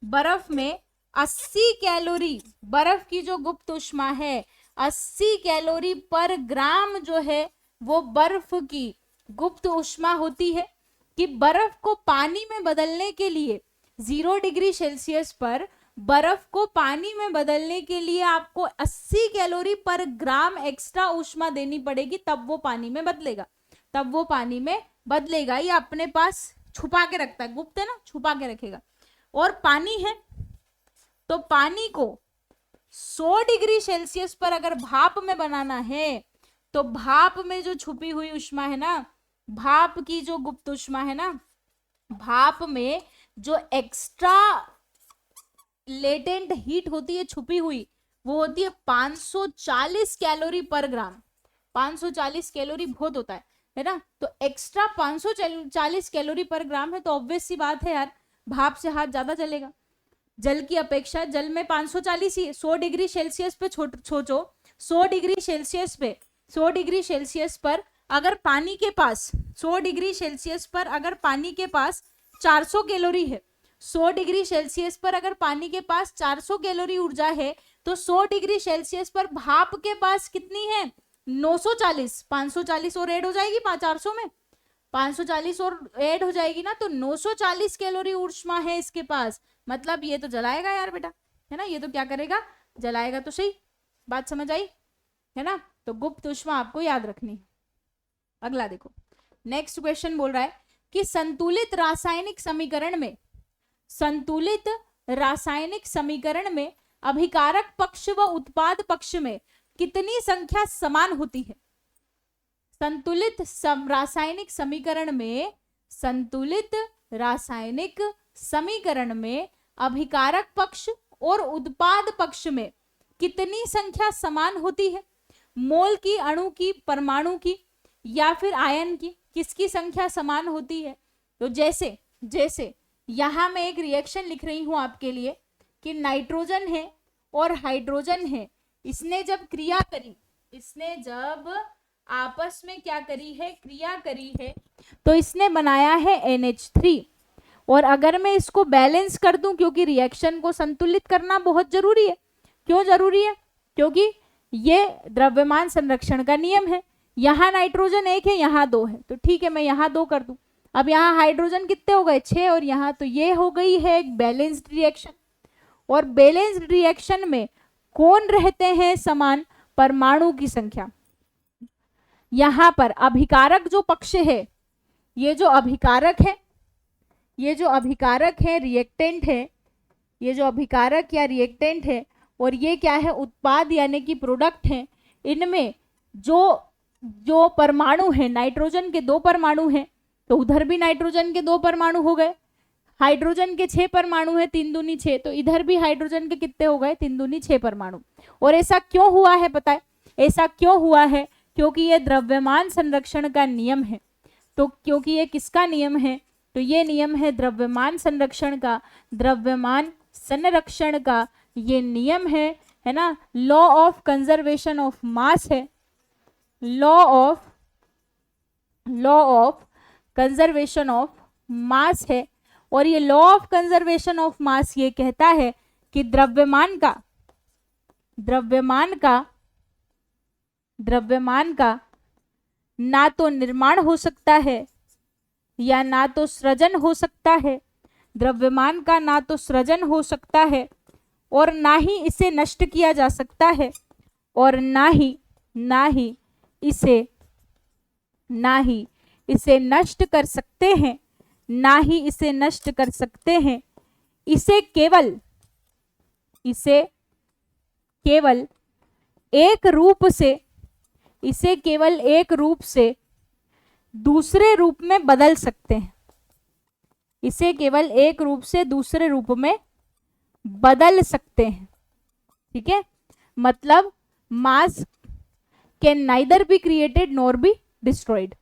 बर्फ में 80 कैलोरी, बर्फ की जो गुप्त ऊष्मा है 80 कैलोरी पर ग्राम जो है वो बर्फ की गुप्त ऊष्मा होती है। कि बर्फ को पानी में बदलने के लिए 0 डिग्री सेल्सियस पर बर्फ को पानी में बदलने के लिए आपको 80 कैलोरी पर ग्राम एक्स्ट्रा ऊष्मा देनी पड़ेगी, तब वो पानी में बदलेगा, तब वो पानी में बदलेगा। ये अपने पास छुपा के रखता है, गुप्त है ना, छुपा के रखेगा। और पानी है तो पानी को 100 डिग्री सेल्सियस पर अगर भाप में बनाना है तो भाप में जो छुपी हुई उष्मा है ना, भाप की जो गुप्त उष्मा है ना, भाप में जो एक्स्ट्रा लेटेंट हीट होती है छुपी हुई, वो होती है 540 कैलोरी पर ग्राम। 540 कैलोरी बहुत होता है ना, तो एक्स्ट्रा 540 कैलोरी पर ग्राम है, तो ऑब्वियस सी बात है यार, भाप से हाथ ज्यादा चलेगा जल की अपेक्षा। जल में 540 ही, 100 डिग्री सेल्सियस पे सोचो, 100 डिग्री सेल्सियस पे, 100 डिग्री सेल्सियस पर अगर पानी के पास, 100 डिग्री सेल्सियस पर अगर पानी के पास 400 कैलोरी है, 100 डिग्री सेल्सियस पर अगर पानी के पास 400 कैलोरी ऊर्जा है, तो 100 डिग्री सेल्सियस पर भाप के पास कितनी है, 940। 540 और ऐड हो जाएगी 400 में, 540 और ऐड हो जाएगी ना, तो 940 कैलोरी ऊष्मा है इसके पास। मतलब ये तो जलाएगा यार बेटा, है ना, ये तो क्या करेगा, जलाएगा। तो सही बात समझ आई है ना। तो गुप्त उष्मा आपको याद रखनी। अगला देखो, नेक्स्ट क्वेश्चन बोल रहा है कि संतुलित रासायनिक समीकरण में, संतुलित रासायनिक समीकरण में अभिकारक पक्ष व उत्पाद पक्ष में कितनी संख्या समान होती है। संतुलित रासायनिक समीकरण में, संतुलित रासायनिक समीकरण में अभिकारक पक्ष और उत्पाद पक्ष में कितनी संख्या समान होती है। मोल की, अणु की, परमाणु की या फिर आयन की, किसकी संख्या समान होती है। तो जैसे जैसे यहां मैं एक रिएक्शन लिख रही हूं आपके लिए कि नाइट्रोजन है और हाइड्रोजन है, इसने जब क्रिया करी, इसने जब आपस में क्या करी है, क्रिया करी है, तो इसने बनाया है NH3। और अगर मैं इसको बैलेंस कर दूं, क्योंकि रिएक्शन को संतुलित करना बहुत जरूरी है। क्यों जरूरी है, क्योंकि ये द्रव्यमान संरक्षण का नियम है। यहाँ नाइट्रोजन 1 है, यहाँ 2 है, तो ठीक है मैं यहाँ 2 कर दूं। अब यहाँ हाइड्रोजन कितने हो गए, 6, और यहाँ, तो ये हो गई है एक बैलेंस्ड रिएक्शन। और बैलेंस्ड रिएक्शन में कौन रहते हैं समान, परमाणु की संख्या। यहाँ पर अभिकारक जो पक्ष है, ये जो अभिकारक है, ये जो अभिकारक है, रिएक्टेंट है, ये जो अभिकारक या रिएक्टेंट है, और ये क्या है, उत्पाद यानी कि प्रोडक्ट है। इनमें जो परमाणु है, नाइट्रोजन के 2 परमाणु हैं, तो उधर भी नाइट्रोजन के 2 परमाणु हो गए। हाइड्रोजन के 6 परमाणु है, 3 दूनी 6, तो इधर भी हाइड्रोजन के कितने हो गए, 3 दूनी 6 परमाणु। और ऐसा क्यों हुआ है पता है, ऐसा क्यों हुआ है, क्योंकि ये द्रव्यमान संरक्षण का नियम है। तो क्योंकि ये किसका नियम है, तो ये नियम है द्रव्यमान संरक्षण का, द्रव्यमान संरक्षण का ये नियम है ना। Law of conservation of mass है, law of conservation of mass है। और ये law of conservation of mass ये कहता है कि द्रव्यमान का ना तो निर्माण हो सकता है या ना तो सृजन हो सकता है। द्रव्यमान का ना तो सृजन हो सकता है और ना ही इसे नष्ट किया जा सकता है, और ना ही इसे नष्ट कर सकते हैं, ना ही इसे नष्ट कर सकते हैं। इसे केवल एक रूप से दूसरे रूप में बदल सकते हैं। इसे केवल एक रूप से दूसरे रूप में बदल सकते हैं। ठीक है, मतलब मास can neither be created nor be destroyed.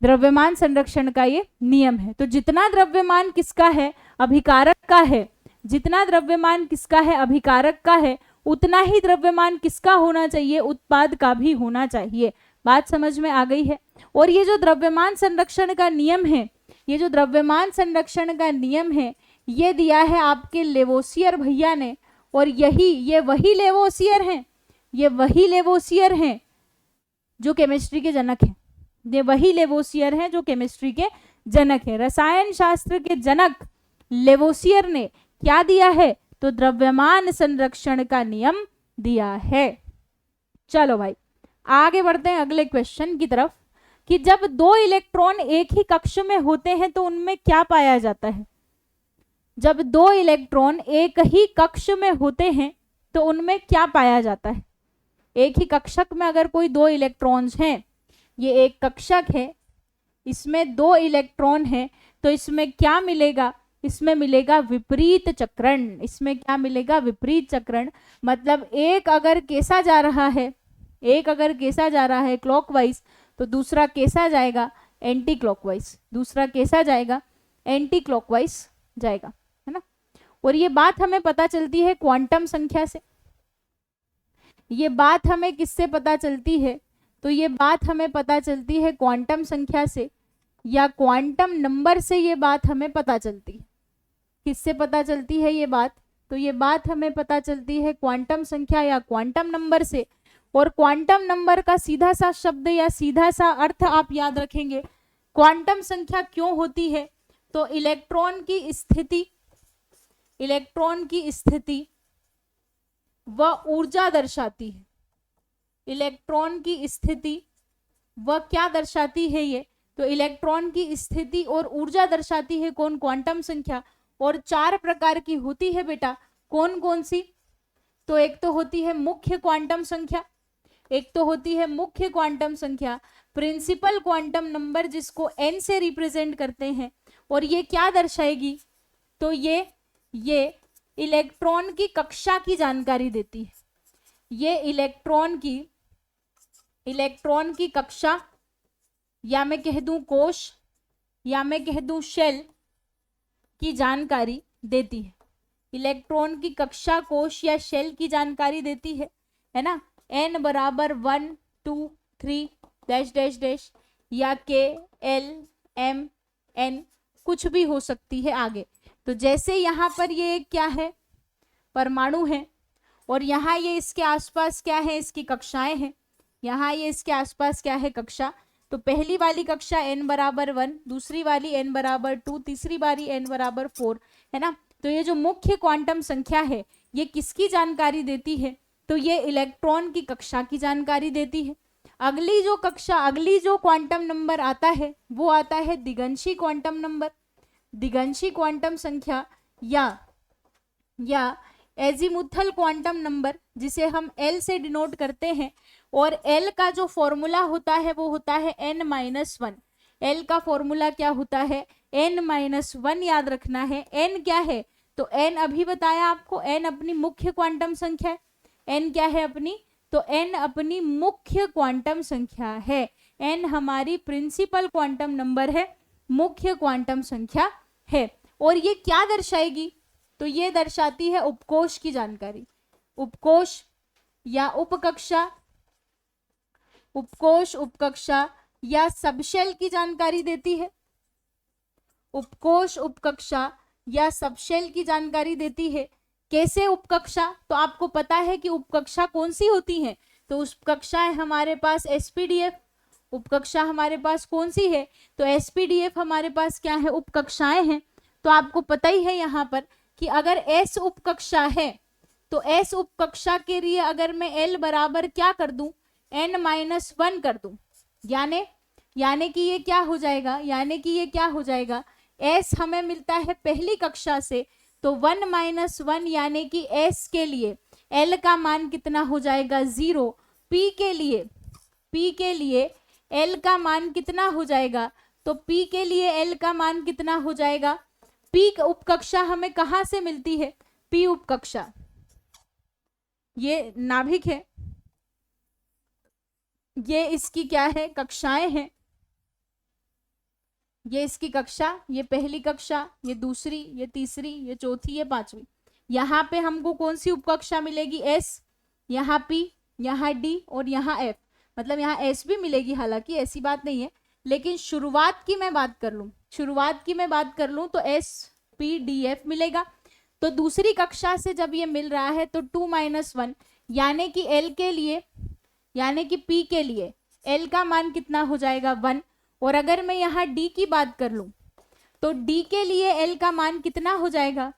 द्रव्यमान संरक्षण का ये नियम है। तो जितना द्रव्यमान किसका है, अभिकारक का है, जितना द्रव्यमान किसका है, अभिकारक का है, उतना ही द्रव्यमान किसका होना चाहिए, उत्पाद का भी होना चाहिए। बात समझ में आ गई है। और ये जो द्रव्यमान संरक्षण का नियम है, ये जो द्रव्यमान संरक्षण का नियम है, ये दिया है आपके लेवोसियर भैया ने। और ये वही लेवोसियर हैं जो केमिस्ट्री के जनक हैं। ये वही लेवोसियर हैं जो केमिस्ट्री के जनक हैं। रसायन शास्त्र के जनक लेवोसियर ने क्या दिया है, तो द्रव्यमान संरक्षण का नियम दिया है। चलो भाई आगे बढ़ते हैं अगले क्वेश्चन की तरफ कि जब 2 इलेक्ट्रॉन एक ही कक्ष में होते हैं तो उनमें क्या पाया जाता है। जब 2 इलेक्ट्रॉन एक ही कक्ष में होते हैं तो उनमें क्या पाया जाता है। एक ही कक्षक में अगर कोई दो इलेक्ट्रॉन्स हैं, ये एक कक्षक है, इसमें दो इलेक्ट्रॉन है, तो इसमें क्या मिलेगा, इसमें मिलेगा विपरीत चक्रण। इसमें क्या मिलेगा, विपरीत चक्रण। मतलब एक अगर कैसा जा रहा है, एक अगर कैसा जा रहा है क्लॉकवाइज, तो दूसरा कैसा जाएगा, एंटी क्लॉकवाइज। दूसरा कैसा जाएगा, एंटी क्लॉकवाइज जाएगा, है ना। और ये बात हमें पता चलती है क्वांटम संख्या से। ये बात हमें किससे पता चलती है, तो ये बात हमें पता चलती है क्वांटम संख्या से या क्वांटम नंबर से। ये बात हमें पता चलती है, किससे पता चलती है ये बात, तो ये बात हमें पता चलती है क्वांटम संख्या या क्वांटम नंबर से। और क्वांटम नंबर का सीधा सा शब्द या सीधा सा अर्थ आप याद रखेंगे। क्वांटम संख्या क्यों होती है, तो इलेक्ट्रॉन की स्थिति, इलेक्ट्रॉन की स्थिति व ऊर्जा दर्शाती है। इलेक्ट्रॉन की स्थिति वह क्या दर्शाती है, ये तो इलेक्ट्रॉन की स्थिति और ऊर्जा दर्शाती है कौन, क्वांटम संख्या। और चार प्रकार की होती है बेटा, कौन कौन सी, तो एक तो होती है मुख्य क्वांटम संख्या, एक तो होती है मुख्य क्वांटम संख्या, प्रिंसिपल क्वांटम नंबर जिसको n से रिप्रेजेंट करते हैं। और ये क्या दर्शाएगी, तो ये इलेक्ट्रॉन की कक्षा की जानकारी देती है। ये इलेक्ट्रॉन की कक्षा, या मैं कह दूं कोश, या मैं कह दूं शेल की जानकारी देती है। इलेक्ट्रॉन की कक्षा, कोश या शेल की जानकारी देती है ना। n बराबर 1 2 3 डैश डैश डैश, या k l m n कुछ भी हो सकती है आगे। तो जैसे यहाँ पर ये क्या है, परमाणु है, और यहाँ ये इसके आसपास क्या है, इसकी कक्षाएं हैं। यहाँ ये इसके आसपास क्या है, कक्षा। तो पहली वाली कक्षा n बराबर 1, दूसरी वाली n बराबर 2, तीसरी वाली n बराबर 4, है ना। तो ये जो मुख्य क्वांटम संख्या है, ये किसकी जानकारी देती है, तो ये इलेक्ट्रॉन की कक्षा की जानकारी देती है। अगली जो कक्षा, अगली जो क्वांटम नंबर आता है, वो आता है दिगंशी क्वांटम नंबर, दिगंशी क्वांटम संख्या या एजीमुथल क्वांटम नंबर, जिसे हम L से डिनोट करते हैं। और L का जो फॉर्मूला होता है वो होता है n-1। L का फॉर्मूला क्या होता है, n-1 याद रखना है। n क्या है, तो n अभी बताया आपको, n अपनी मुख्य क्वांटम संख्या है। n क्या है अपनी, तो n अपनी मुख्य क्वांटम संख्या है। n हमारी प्रिंसिपल क्वांटम नंबर है, मुख्य क्वांटम संख्या है। और ये क्या दर्शाएगी, तो ये दर्शाती है उपकोश की जानकारी। उपकोश या उपकक्षा, उपकोश, उपकक्षा या सबशेल की जानकारी देती है। उपकोश, उपकक्षा या सबशेल की जानकारी देती है। कैसे उपकक्षा, तो आपको पता है कि उपकक्षा कौन सी होती है, तो उपकक्षाएं हमारे पास एसपीडीएफ। उपकक्षा हमारे पास कौन सी है, तो एसपीडीएफ हमारे पास क्या है, उपकक्षाएं हैं। तो आपको पता ही है यहाँ पर कि अगर एस उपकक्षा है, तो एस उपकक्षा के लिए अगर मैं एल बराबर क्या कर दूं, n-1 कर दूं, यानी कि ये क्या हो जाएगा, यानी कि ये क्या हो जाएगा, एस हमें मिलता है पहली कक्षा से, तो 1-1 यानी कि एस के लिए एल का मान कितना हो जाएगा, 0। पी के लिए एल का मान कितना हो जाएगा, तो पी के लिए एल का मान कितना हो जाएगा। पी उपकक्षा हमें कहां से मिलती है, पी उपकक्षा, ये नाभिक है, ये इसकी क्या है, कक्षाएं हैं। ये इसकी कक्षा, ये पहली कक्षा, ये दूसरी, ये तीसरी, ये चौथी, ये पांचवी। यहाँ पे हमको कौन सी उपकक्षा मिलेगी, एस, यहाँ पी, यहाँ डी और यहाँ एफ। मतलब यहाँ एस भी मिलेगी, हालांकि ऐसी बात नहीं है, लेकिन शुरुआत की मैं बात कर लूं तो एस पी डी एफ मिलेगा। तो दूसरी कक्षा से जब ये मिल रहा है तो 2-1 यानी कि एल के लिए, यानी कि पी के लिए एल का मान कितना हो जाएगा, 1। और अगर मैं यहाँ डी की बात कर लूं तो डी के लिए एल का मान कितना हो जाएगा,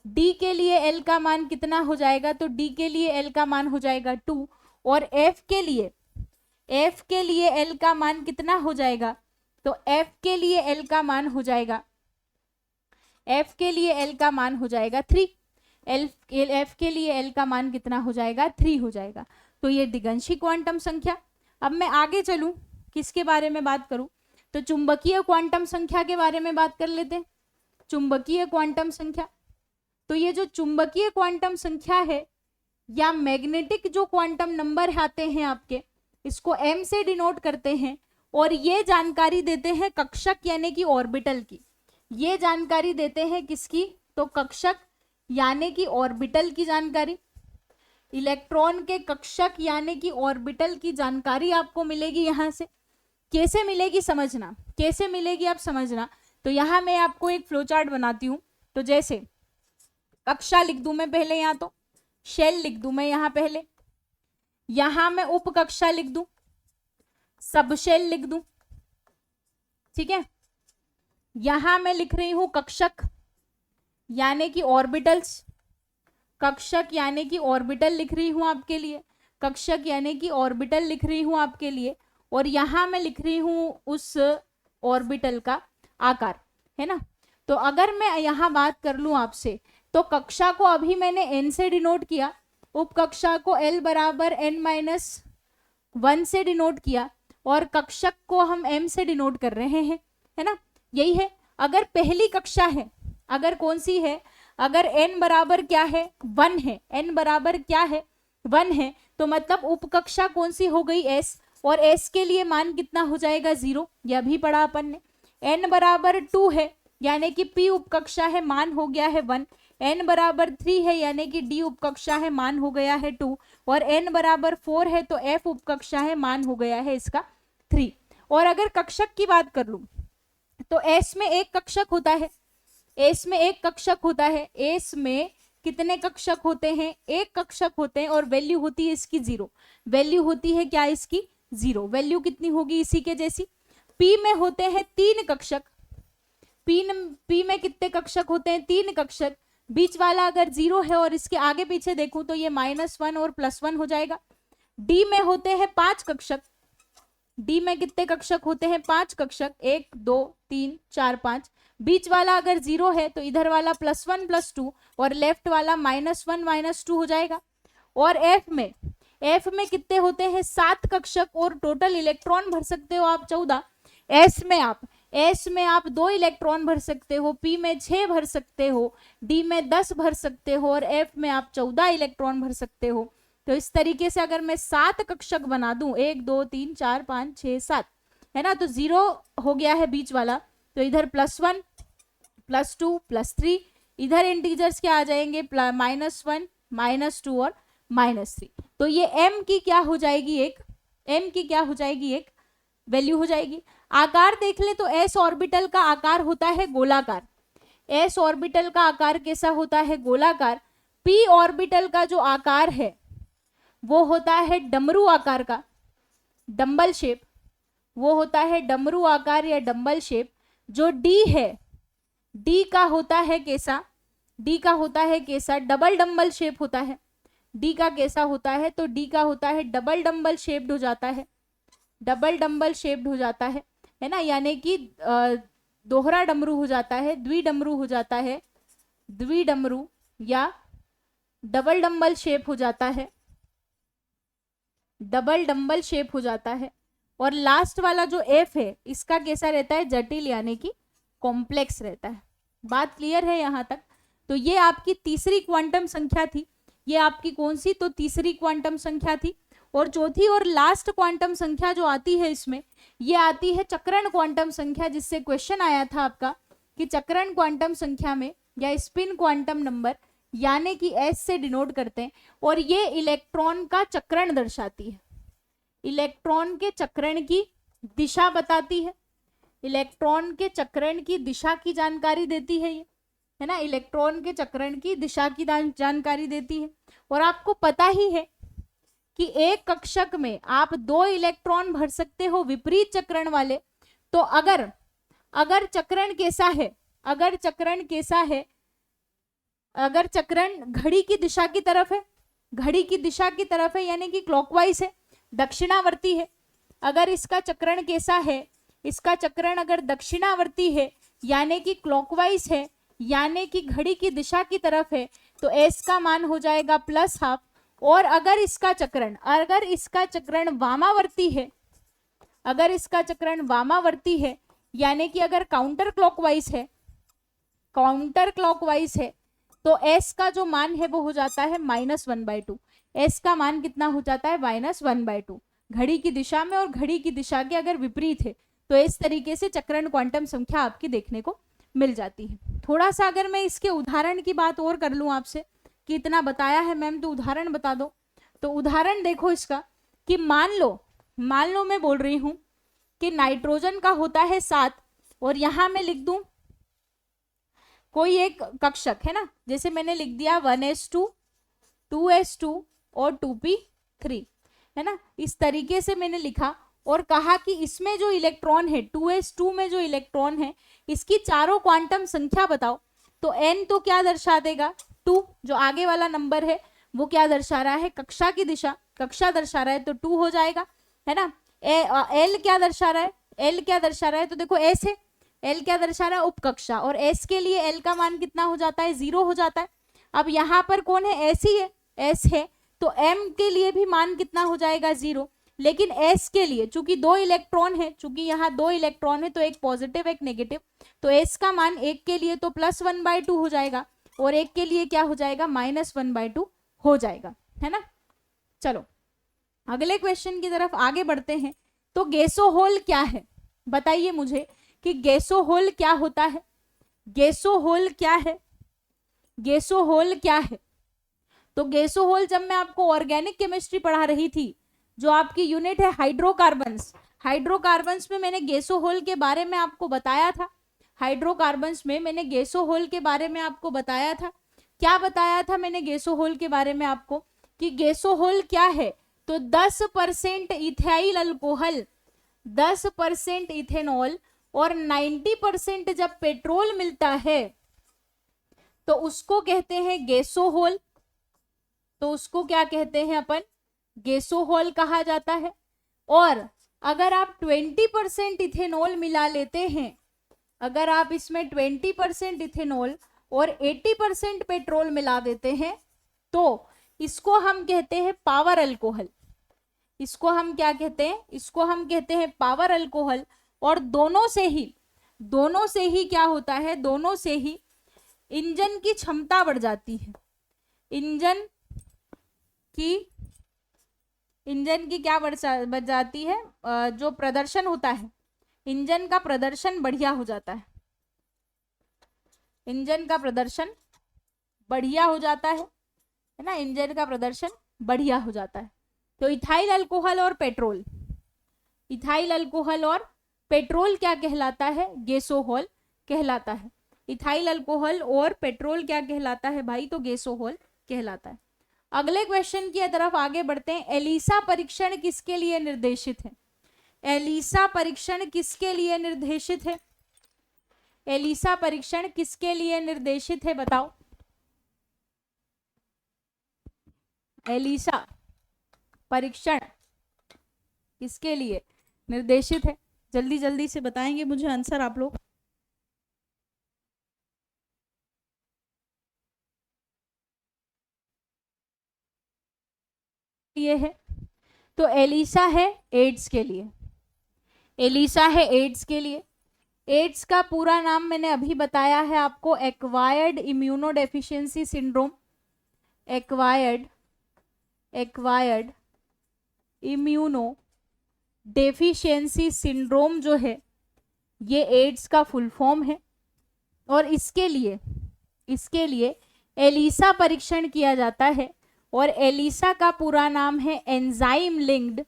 डी के लिए एल का मान कितना हो जाएगा, तो डी के लिए एल का मान हो जाएगा 2। और एफ के लिए एल का मान कितना हो जाएगा, तो एफ के लिए एल का मान हो जाएगा, एफ के लिए एल का मान हो जाएगा 3। एफ के लिए एल का मान कितना हो जाएगा, 3 हो जाएगा। तो ये दिगंशी क्वांटम संख्या। अब मैं आगे चलूं, किसके बारे में बात करूं, तो चुंबकीय क्वांटम संख्या के बारे में बात कर लेते हैं। चुंबकीय क्वांटम संख्या, तो ये जो चुंबकीय क्वांटम संख्या है या मैग्नेटिक जो क्वांटम नंबर आते हैं आपके, इसको m से डिनोट करते हैं और ये जानकारी देते हैं कक्षक यानी कि ऑर्बिटल की। ये जानकारी देते हैं किसकी, तो कक्षक यानी कि ऑर्बिटल की जानकारी। इलेक्ट्रॉन के कक्षक यानी कि ऑर्बिटल की जानकारी आपको मिलेगी यहाँ से। कैसे मिलेगी समझना, कैसे मिलेगी आप समझना। तो यहाँ मैं आपको एक फ्लो चार्ट बनाती हूँ। तो जैसे कक्षा लिख दूं मैं पहले, यहाँ तो शेल लिख दूं मैं यहाँ पहले, यहाँ मैं उप कक्षा लिख दूं, सब शेल लिख दूं, ठीक है। यहां मैं लिख रही हूं कक्षक यानी कि ऑर्बिटल्स, कक्षक यानी कि ऑर्बिटल लिख रही हूं आपके लिए, कक्षक यानी कि ऑर्बिटल लिख रही हूं आपके लिए। और यहां मैं लिख रही हूं उस ऑर्बिटल का आकार, है ना। तो अगर मैं यहां बात कर लूं आपसे, तो कक्षा को अभी मैंने n से डिनोट किया, उप कक्षा को l बराबर n-1 से डिनोट किया और कक्षक को हम m से डिनोट कर रहे हैं, है ना। यही है। अगर पहली कक्षा है, अगर कौन सी है, अगर n बराबर क्या है 1 है, n बराबर क्या है 1 है, तो मतलब उप कक्षा कौन सी हो गई s, और s के लिए मान कितना हो जाएगा 0, यह भी पढ़ा अपन ने। n बराबर 2 है यानी कि p उप कक्षा है, मान हो गया है 1। n बराबर 3 है यानी कि d उप कक्षा है, मान हो गया है 2। और n बराबर 4 है तो f उप कक्षा है, मान हो गया है इसका 3। और अगर कक्षक की बात कर लूं, तो s में एक कक्षक होता है, s में एक कक्षक होता है। s में कितने कक्षक होते हैं, एक कक्षक होते हैं और वैल्यू होती है इसकी 0। वैल्यू होती है क्या इसकी 0, वैल्यू कितनी होगी इसी के जैसी। p में होते हैं 3 कक्षक, p में कितने कक्षक होते हैं 3 कक्षक। बीच वाला अगर 0 है और इसके आगे पीछे देखूं तो ये -1 और +1 हो जाएगा। d में होते हैं 5 कक्षक, d में कितने कक्षक होते हैं 5 कक्षक, 1 2 3 4 5। बीच वाला अगर 0 है तो इधर वाला +1 +2 और लेफ्ट वाला -1 -2 हो जाएगा। और f में कितने होते हैं 7 कक्षक और टोटल इलेक्ट्रॉन भर सकते हो आप 14। s में आप 2 इलेक्ट्रॉन भर सकते हो, p में 6 भर सकते हो, d में 10 भर सकते हो और f में आप 14 इलेक्ट्रॉन भर सकते हो। तो इस तरीके से अगर मैं 7 कक्षक बना दूं, 1 2 3 4 5 6 7, है ना, तो 0 हो गया है बीच वाला, तो इधर +1 +2 +3, इधर इंटीजर्स क्या आ जाएंगे -1 -2 और -3। तो ये m की क्या हो जाएगी, एक वैल्यू हो जाएगी। आकार देख ले तो s ऑर्बिटल का आकार होता है गोलाकार, s ऑर्बिटल का आकार कैसा होता है गोलाकार। p ऑर्बिटल का जो आकार है वो होता है डमरू आकार का, डंबल शेप, वो होता है डमरू आकार या डंबल शेप। जो d है, d का होता है कैसा, डबल डंबल शेप होता है। d का कैसा होता है, तो d का होता है डबल डंबल शेप्ड हो जाता है, डबल डंबल शेप्ड हो जाता है ना, यानी कि दोहरा डमरू हो जाता है, द्विडमरू हो जाता है, द्विडमरू या डबल डंबल शेप हो जाता है, डबल डंबल शेप हो जाता है। और लास्ट वाला जो f है इसका कैसा रहता है, जटिल यानी कि कॉम्प्लेक्स रहता है। बात क्लियर है यहाँ तक। तो ये आपकी तीसरी क्वांटम संख्या थी, ये आपकी कौन सी, तो तीसरी क्वांटम संख्या थी। और चौथी और लास्ट क्वांटम संख्या जो आती है इसमें, ये आती है चक्रण क्वांटम संख्या, जिससे क्वेश्चन आया था आपका कि चक्रण क्वांटम संख्या में या स्पिन क्वांटम नंबर यानी कि s से डिनोट करते हैं। और ये इलेक्ट्रॉन का चक्रण दर्शाती है, इलेक्ट्रॉन के चक्रण की दिशा बताती है, इलेक्ट्रॉन के चक्रण की दिशा की जानकारी देती है ये, है ना, इलेक्ट्रॉन के चक्रण की दिशा की जानकारी देती है। और आपको पता ही है कि एक कक्षक में आप 2 इलेक्ट्रॉन भर सकते हो विपरीत चक्रण वाले। तो अगर चक्रण कैसा है, अगर चक्रण घड़ी की दिशा की तरफ है, घड़ी की दिशा की तरफ है यानी कि क्लॉकवाइज है, दक्षिणावर्ती है। अगर इसका चक्रण कैसा है, इसका चक्रण अगर दक्षिणावर्ती है यानी कि क्लॉकवाइज है, यानी कि घड़ी की दिशा की तरफ है, तो s का मान हो जाएगा +½ और अगर इसका चक्रण वामावर्ती है, अगर इसका चक्रण वामावर्ती है, यानी कि अगर काउंटर क्लॉकवाइज है, तो s का जो मान है वो हो जाता है -1/2। s का मान कितना हो जाता है? -1/2। घड़ी की दिशा में और घड़ी की दिशा के अगर विपरीत है तो इस तरीके से चक्रण क्वांटम संख्या आपकी देखने को मिल जाती है। थोड़ा सा अगर मैं इसके उदाहरण की बात और कर लूं आपसे कि इतना बताया है मैम तो उदाहरण बता दो, तो उदाहरण देखो इसका कि मान लो मैं बोल रही हूं कि नाइट्रोजन का होता है 7 और यहां मैं लिख दूं कोई एक कक्षक है ना, जैसे मैंने लिख दिया 1s2 2s2 और 2p3 है ना, इस तरीके से मैंने लिखा और कहा कि इसमें जो इलेक्ट्रॉन है 2s2 में जो इलेक्ट्रॉन है इसकी चारों क्वांटम संख्या बताओ, तो n तो क्या दर्शा देगा 2, जो आगे वाला नंबर है वो क्या दर्शा रहा है? कक्षा की दिशा, कक्षा दर्शा रहा है तो 2 हो जाएगा, है ना। l क्या दर्शा रहा है? l क्या दर्शा रहा है? तो देखो s है, l क्या दर्शा रहा है? उपकक्षा, और s के लिए l का मान कितना हो जाता है? 0 हो जाता है। अब यहाँ पर कौन है? s ही है, s है, तो m के लिए भी मान कितना हो जाएगा? 0। लेकिन s के लिए चूंकि 2 इलेक्ट्रॉन है, चूंकि यहाँ 2 इलेक्ट्रॉन है तो एक पॉजिटिव एक नेगेटिव, तो s का मान एक के लिए तो +1/2 हो जाएगा और एक के लिए क्या हो जाएगा? -1/2 हो जाएगा, है ना। चलो अगले क्वेश्चन की तरफ आगे बढ़ते हैं। तो गैसोहोल क्या है? बताइए मुझे कि गैसोहोल क्या होता है? गैसोहोल क्या है? गैसोहोल क्या है? तो गैसोहोल जब मैं आपको ऑर्गेनिक केमिस्ट्री पढ़ा रही थी, जो आपकी यूनिट है हाइड्रोकार्बन्स, हाइड्रोकार्बन्स में मैंने गैसोहोल के बारे में आपको बताया था। हाइड्रोकार्बन्स में मैंने गैसोहोल के बारे में आपको बताया था। क्या बताया था मैंने गैसोहोल के बारे में आपको? कि गैसोहोल क्या है? तो 10% इथाइल अल्कोहल, 10% इथेनॉल और 90% जब पेट्रोल मिलता है तो उसको कहते हैं गैसोहोल। तो उसको क्या कहते हैं अपन? गैसोहोल कहा जाता है। और अगर आप 20% इथेनॉल मिला लेते हैं, अगर आप इसमें 20% इथेनॉल और 80% पेट्रोल मिला देते हैं तो इसको हम कहते हैं पावर अल्कोहल। इसको हम क्या कहते हैं? इसको हम कहते हैं पावर अल्कोहल। और दोनों से ही क्या होता है? दोनों से ही इंजन की क्षमता बढ़ जाती है। इंजन की क्या बढ़ जाती है? जो प्रदर्शन होता है, इंजन का प्रदर्शन बढ़िया हो जाता है। इंजन का प्रदर्शन बढ़िया हो जाता है ना, इंजन का प्रदर्शन बढ़िया हो जाता है। तो इथाइल अल्कोहल और पेट्रोल, इथाइल अल्कोहल और पेट्रोल क्या कहलाता है? गैसोहोल कहलाता है। इथाइल अल्कोहल और पेट्रोल क्या कहलाता है भाई? तो गैसोहोल कहलाता है। अगले क्वेश्चन की तरफ आगे बढ़ते हैं। एलिसा परीक्षण किसके लिए निर्देशित है? एलिसा परीक्षण किसके लिए निर्देशित है? एलिसा परीक्षण किसके लिए निर्देशित है? बताओ। एलिसा परीक्षण किसके लिए निर्देशित है? जल्दी जल्दी से बताएंगे मुझे आंसर आप लोग। ये है तो एलिसा है एड्स के लिए। एलिसा है एड्स के लिए। एड्स का पूरा नाम मैंने अभी बताया है आपको, acquired immunodeficiency syndrome. Acquired immuno deficiency syndrome जो है ये एड्स का फुल फॉर्म है। और इसके लिए एलिसा परीक्षण किया जाता है। और एलिसा का पूरा नाम है एंजाइम लिंक्ड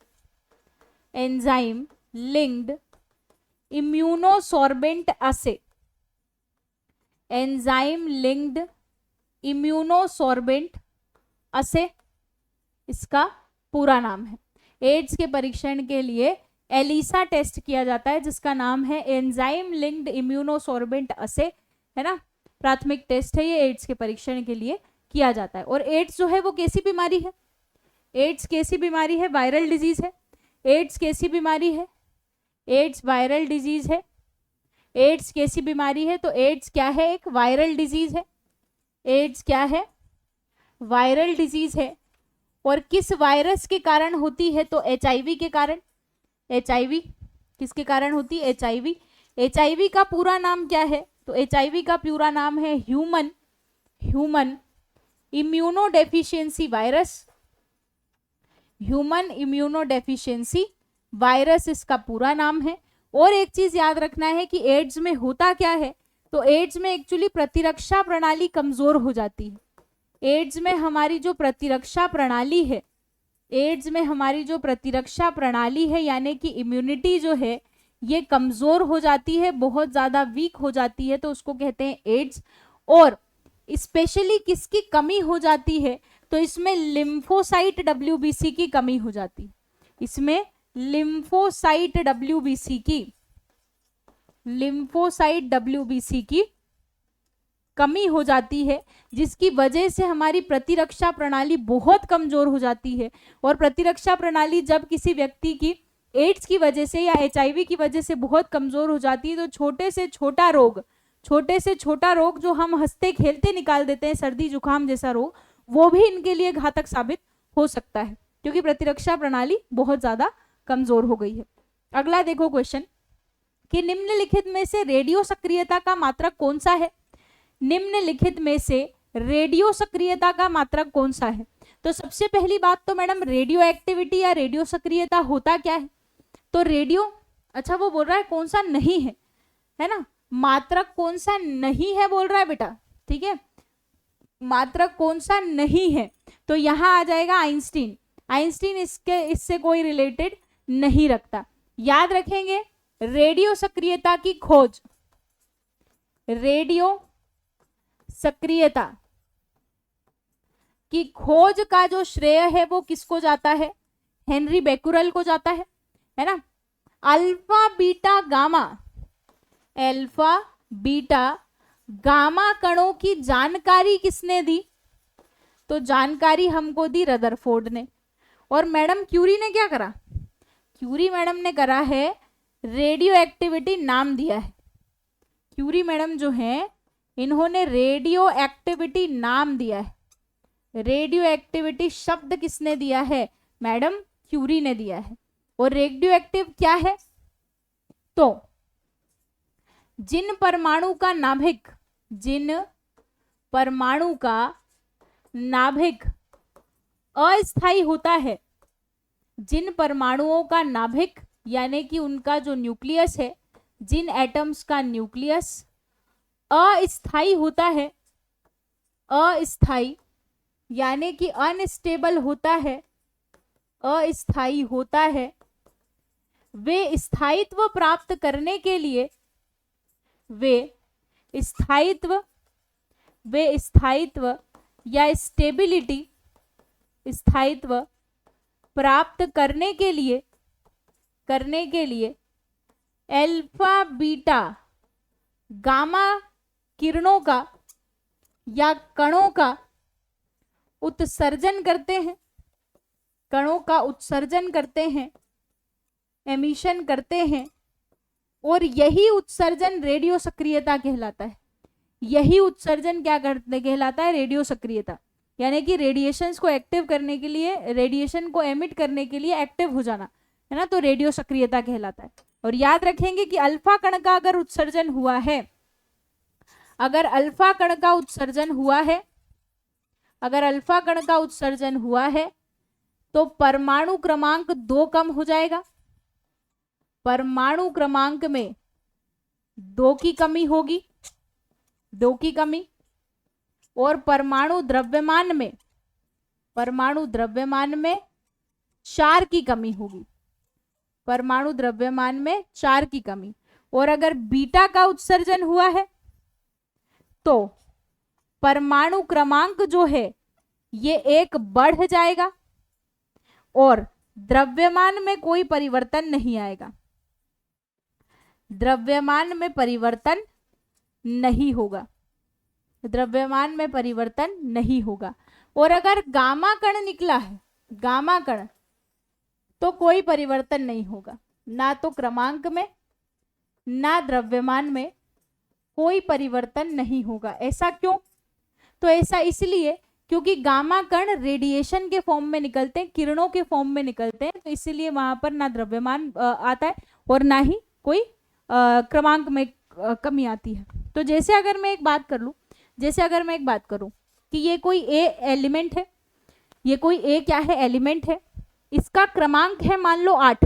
इम्यूनोसॉर्बेंट असे। एंजाइम लिंक्ड इम्यूनोसॉर्बेंट असे इसका पूरा नाम है। एड्स के परीक्षण के लिए एलिसा टेस्ट किया जाता है जिसका नाम है एंजाइम लिंक्ड इम्यूनोसॉर्बेंट असे, है ना। प्राथमिक टेस्ट है ये, एड्स के परीक्षण के लिए किया जाता है। और एड्स जो है वो कैसी बीमारी है? एड्स कैसी बीमारी है? वायरल डिजीज है। एड्स कैसी बीमारी है? एड्स वायरल डिजीज है। एड्स कैसी बीमारी है? तो एड्स क्या है? एक वायरल डिजीज है। एड्स क्या है? वायरल डिजीज है। और किस वायरस के कारण होती है? तो HIV के कारण। HIV किसके कारण होती है? HIV। HIV का पूरा नाम क्या है? तो HIV का पूरा नाम है human immunodeficiency virus. Human immunodeficiency virus इसका पूरा नाम है। और एक चीज याद रखना है कि एड्स में होता क्या है? तो एड्स में एक्चुअली प्रतिरक्षा प्रणाली कमजोर हो जाती है। एड्स में हमारी जो प्रतिरक्षा प्रणाली है, एड्स में हमारी जो प्रतिरक्षा प्रणाली है यानी कि इम्यूनिटी जो है ये कमजोर हो जाती है, बहुत ज्यादा वीक हो जाती है, तो उसको कहते हैं एड्स। और स्पेशली किसकी कमी हो जाती है? तो इसमें लिम्फोसाइट WBC की कमी हो जाती है। इसमें लिम्फोसाइट WBC की कमी हो जाती है, जिसकी वजह से हमारी प्रतिरक्षा प्रणाली बहुत कमजोर हो जाती है। और प्रतिरक्षा प्रणाली जब किसी व्यक्ति की एड्स की वजह से या HIV की वजह से बहुत कमजोर हो जाती है, तो छोटे से छोटा रोग जो हम हंसते खेलते निकाल देते हैं, सर्दी जुकाम जैसा रोग, वो भी इनके लिए घातक साबित हो सकता है, क्योंकि प्रतिरक्षा प्रणाली बहुत ज्यादा कमजोर हो गई है। अगला देखो क्वेश्चन कि निम्नलिखित में से रेडियो सक्रियता का मात्रक कौन सा है? निम्नलिखित में से रेडियो सक्रियता का मात्रक कौन सा है? तो सबसे पहली बात तो मैडम रेडियो एक्टिविटी या रेडियो सक्रियता होता क्या है? तो रेडियो, अच्छा वो बोल रहा है कौन सा नहीं है ना, मात्रक कौन सा नहीं है बोल रहा है बेटा, ठीक है, मात्रक कौन सा नहीं है? तो यहां आ जाएगा आइंस्टीन इससे कोई रिलेटेड नहीं रखता। याद रखेंगे रेडियो सक्रियता की खोज, रेडियो सक्रियता की खोज का जो श्रेय है वो किसको जाता है? हेनरी बेकुरल को जाता है ना। अल्फा बीटा गामा कणों की जानकारी किसने दी? तो जानकारी हमको दी रदरफोर्ड ने। और मैडम क्यूरी ने क्या करा? क्यूरी मैडम ने करा है रेडियो एक्टिविटी नाम दिया है। क्यूरी मैडम जो है इन्होंने रेडियो एक्टिविटी नाम दिया है। रेडियो एक्टिविटी शब्द किसने दिया है? मैडम क्यूरी ने दिया है। और रेडियो एक्टिव क्या है? तो जिन परमाणु का नाभिक अस्थायी होता है, जिन परमाणुओं का नाभिक यानी कि उनका जो न्यूक्लियस है, जिन एटम्स का न्यूक्लियस अस्थायी होता है, अस्थायी यानी कि अनस्टेबल होता है, अस्थायी होता है, वे स्थायित्व प्राप्त करने के लिए वे स्थायित्व या स्टेबिलिटी, स्थायित्व प्राप्त करने के लिए अल्फा बीटा गामा किरणों का या कणों का उत्सर्जन करते हैं, एमिशन करते हैं। और यही उत्सर्जन रेडियो सक्रियता कहलाता है। यही उत्सर्जन क्या कहलाता है? रेडियो सक्रियता, यानी कि रेडिएशंस को एक्टिव करने के लिए, रेडिएशन को एमिट करने के लिए एक्टिव हो जाना, है ना, तो रेडियो सक्रियता कहलाता है। और याद रखेंगे कि अल्फा कण का अगर उत्सर्जन हुआ है, अगर अल्फा कण का उत्सर्जन हुआ है तो परमाणु क्रमांक 2 कम हो जाएगा। परमाणु क्रमांक में 2 की कमी होगी, 2 की कमी। और परमाणु द्रव्यमान में 4 की कमी होगी, परमाणु द्रव्यमान में 4 की कमी। और अगर बीटा का उत्सर्जन हुआ है तो परमाणु क्रमांक जो है ये 1 बढ़ जाएगा और द्रव्यमान में कोई परिवर्तन नहीं आएगा, द्रव्यमान में परिवर्तन नहीं होगा, द्रव्यमान में परिवर्तन नहीं होगा। और अगर गामा कण निकला है, गामा कण, तो कोई परिवर्तन नहीं होगा, ना तो क्रमांक में ना द्रव्यमान में कोई परिवर्तन नहीं होगा। ऐसा क्यों? तो ऐसा इसलिए क्योंकि गामा कण रेडिएशन के फॉर्म में निकलते हैं, किरणों के फॉर्म में निकलते हैं, तो इसीलिए वहां पर ना द्रव्यमान आता है और ना ही कोई क्रमांक में कमी आती है। तो जैसे अगर मैं एक बात करूं कि ये कोई ए एलिमेंट है, ये कोई ए क्या है, एलिमेंट है, इसका क्रमांक है मान लो 8,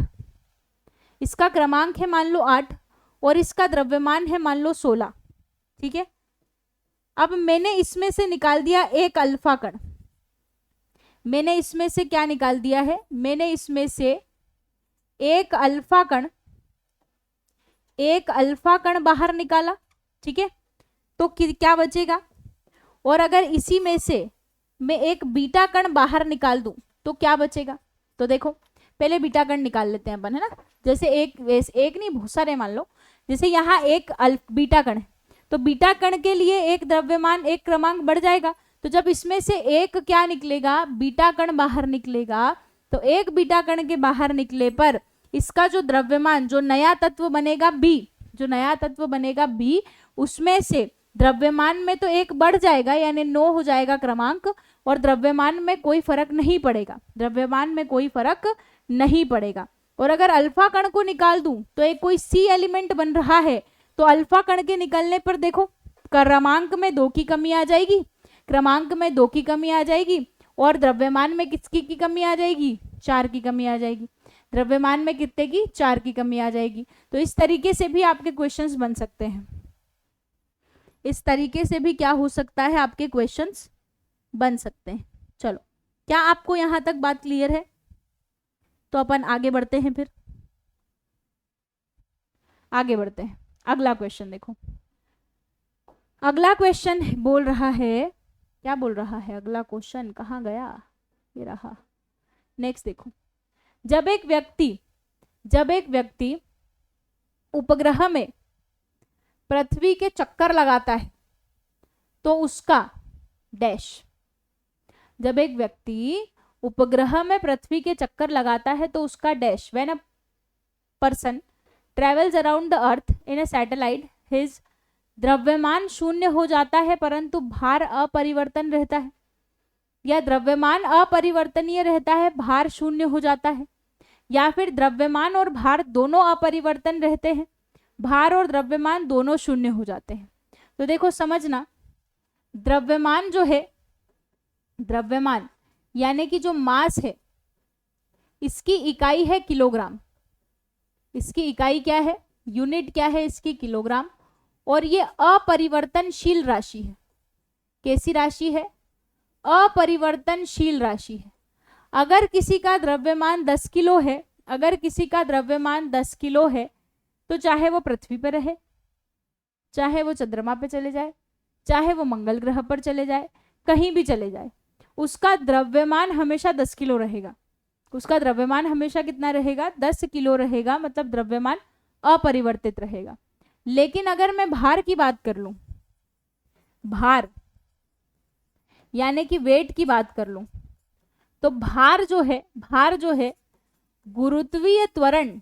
इसका क्रमांक है मान लो 8 और इसका द्रव्यमान है मान लो 16, ठीक है। अब मैंने इसमें से निकाल दिया एक अल्फा कण, मैंने इसमें से क्या निकाल दिया है, मैंने इसमें से एक अल्फा कण बाहर निकाला, ठीक है। तो क्या बचेगा, और अगर इसी में से मैं एक बीटा कण बाहर निकाल दूं तो क्या बचेगा। तो देखो पहले बीटा कण निकाल लेते हैं अपन, है ना। जैसे एक नहीं, बहुत सारे मान लो, जैसे यहाँ एक बीटा कण है, तो बीटा कण के लिए एक द्रव्यमान, एक क्रमांक बढ़ जाएगा। तो जब इसमें से एक क्या निकलेगा, बीटा कण बाहर निकलेगा, तो एक बीटा कण के बाहर निकले पर इसका जो द्रव्यमान, जो नया तत्व बनेगा बी, उसमें से द्रव्यमान में तो एक बढ़ जाएगा, यानी 9 हो जाएगा क्रमांक, और द्रव्यमान में कोई फर्क नहीं पड़ेगा, और अगर अल्फा कण को निकाल दूं तो एक कोई सी एलिमेंट बन रहा है, तो अल्फा कण के निकलने पर देखो क्रमांक में 2 की कमी आ जाएगी, और द्रव्यमान में किसकी की कमी आ जाएगी, 4 की कमी आ जाएगी। द्रव्यमान में कितने की, 4 की कमी आ जाएगी। तो इस तरीके से भी आपके क्वेश्चंस बन सकते हैं, इस तरीके से भी क्या हो सकता है, आपके क्वेश्चंस बन सकते हैं। चलो, क्या आपको यहां तक बात क्लियर है? तो अपन आगे बढ़ते हैं, फिर आगे बढ़ते हैं। अगला क्वेश्चन देखो, अगला क्वेश्चन बोल रहा है, क्या बोल रहा है अगला क्वेश्चन, कहाँ गया, ये रहा। नेक्स्ट देखो, जब एक व्यक्ति उपग्रह में पृथ्वी के चक्कर लगाता है तो उसका डैश, जब एक व्यक्ति उपग्रह में पृथ्वी के चक्कर लगाता है तो उसका dash, when a person travels around the earth in a satellite, his द्रव्यमान शून्य हो जाता है परंतु भार अपरिवर्तन रहता है, या द्रव्यमान अपरिवर्तनीय रहता है, भार शून्य हो जाता है, या फिर द्रव्यमान और भार दोनों अपरिवर्तन रहते हैं, भार और द्रव्यमान दोनों शून्य हो जाते हैं। तो देखो समझना, द्रव्यमान जो है, द्रव्यमान यानी कि जो मास है, इसकी इकाई है किलोग्राम, इसकी इकाई क्या है, यूनिट क्या है इसकी, किलोग्राम, और ये अपरिवर्तनशील राशि है। कैसी राशि है, अपरिवर्तनशील राशि है। अगर किसी का द्रव्यमान 10 किलो है, अगर किसी का द्रव्यमान 10 किलो है, तो चाहे वो पृथ्वी पर रहे, चाहे वो चंद्रमा पे चले जाए, चाहे वो मंगल ग्रह पर चले जाए, कहीं भी चले जाए, उसका द्रव्यमान हमेशा 10 किलो रहेगा। उसका द्रव्यमान हमेशा कितना रहेगा, 10 किलो रहेगा, मतलब द्रव्यमान अपरिवर्तित रहेगा। लेकिन अगर मैं भार की बात कर लूं, भार यानी कि वेट की बात कर लूं, तो भार जो है गुरुत्वीय त्वरण,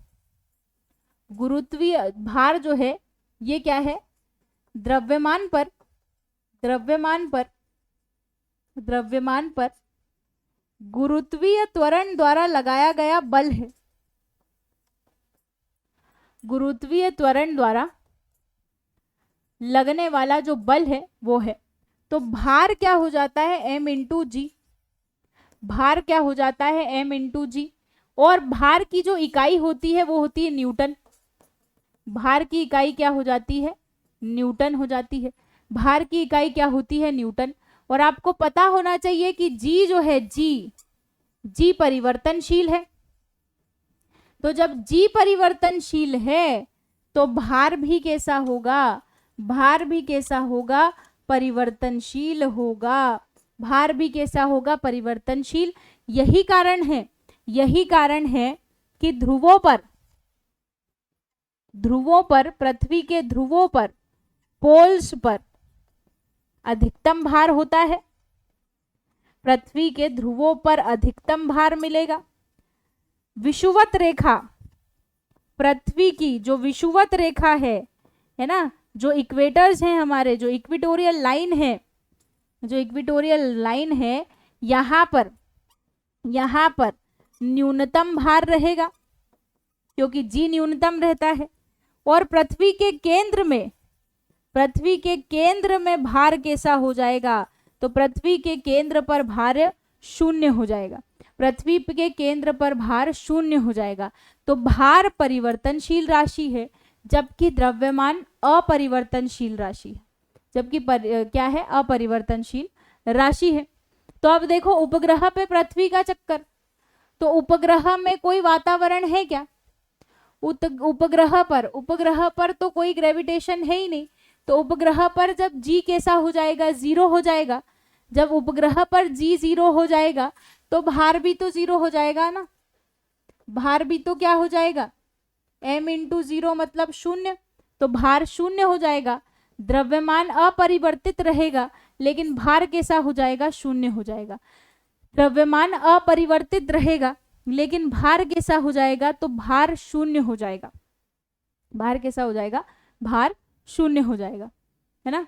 गुरुत्वीय भार जो है ये क्या है, द्रव्यमान पर गुरुत्वीय त्वरण द्वारा लगाया गया बल है, गुरुत्वीय त्वरण द्वारा लगने वाला जो बल है वो है। तो भार क्या हो जाता है, m इंटू जी, भार क्या हो जाता है, m इंटू जी, और भार की जो इकाई होती है वो होती है न्यूटन, भार की इकाई क्या हो जाती है, न्यूटन हो जाती है, भार की इकाई क्या होती है, न्यूटन। और आपको पता होना चाहिए कि जी जो है, जी परिवर्तनशील है, तो जब जी परिवर्तनशील है तो भार भी कैसा होगा, भार भी कैसा होगा, परिवर्तनशील होगा, भार भी कैसा होगा, परिवर्तनशील। यही कारण है कि ध्रुवों पर पृथ्वी के ध्रुवों पर, पोल्स पर अधिकतम भार होता है, पृथ्वी के ध्रुवों पर अधिकतम भार मिलेगा। विषुवत रेखा, पृथ्वी की जो विषुवत रेखा है ना, जो इक्वेटर्स हैं हमारे, जो इक्वेटोरियल लाइन है, जो इक्वेटोरियल लाइन है यहाँ पर न्यूनतम भार रहेगा क्योंकि जी न्यूनतम रहता है, और पृथ्वी के केंद्र में भार कैसा हो जाएगा, तो पृथ्वी के केंद्र पर भार शून्य हो जाएगा। पृथ्वी के केंद्र पर भार शून्य हो जाएगा। तो भार परिवर्तनशील राशि है जबकि द्रव्यमान अपरिवर्तनशील राशि है, जबकि क्या है, अपरिवर्तनशील राशि है। तो अब देखो उपग्रह पे पृथ्वी का चक्कर, तो उपग्रह में कोई वातावरण है क्या? उपग्रह पर तो कोई ग्रेविटेशन है ही नहीं, तो उपग्रह पर जब जी कैसा हो जाएगा, जीरो हो जाएगा। जब उपग्रह पर जी जीरो हो जाएगा तो भार भी तो जीरो हो जाएगा ना, भार भी तो क्या हो जाएगा, m इंटू जीरो मतलब शून्य, तो भार शून्य हो जाएगा। द्रव्यमान अपरिवर्तित रहेगा लेकिन भार कैसा हो जाएगा, शून्य हो जाएगा। द्रव्यमान अपरिवर्तित रहेगा लेकिन भार कैसा हो जाएगा, तो भार शून्य हो जाएगा। भार कैसा हो जाएगा, भार शून्य हो जाएगा, है ना।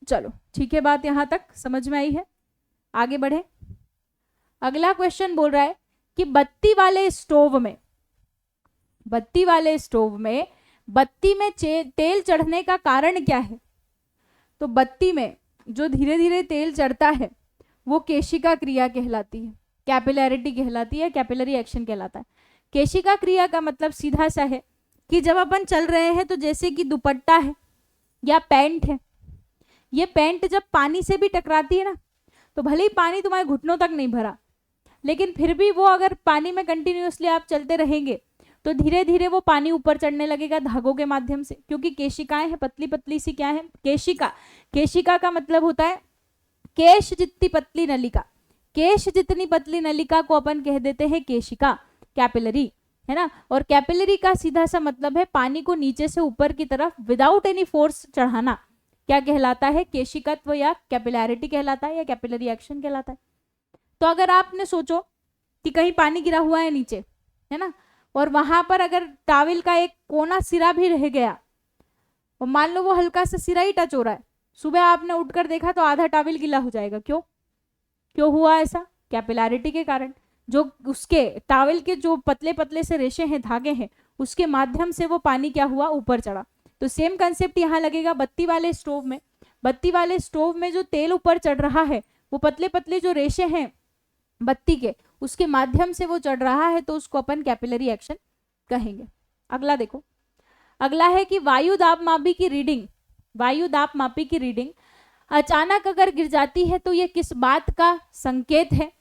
चलो ठीक है, बात यहां तक समझ में आई है, आगे बढ़े। अगला क्वेश्चन बोल रहा है कि बत्ती वाले स्टोव में तेल चढ़ने का कारण क्या है? तो बत्ती में जो धीरे धीरे तेल चढ़ता है वो केशिका क्रिया कहलाती है, कैपिलैरिटी कहलाती है, कैपिलरी एक्शन कहलाता है। केशिका क्रिया का मतलब सीधा सा है कि जब अपन चल रहे हैं तो जैसे कि दुपट्टा है या पैंट है, ये पैंट जब पानी से भी टकराती है ना, तो भले ही पानी तुम्हारे घुटनों तक नहीं भरा, लेकिन फिर भी वो अगर पानी में कंटिन्यूअसली आप चलते रहेंगे तो धीरे धीरे वो पानी ऊपर चढ़ने लगेगा धागों के माध्यम से, क्योंकि केशिकाएं हैं पतली पतली सी, क्या है, केशिका का मतलब होता है केश जितनी पतली नलिका, केश जितनी पतली नलिका को अपन कह देते हैं केशिका, कैपिलरी, है ना। और कैपिलरी का सीधा सा मतलब है पानी को नीचे से ऊपर की तरफ विदाउट एनी फोर्स चढ़ाना, क्या कहलाता है, केशिकत्व या कैपिलैरिटी कहलाता है या कैपिलरी एक्शन कहलाता है। तो अगर आपने सोचो कि कहीं पानी गिरा हुआ है नीचे, है ना, और वहां पर अगर टावल का एक कोना सिरा भी रह गया और मान लो वो हल्का सा सिरा ही टच हो रहा है, सुबह आपने उठकर देखा तो आधा टावल गीला हो जाएगा। क्यों हुआ ऐसा? कैपिलैरिटी के कारण। जो उसके टावल के जो पतले पतले से रेशे हैं, धागे हैं, उसके माध्यम से वो पानी क्या हुआ, ऊपर चढ़ा। तो सेम कंसेप्ट यहाँ लगेगा बत्ती वाले स्टोव में जो तेल ऊपर चढ़ रहा है वो पतले पतले जो रेशे हैं बत्ती के, उसके माध्यम से वो चढ़ रहा है, तो उसको अपन कैपिलरी एक्शन कहेंगे। अगला देखो, अगला है कि वायु दाब मापी की रीडिंग अचानक अगर गिर जाती है तो ये किस बात का संकेत है?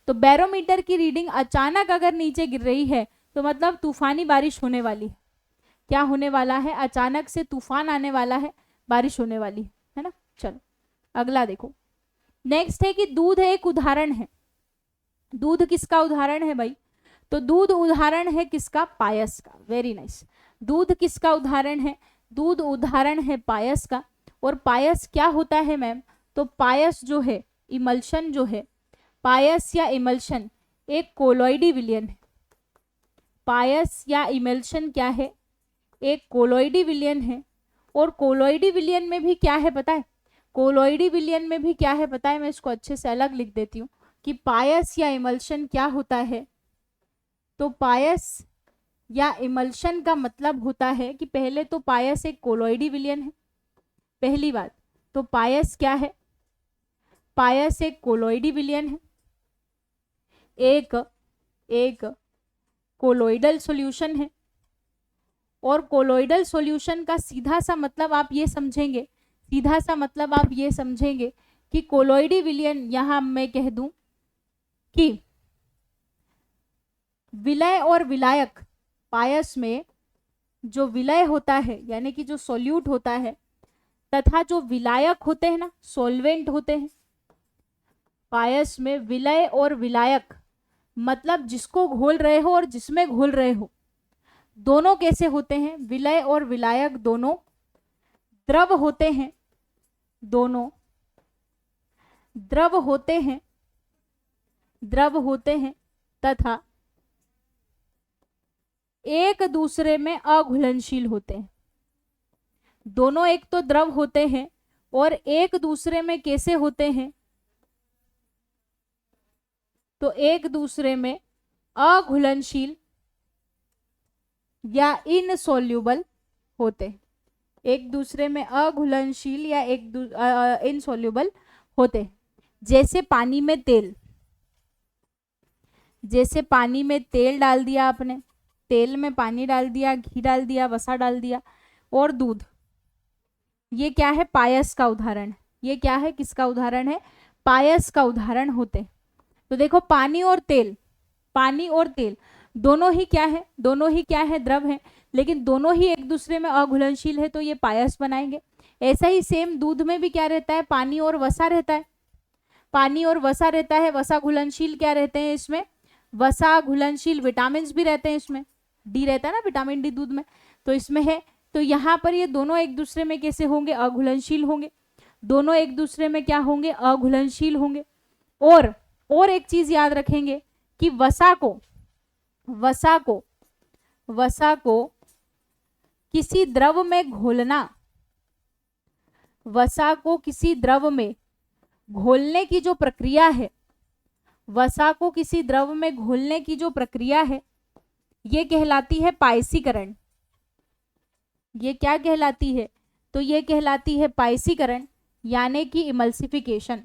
तो बैरोमीटर की रीडिंग अचानक अगर नीचे गिर रही है तो मतलब तूफानी बारिश होने वाली है। क्या होने वाला है? अचानक से तूफान आने वाला है, बारिश होने वाली है ना। चलो अगला देखो, नेक्स्ट है कि दूध एक उदाहरण है। दूध किसका उदाहरण है भाई? तो दूध उदाहरण है किसका? पायस का। Very nice. दूध किसका उदाहरण है? दूध उदाहरण है पायस का। और पायस क्या होता है मैम? तो पायस जो है, इमल्शन जो है, पायस या इमल्शन एक कोलॉइडी विलयन है। पायस या इमल्शन क्या है? एक कोलॉइडी विलयन है। और कोलॉइडी विलयन में भी क्या है पता है? कोलॉइडी विलयन में भी क्या है पता है? मैं इसको अच्छे से अलग लिख देती हूँ कि पायस या इमल्शन क्या होता है। तो पायस या इमल्शन का मतलब होता है कि पहले तो पायस एक कोलॉइडी विलयन है, पहली बात। तो पायस क्या है? पायस एक कोलॉइडी विलयन है, एक कोलॉइडल सॉल्यूशन है। और कोलॉइडल सॉल्यूशन का सीधा सा मतलब आप ये समझेंगे, कि कोलॉइडी विलयन, यहां मैं कह दूं कि विलय और विलायक, पायस में जो विलय होता है यानी कि जो सॉल्यूट होता है, तथा जो विलायक होते हैं ना, सॉल्वेंट होते हैं। पायस में विलय और विलायक मतलब जिसको घोल रहे हो और जिसमें घोल रहे हो, दोनों कैसे होते हैं? विलय और विलायक दोनों द्रव होते हैं, दोनों द्रव होते हैं तथा एक दूसरे में अघुलनशील होते हैं। दोनों एक तो द्रव होते हैं और एक दूसरे में कैसे होते हैं? तो एक दूसरे में अघुलनशील या इनसोल्यूबल होते, एक दूसरे में अघुलनशील या इनसोल्यूबल होते। जैसे पानी में तेल, जैसे पानी में तेल डाल दिया आपने, तेल में पानी डाल दिया, घी डाल दिया, वसा डाल दिया और दूध, ये क्या है? पायस का उदाहरण। ये क्या है? किसका उदाहरण है? पायस का उदाहरण होते। तो देखो पानी और तेल, पानी और तेल दोनों ही क्या है? दोनों ही क्या है? द्रव है, लेकिन दोनों ही एक दूसरे में अघुलनशील है, तो ये पायस बनाएंगे। ऐसा ही सेम दूध में भी क्या रहता है? पानी और वसा रहता है, पानी और वसा रहता है। वसा घुलनशील क्या रहते हैं इसमें? वसा घुलनशील विटामिन भी रहते हैं इसमें, डी रहता है ना, विटामिन डी दूध में, तो इसमें है। तो यहाँ पर ये दोनों एक दूसरे में कैसे होंगे? अघुलनशील होंगे। दोनों एक दूसरे में क्या होंगे? अघुलनशील होंगे। और एक चीज याद रखेंगे कि वसा को किसी द्रव में घोलना, वसा को किसी द्रव में घोलने की जो प्रक्रिया है, वसा को किसी द्रव में घोलने की जो प्रक्रिया है, ये कहलाती है पायसीकरण। ये क्या कहलाती है? तो ये कहलाती है पायसीकरण, यानी कि इमल्सिफिकेशन।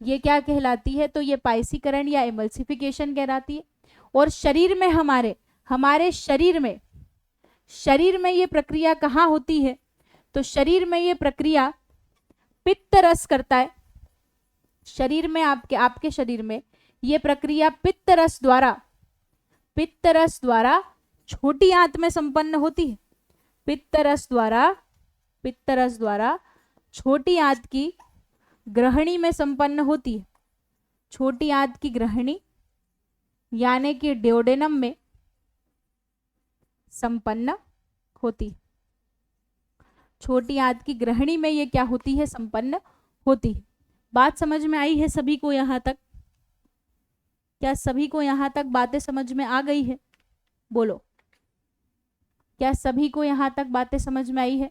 ये क्या कहलाती है? तो ये पायसीकरण या इमल्सिफिकेशन कहलाती है। और शरीर में हमारे शरीर में ये प्रक्रिया कहाँ होती है? तो शरीर में ये प्रक्रिया पित्त रस करता है। शरीर में आपके शरीर में ये प्रक्रिया पित्त रस द्वारा छोटी आंत में संपन्न होती है। पित्त रस द्वारा छोटी आंत की ग्रहणी में संपन्न होती है। छोटी आंत की ग्रहणी यानी कि ड्योडेनम में संपन्न होती है। छोटी आंत की ग्रहणी में ये क्या होती है? संपन्न होती है। बात समझ में आई है सभी को यहाँ तक? क्या सभी को यहाँ तक बातें समझ में आ गई है? बोलो, क्या सभी को यहाँ तक बातें समझ में आई है?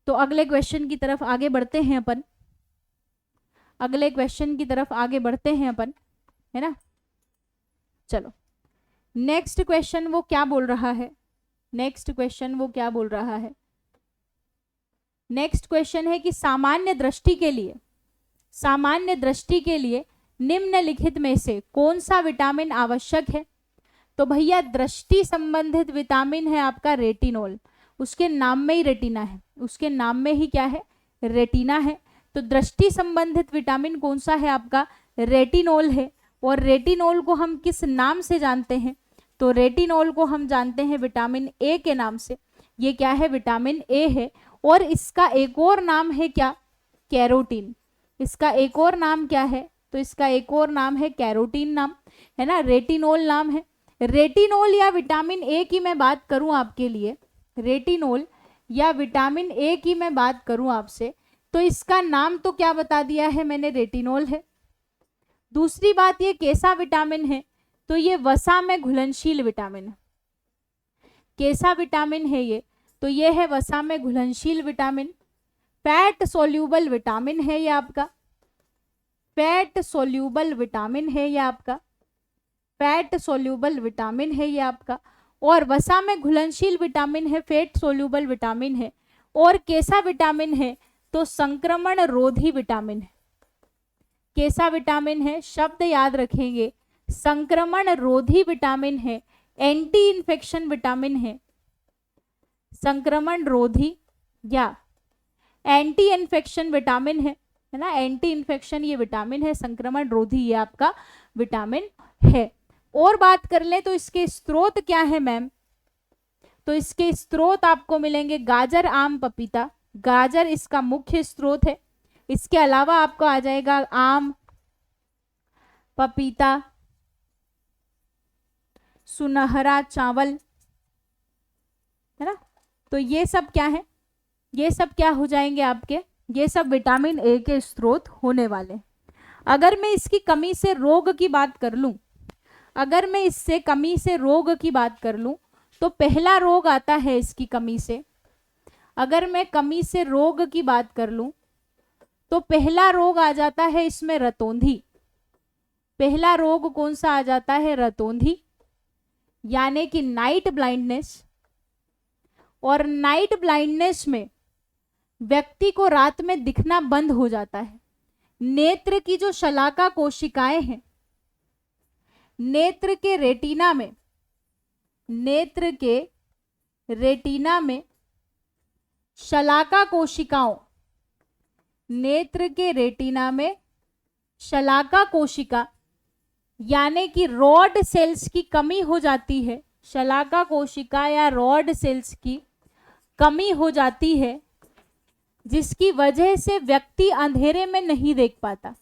तो अगले क्वेश्चन की तरफ आगे बढ़ते हैं अपन, अगले क्वेश्चन की तरफ आगे बढ़ते हैं अपन, है ना। चलो नेक्स्ट क्वेश्चन वो क्या बोल रहा है? नेक्स्ट क्वेश्चन वो क्या बोल रहा है? नेक्स्ट क्वेश्चन है कि सामान्य दृष्टि के लिए निम्नलिखित में से कौन सा विटामिन आवश्यक है? तो भैया दृष्टि संबंधित विटामिन है आपका रेटिनोल। उसके नाम में ही रेटिना है, उसके नाम में ही क्या है? रेटिना है। तो दृष्टि संबंधित विटामिन कौन सा है आपका? रेटिनोल है। और रेटिनोल को हम किस नाम से जानते हैं? तो रेटिनोल को हम जानते हैं विटामिन ए के नाम से। ये क्या है? विटामिन ए है। और इसका एक और नाम है क्या? कैरोटीन। इसका एक और नाम क्या है? तो इसका एक और नाम है कैरोटीन नाम, है ना, रेटिनोल नाम है। रेटिनोल या विटामिन ए की मैं बात करूं आपके लिए, रेटिनोल या विटामिन ए की मैं बात करूं आपसे, तो इसका नाम तो क्या बता दिया है मैंने? रेटिनोल है। दूसरी बात, ये कैसा विटामिन है? तो ये वसा में घुलनशील विटामिन है। कैसा विटामिन है ये? तो ये है वसा में घुलनशील विटामिन। फैट सोल्यूबल विटामिन है ये आपका, फैट सोल्यूबल विटामिन है ये आपका, फैट सोल्यूबल विटामिन है ये आपका। और वसा में घुलनशील विटामिन है, फैट सोल्यूबल विटामिन है। और कैसा विटामिन है? तो संक्रमण रोधी विटामिन है। कैसा विटामिन है? शब्द याद रखेंगे, संक्रमण रोधी विटामिन है, एंटी इन्फेक्शन विटामिन है। संक्रमण रोधी या एंटी इन्फेक्शन विटामिन है ना, एंटी इन्फेक्शन ये विटामिन है, संक्रमण रोधी ये आपका विटामिन है। और बात कर ले तो इसके स्रोत क्या है मैम? तो इसके स्रोत आपको मिलेंगे गाजर, आम, पपीता। गाजर इसका मुख्य स्रोत है। इसके अलावा आपको आ जाएगा आम, पपीता, सुनहरा चावल, है ना। तो ये सब क्या है? ये सब क्या हो जाएंगे आपके? ये सब विटामिन ए के स्रोत होने वाले। अगर मैं इसकी कमी से रोग की बात कर लूं, अगर मैं इससे कमी से रोग की बात कर लूं, तो पहला रोग आता है इसकी कमी से। अगर मैं कमी से रोग की बात कर लूं तो पहला रोग आ जाता है इसमें रतौंधी। पहला रोग कौन सा आ जाता है? रतौंधी, यानी कि नाइट ब्लाइंडनेस। और नाइट ब्लाइंडनेस में व्यक्ति को रात में दिखना बंद हो जाता है। नेत्र की जो शलाका कोशिकाएं हैं, नेत्र के रेटिना में, नेत्र के रेटिना में शलाका कोशिकाओं, नेत्र के रेटिना में शलाका कोशिका यानी कि रॉड सेल्स की कमी हो जाती है। शलाका कोशिका या रॉड सेल्स की कमी हो जाती है, जिसकी वजह से व्यक्ति अंधेरे में नहीं देख पाता।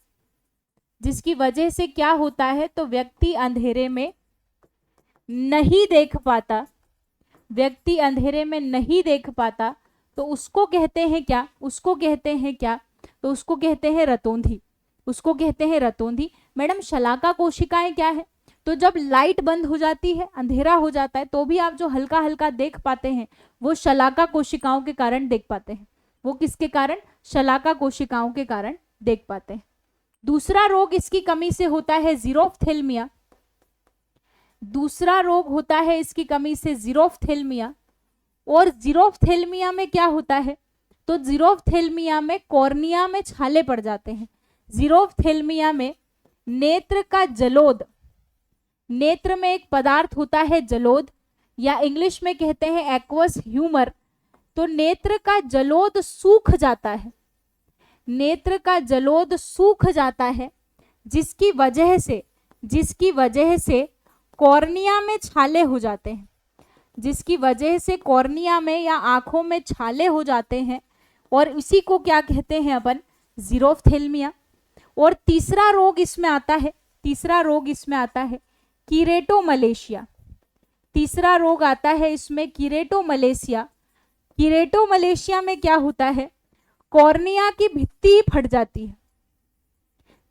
जिसकी वजह से क्या होता है? तो व्यक्ति अंधेरे में नहीं देख पाता। व्यक्ति अंधेरे में नहीं देख पाता तो उसको कहते हैं क्या? उसको कहते हैं क्या? तो उसको कहते हैं रतौंधी। उसको कहते हैं रतौंधी। मैडम शलाका कोशिकाएं क्या है? तो जब लाइट बंद हो जाती है, अंधेरा हो जाता है, तो भी आप जो हल्का हल्का देख पाते हैं वो शलाका कोशिकाओं के कारण देख पाते हैं। वो किसके कारण? शलाका कोशिकाओं के कारण देख पाते हैं। दूसरा रोग इसकी कमी से होता है जीरोफ्थेल्मिया। दूसरा रोग होता है इसकी कमी से जीरोफ्थेल्मिया। और जीरोफ्थेल्मिया में क्या होता है? तो जीरोफ्थेल्मिया में कॉर्निया में छाले पड़ जाते हैं। जीरोफ्थेल्मिया में नेत्र का जलोद, नेत्र में एक पदार्थ होता है जलोद, या इंग्लिश में कहते हैं एक्वस ह्यूमर। तो नेत्र का जलोद सूख जाता है। नेत्र का जलोद सूख जाता है, जिसकी वजह से कॉर्निया में छाले हो जाते हैं। जिसकी वजह से कॉर्निया में या आंखों में छाले हो जाते हैं, और इसी को क्या कहते हैं अपन? जीरोफ्थेल्मिया। और तीसरा रोग इसमें आता है, तीसरा रोग इसमें आता है कीरेटोमलेशिया। तीसरा रोग आता है इसमें कीरेटोमलेशिया। कीरेटोमलेशिया में क्या होता है? कॉर्निया की भित्ति फट जाती है।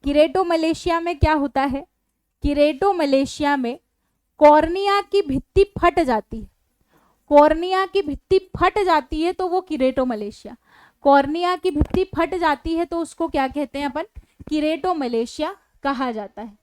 कीरेटोमलेशिया में क्या होता है? कीरेटोमलेशिया में कॉर्निया की भित्ति फट जाती है। कॉर्निया की भित्ति फट जाती है तो वो कीरेटोमलेशिया। कॉर्निया की भित्ति फट जाती है तो उसको क्या कहते हैं अपन? कीरेटोमलेशिया कहा जाता है।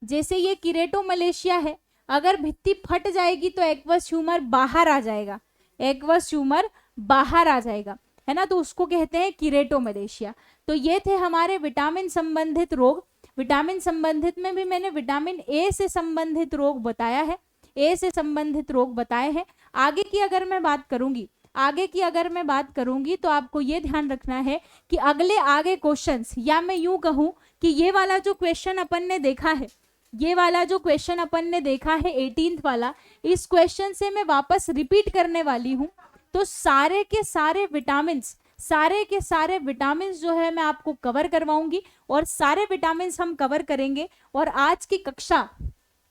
जैसे ये कीरेटोमलेशिया है, अगर भित्ति फट जाएगी तो एक्वस ह्यूमर बाहर आ जाएगा। एक्वस ह्यूमर बाहर आ जाएगा, है ना, तो उसको कहते हैं कीरेटोमलेशिया। तो ये थे हमारे विटामिन संबंधित रोग। विटामिन संबंधित में भी मैंने विटामिन ए से संबंधित रोग बताया है, ए से संबंधित रोग बताए हैं। आगे की अगर मैं बात करूंगी तो आपको ये ध्यान रखना है कि आगे क्वेश्चंस, या मैं यूं कहूं कि ये वाला जो क्वेश्चन अपन ने देखा है, ये वाला जो क्वेश्चन अपन ने देखा है 18th वाला, इस क्वेश्चन से मैं वापस रिपीट करने वाली हूं। तो सारे के सारे विटामिन्स जो है मैं आपको कवर करवाऊंगी, और सारे विटामिन्स हम कवर करेंगे। और आज की कक्षा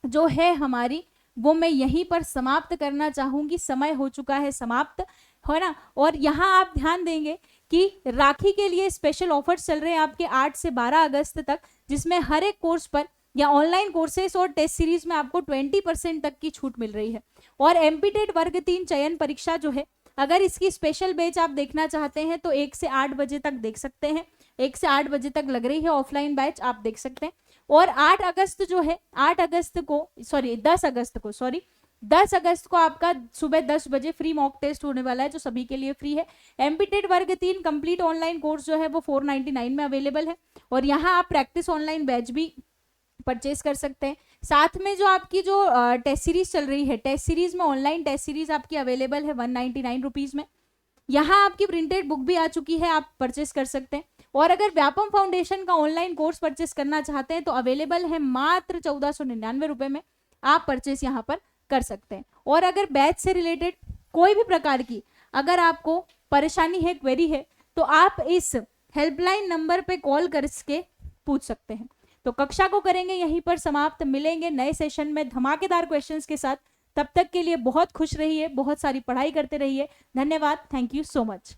जो है हमारी वो मैं यहीं पर समाप्त करना चाहूंगी। समय हो चुका है समाप्त, है ना। और यहाँ आप ध्यान देंगे कि राखी के लिए स्पेशल ऑफर्स चल रहे हैं आपके 8 से 12 अगस्त तक, जिसमें हर एक कोर्स पर या ऑनलाइन कोर्सेस और टेस्ट सीरीज में आपको 20% तक की छूट मिल रही है। और एमपीटेट वर्ग 3 चयन परीक्षा जो है, अगर इसकी स्पेशल बैच आप देखना चाहते हैं तो 1 से 8 बजे तक देख सकते हैं। 1 से 8 बजे तक लग रही है ऑफलाइन बैच, आप देख सकते हैं। और 10 अगस्त को आपका सुबह 10 बजे फ्री मॉक टेस्ट होने वाला है, जो सभी के लिए फ्री है। एमपीटेट वर्ग 3 कंप्लीट ऑनलाइन कोर्स जो है वो 499 में अवेलेबल है। और यहाँ आप प्रैक्टिस ऑनलाइन बैच भी परचेज कर सकते हैं। साथ में जो आपकी जो टेस्ट सीरीज चल रही है, टेस्ट सीरीज में ऑनलाइन टेस्ट सीरीज आपकी अवेलेबल है 199 रुपीज में। यहाँ आपकी प्रिंटेड बुक भी आ चुकी है, आप परचेस कर सकते हैं। और अगर व्यापम फाउंडेशन का ऑनलाइन कोर्स परचेस करना चाहते हैं तो अवेलेबल है मात्र 1499 रुपए में, आप परचेस यहाँ पर कर सकते हैं। और अगर बैच से रिलेटेड कोई भी प्रकार की अगर आपको परेशानी है, क्वेरी है, तो आप इस हेल्पलाइन नंबर पे कॉल करके पूछ सकते हैं। तो कक्षा को करेंगे यहीं पर समाप्त, मिलेंगे नए सेशन में धमाकेदार क्वेश्चंस के साथ। तब तक के लिए बहुत खुश रहिए, बहुत सारी पढ़ाई करते रहिए। धन्यवाद, थैंक यू सो मच।